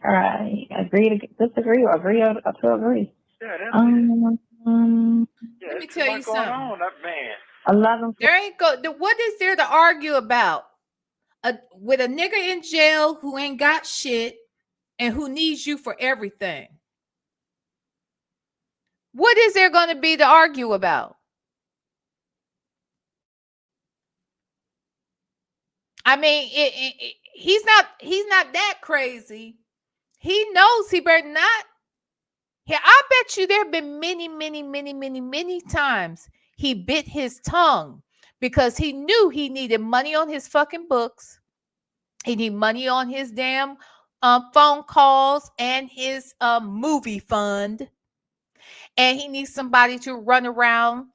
All right. Agree to disagree or agree to agree. Yeah, that's it. Yeah, let me tell you something. Going on, man. 11. There ain't what is there to argue about? With a nigga in jail who ain't got shit and who needs you for everything. What is there going to be to argue about? I mean, he's not that crazy. He knows he better not. Yeah, I bet you there have been many times he bit his tongue because he knew he needed money on his fucking books. He needed money on his damn phone calls and his movie fund. And he needs somebody to run around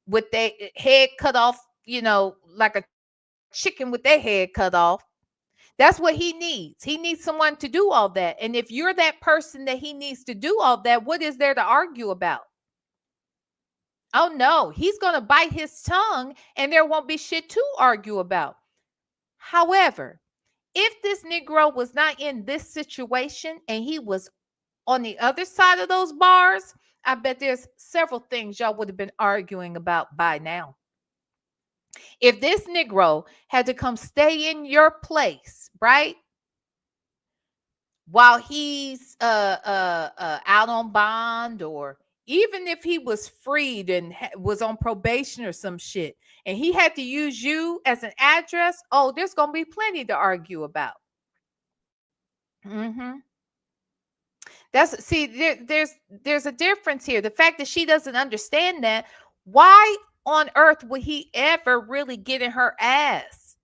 with their head cut off, like a chicken with their head cut off. That's what he needs. He needs someone to do all that. And if you're that person that he needs to do all that, what is there to argue about? Oh, no, he's going to bite his tongue and there won't be shit to argue about. However, if this Negro was not in this situation and he was on the other side of those bars, I bet there's several things y'all would have been arguing about by now. If this Negro had to come stay in your place, right, while he's out on bond, or even if he was freed and was on probation or some shit, and he had to use you as an address, oh, there's gonna be plenty to argue about. That's, see, there's a difference here. The fact that she doesn't understand that, why on earth would he ever really get in her ass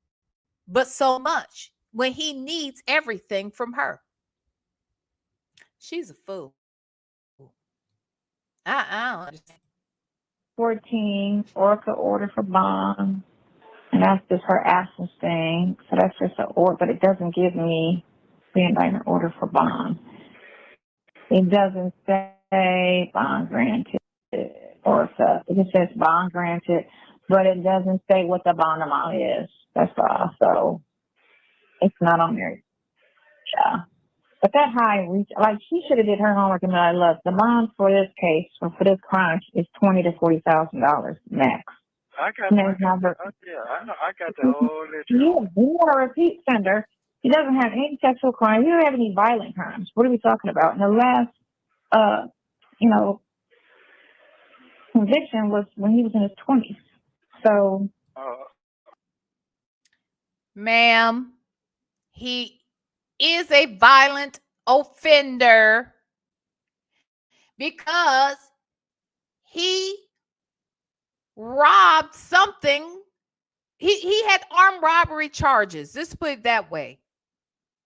but so much when he needs everything from her? She's a fool. I don't understand. 14, Orca order for bond. And that's just her absence thing. So that's just an order, but it doesn't give me the indictment order for bond. It doesn't say bond granted or stuff. It just says bond granted, but it doesn't say what the bond amount is. That's all. So it's not on there. Yeah. But that high reach, like, she should have did her homework and been like, look, the bond for this case or for this crime is $20,000 to $40,000 max. I got the whole list. Yeah, we want a repeat sender. He doesn't have any sexual crimes. He doesn't have any violent crimes. What are we talking about? And the last, conviction was when he was in his 20s. So, ma'am, he is a violent offender because he robbed something. He had armed robbery charges. Let's put it that way.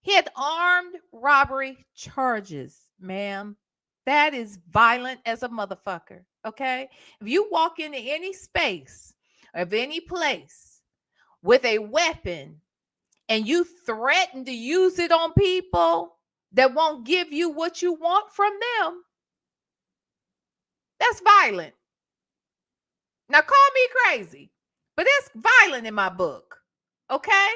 He had armed robbery charges, ma'am. That is violent as a motherfucker, okay? If you walk into any space of any place with a weapon and you threaten to use it on people that won't give you what you want from them, that's violent. Now, call me crazy, but that's violent in my book, okay?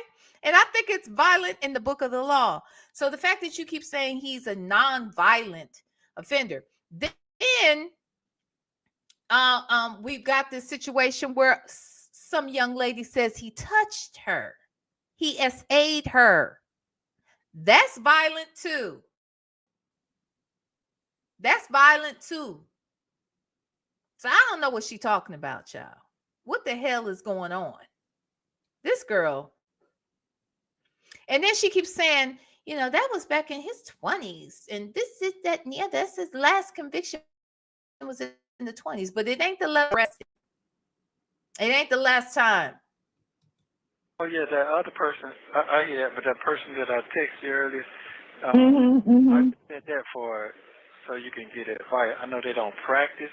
And I think it's violent in the book of the law. So the fact that you keep saying he's a non-violent offender, then we've got this situation where some young lady says he touched her. He SA'd her. That's violent too. That's violent too. So I don't know what she's talking about, y'all. What the hell is going on? This girl. And then she keeps saying, that was back in his 20s. And this is that, yeah, that's his last conviction was in the 20s. But it ain't the last. It ain't the last time. Oh, yeah, that other person. I hear that, but that person that I texted you earlier, I said that so you can get advice. I know they don't practice.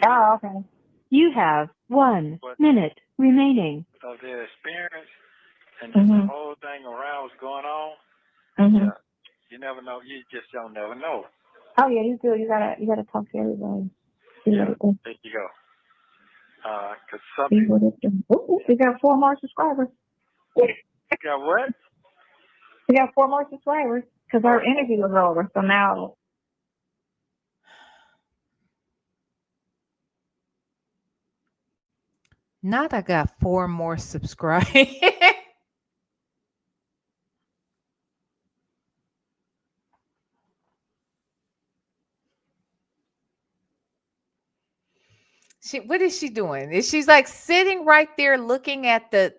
oh, okay. You have 1 minute remaining. Of their experience and the whole thing around what's going on. Yeah, you never know. You just don't never know. Oh yeah, you do. You gotta talk to everybody. Yeah, there you go. Cause some we got 4 more subscribers. You got what? We got 4 more subscribers because our interview was over. So now. Not I got 4 more subscribers. What is she doing? She's like sitting right there looking at the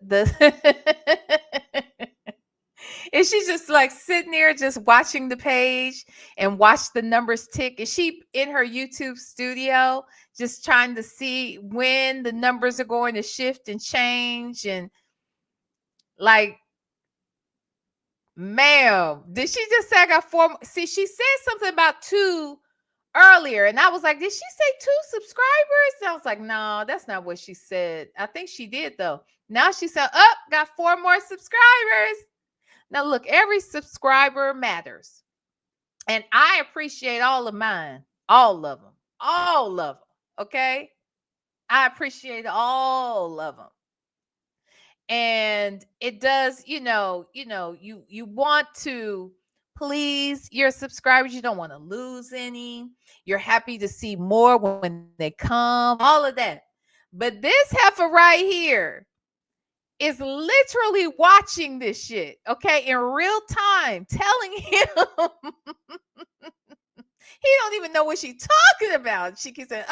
Is she just like sitting there just watching the page and watch the numbers tick? Is she in her YouTube studio just trying to see when the numbers are going to shift and change? And like, ma'am, did she just say I got 4? See, she said something about 2 earlier, and I was like, did she say 2 subscribers? And I was like, no, that's not what she said. I think she did though. Now she said, got 4 more subscribers. Now look, every subscriber matters, and I appreciate all of mine, all of them. Okay, I appreciate all of them, and it does. You want to please your subscribers. You don't want to lose any. You're happy to see more when they come, all of that. But this heifer right here is literally watching this shit, okay, in real time, telling him he don't even know what she's talking about. She keeps saying,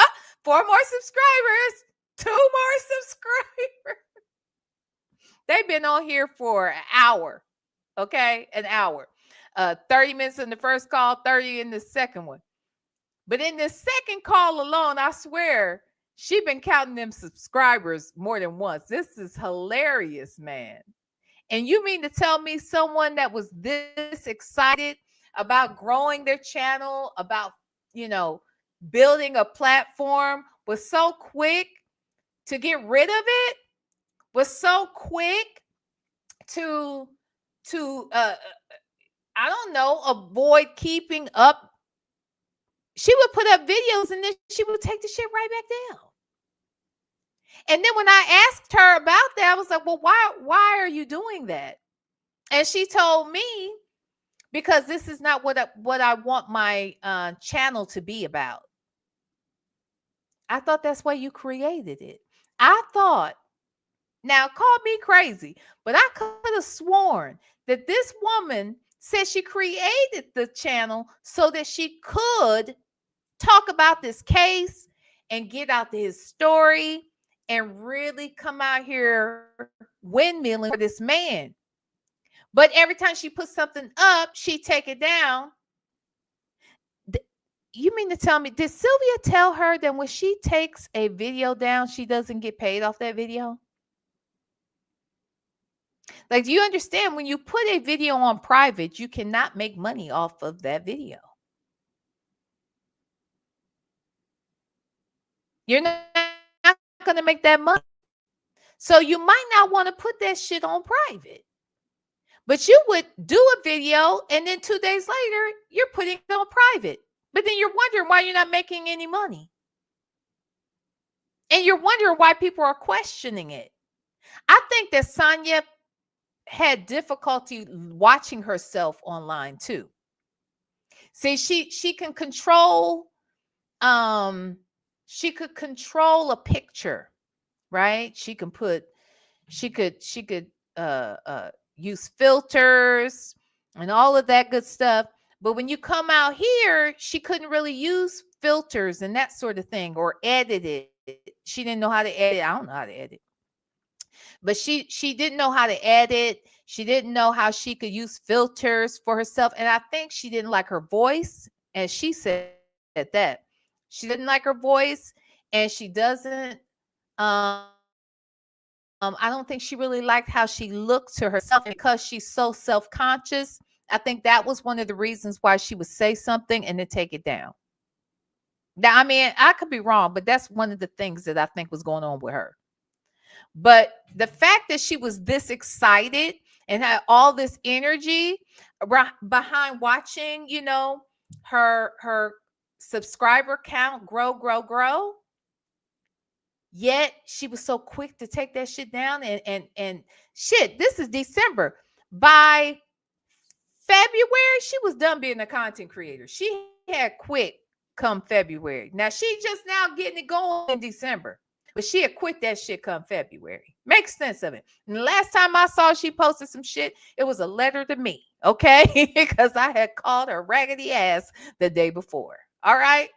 4 more subscribers, 2 more subscribers. They've been on here for an hour, okay, an hour. 30 minutes in the first call, 30 in the second one. But in the second call alone, I swear, she been counting them subscribers more than once. This is hilarious, man. And you mean to tell me someone that was this excited about growing their channel, about, building a platform, was so quick to get rid of it, was so quick to I don't know, avoid keeping up. She would put up videos and then she would take the shit right back down. And then when I asked her about that, I was like, well, why are you doing that? And she told me, because this is not what I want my channel to be about. I thought that's why you created it. I thought, now call me crazy, but I could have sworn that this woman said she created the channel so that she could talk about this case and get out his story and really come out here windmilling for this man. But every time she puts something up, she take it down. You mean to tell me, did Sylvia tell her that when she takes a video down, she doesn't get paid off that video? Like, do you understand when you put a video on private, you cannot make money off of that video? You're not going to make that money. So you might not want to put that shit on private. But you would do a video and then 2 days later, you're putting it on private. But then you're wondering why you're not making any money. And you're wondering why people are questioning it. I think that Sonya had difficulty watching herself online too. See, she can control, she could control a picture, right? She could use filters and all of that good stuff. But when you come out here, she couldn't really use filters and that sort of thing, or edit it. She didn't know how to edit. I don't know how to edit. But she didn't know how to edit. She didn't know how she could use filters for herself. And I think she didn't like her voice. And she said that. She didn't like her voice. And she doesn't, I don't think she really liked how she looked to herself, because she's so self-conscious. I think that was one of the reasons why she would say something and then take it down. Now, I mean, I could be wrong, but that's one of the things that I think was going on with her. But the fact that she was this excited and had all this energy behind watching, her subscriber count grow, yet she was so quick to take that shit down. And shit, this is December. By February, she was done being a content creator. She had quit come February. Now she just now getting it going in December, but she had quit that shit come February. Makes sense of it. And the last time I saw she posted some shit, it was a letter to me, okay? Because I had called her raggedy ass the day before. All right.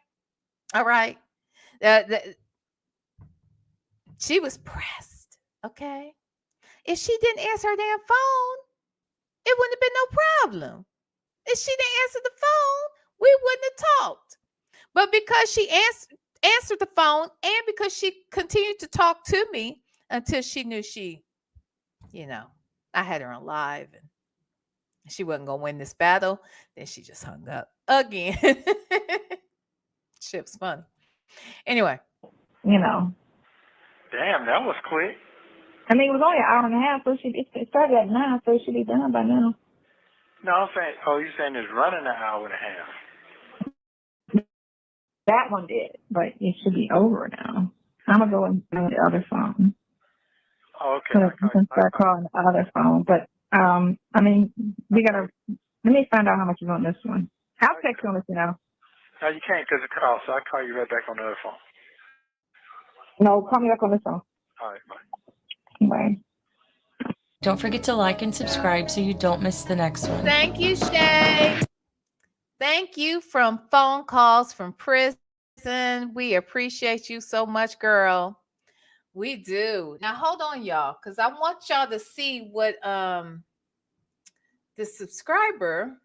She was pressed, okay? If she didn't answer her damn phone, it wouldn't have been no problem. If she didn't answer the phone, we wouldn't have talked. But because she answered the phone, and because she continued to talk to me until she knew I had her on live and she wasn't going to win this battle, then she just hung up again. Shit's funny. Anyway. Damn, that was quick. I mean, it was only an hour and a half, so it started at 9, so it should be done by now. No, I'm saying, you're saying it's running an hour and a half. That one did, but it should be over now. I'm going to go and do the other phone. Oh, okay. So I can start calling the other phone. But, I mean, we got to Let me find out how much is on this one. I'll text you on this now. No, you can't because it's call, so I'll call you right back on the other phone. No, call me back on this phone. All right, bye. Bye. Don't forget to like and subscribe so you don't miss the next one. Thank you, Shay. Thank you from phone calls from prison. We appreciate you so much, girl. We do. Now hold on, y'all, because I want y'all to see what the subscriber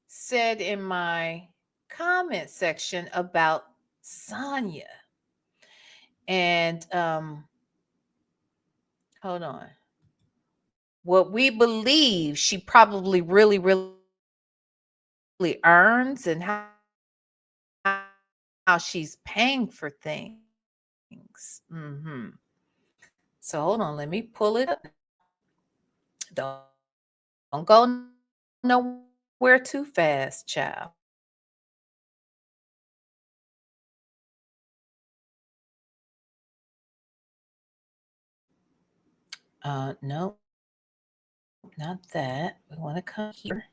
said in my comment section about Sonya. And hold on. What we believe she probably really earns and how she's paying for things. So hold on, let me pull it up. Don't go nowhere too fast, child. No, not that. We want to come here.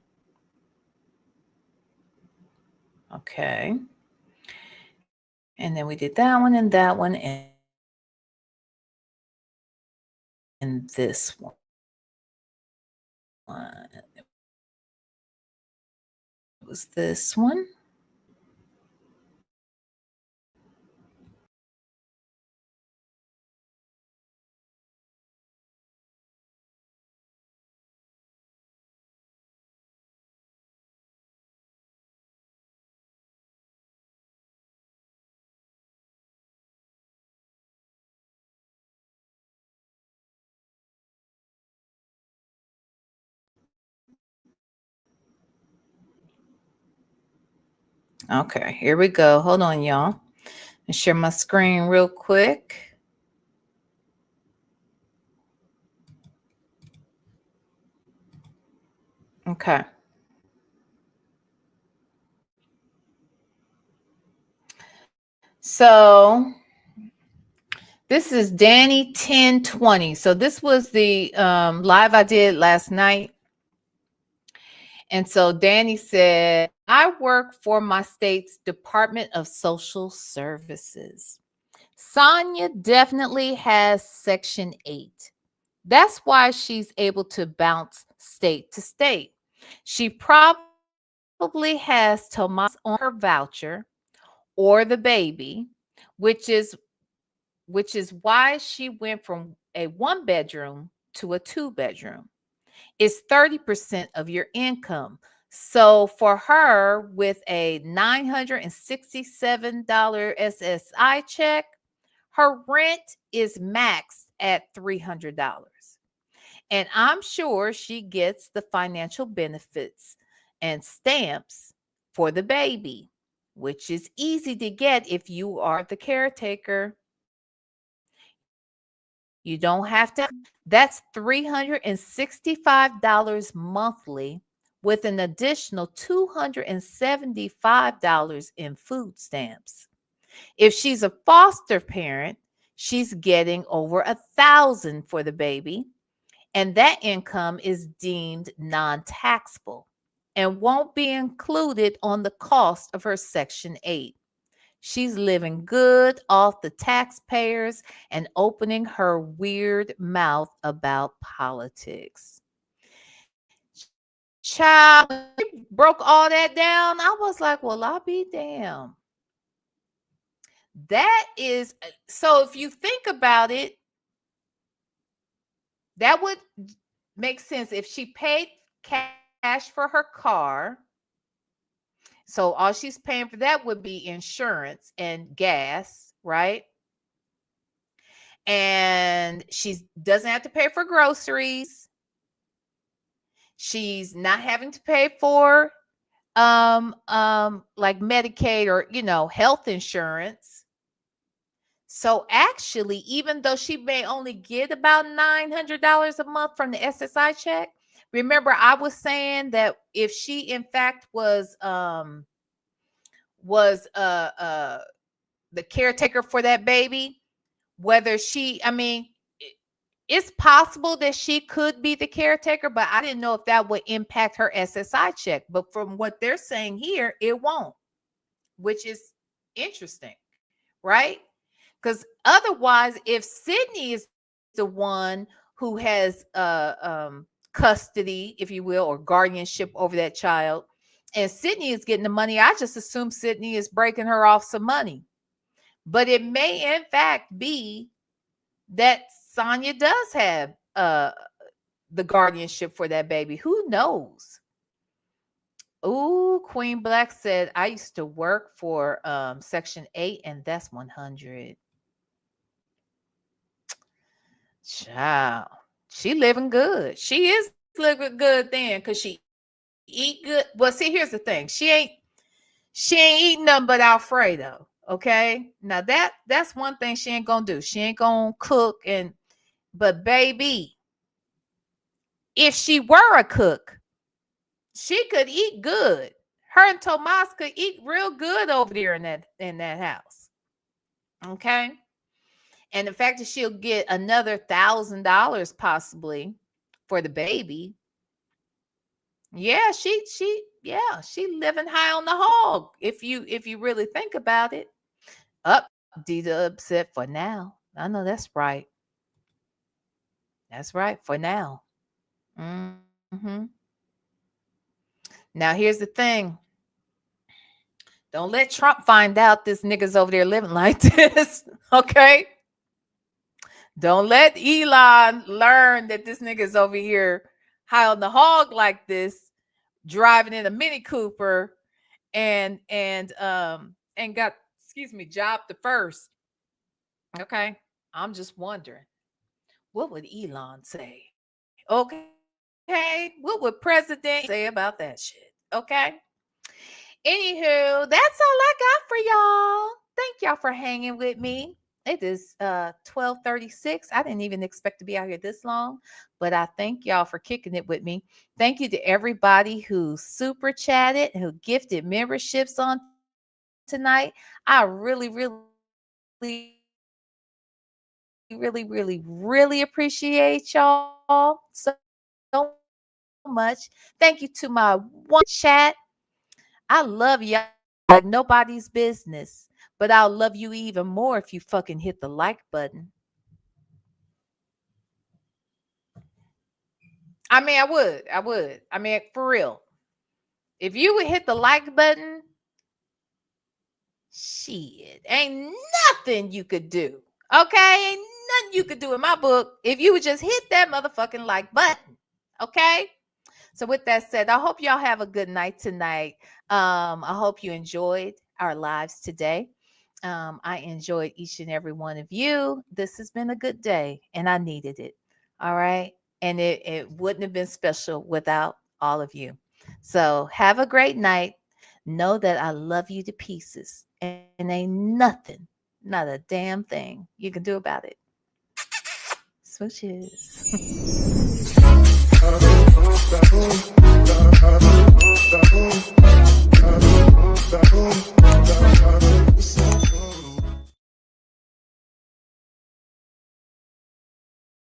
Okay. And then we did that one and that one and this one. It was this one. Okay, here we go. Hold on, y'all. I'll share my screen real quick. Okay. So this is Danny 1020. So this was the live I did last night. And so Danny said, I work for my state's Department of Social Services. Sonya definitely has Section 8. That's why she's able to bounce state to state. She probably has Tomas on her voucher or the baby, which is why she went from a 1-bedroom to a 2-bedroom. It's 30% of your income. So for her, with a $967 SSI check, her rent is maxed at $300. And I'm sure she gets the financial benefits and stamps for the baby, which is easy to get if you are the caretaker. You don't have to. That's $365 monthly with an additional $275 in food stamps. If she's a foster parent, she's getting over $1,000 for the baby, and that income is deemed non-taxable and won't be included on the cost of her Section 8. She's living good off the taxpayers and opening her weird mouth about politics. Child, when she broke all that down, I was like, well, I'll be damned. That is, so if you think about it, that would make sense if she paid cash for her car. So all she's paying for that would be insurance and gas, right? And she doesn't have to pay for groceries. She's not having to pay for like Medicaid or health insurance. So actually, even though she may only get about $900 a month from the SSI check, remember I was saying that if she in fact was the caretaker for that baby, whether she, it's possible that she could be the caretaker, but I didn't know if that would impact her SSI check. But from what they're saying here, it won't, which is interesting, right? Because otherwise, if Sydney is the one who has custody, if you will, or guardianship over that child, and Sydney is getting the money, I just assume Sydney is breaking her off some money. But it may, in fact, be that Sonya does have the guardianship for that baby. Who knows? Ooh, Queen Black said, I used to work for Section 8, and that's 100. Child, she living good. She is living good then, because she eat good. Well, see, here's the thing. She ain't eating nothing but Alfredo. Okay. Now that's one thing she ain't gonna do. She ain't gonna cook. But baby, if she were a cook, she could eat good. Her and Tomas could eat real good over there in that house. Okay. And the fact that she'll get another $1,000 possibly for the baby. Yeah, she living high on the hog. If you really think about it. Dita upset for now. I know that's right. That's right, for now. Mm-hmm. Now here's the thing. Don't let Trump find out this nigga's over there living like this. Okay. Don't let Elon learn that this nigga's over here high on the hog like this, driving in a Mini Cooper and got, job the first. Okay. I'm just wondering, what would Elon say? Okay. What would President say about that shit? Okay. Anywho, that's all I got for y'all. Thank y'all for hanging with me. It is 12:36. I didn't even expect to be out here this long, but I thank y'all for kicking it with me. Thank you to everybody who super chatted, who gifted memberships on tonight. I really appreciate y'all so much. Thank you to my one chat. I love y'all like nobody's business, but I'll love you even more if you fucking hit the like button. I mean, I would. I mean, for real. If you would hit the like button, shit, ain't nothing you could do. Okay? Ain't nothing you could do in my book if you would just hit that motherfucking like button. Okay? So with that said, I hope y'all have a good night tonight. I hope you enjoyed our lives today. I enjoyed each and every one of you. This has been a good day, and I needed it. All right? And it wouldn't have been special without all of you. So have a great night. Know that I love you to pieces, and ain't nothing, not a damn thing you can do about it. Switches.